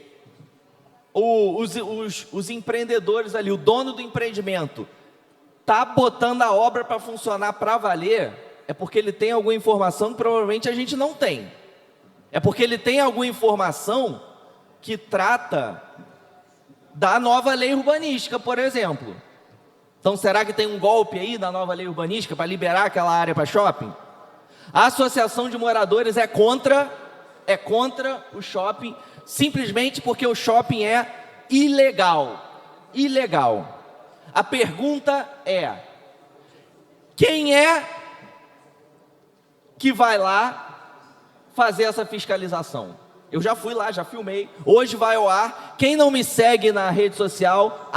os empreendedores ali, o dono do empreendimento, está botando a obra para funcionar para valer, é porque ele tem alguma informação que provavelmente a gente não tem. É porque ele tem alguma informação que trata da nova lei urbanística, por exemplo. Então, será que tem um golpe aí da nova lei urbanística para liberar aquela área para shopping? A associação de moradores é contra o shopping, simplesmente porque o shopping é ilegal. Ilegal. A pergunta é: quem é que vai lá fazer essa fiscalização? Eu já fui lá, já filmei. Hoje vai ao ar. Quem não me segue na rede social,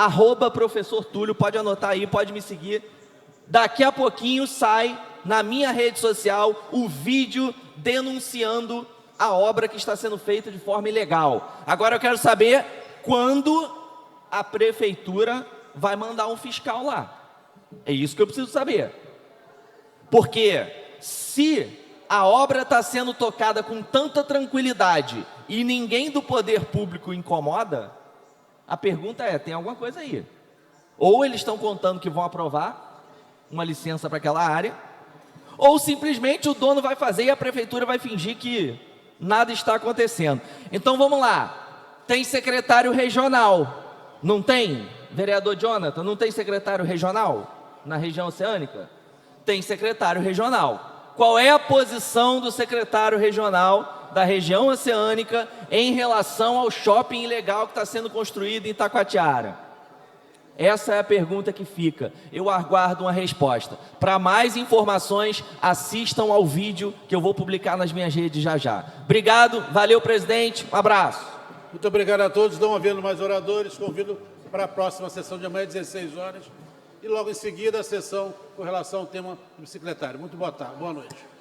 @professor Túlio, pode anotar aí, pode me seguir. Daqui a pouquinho sai na minha rede social o vídeo denunciando a obra que está sendo feita de forma ilegal. Agora eu quero saber quando a prefeitura vai mandar um fiscal lá. É isso que eu preciso saber. Porque se a obra está sendo tocada com tanta tranquilidade e ninguém do poder público incomoda, a pergunta é, tem alguma coisa aí. Ou eles estão contando que vão aprovar uma licença para aquela área, ou simplesmente o dono vai fazer e a prefeitura vai fingir que nada está acontecendo. Então vamos lá, tem secretário regional, não tem? Vereador Jonathan, não tem secretário regional na região oceânica? Tem secretário regional. Qual é a posição do secretário regional da região oceânica em relação ao shopping ilegal que está sendo construído em Taquatiara? Essa é a pergunta que fica. Eu aguardo uma resposta. Para mais informações, assistam ao vídeo que eu vou publicar nas minhas redes já já. Obrigado, valeu, presidente, um abraço. Muito obrigado a todos. Não havendo mais oradores, convido para a próxima sessão de amanhã, às 16 horas. E logo em seguida a sessão com relação ao tema do secretário. Muito boa tarde, boa noite.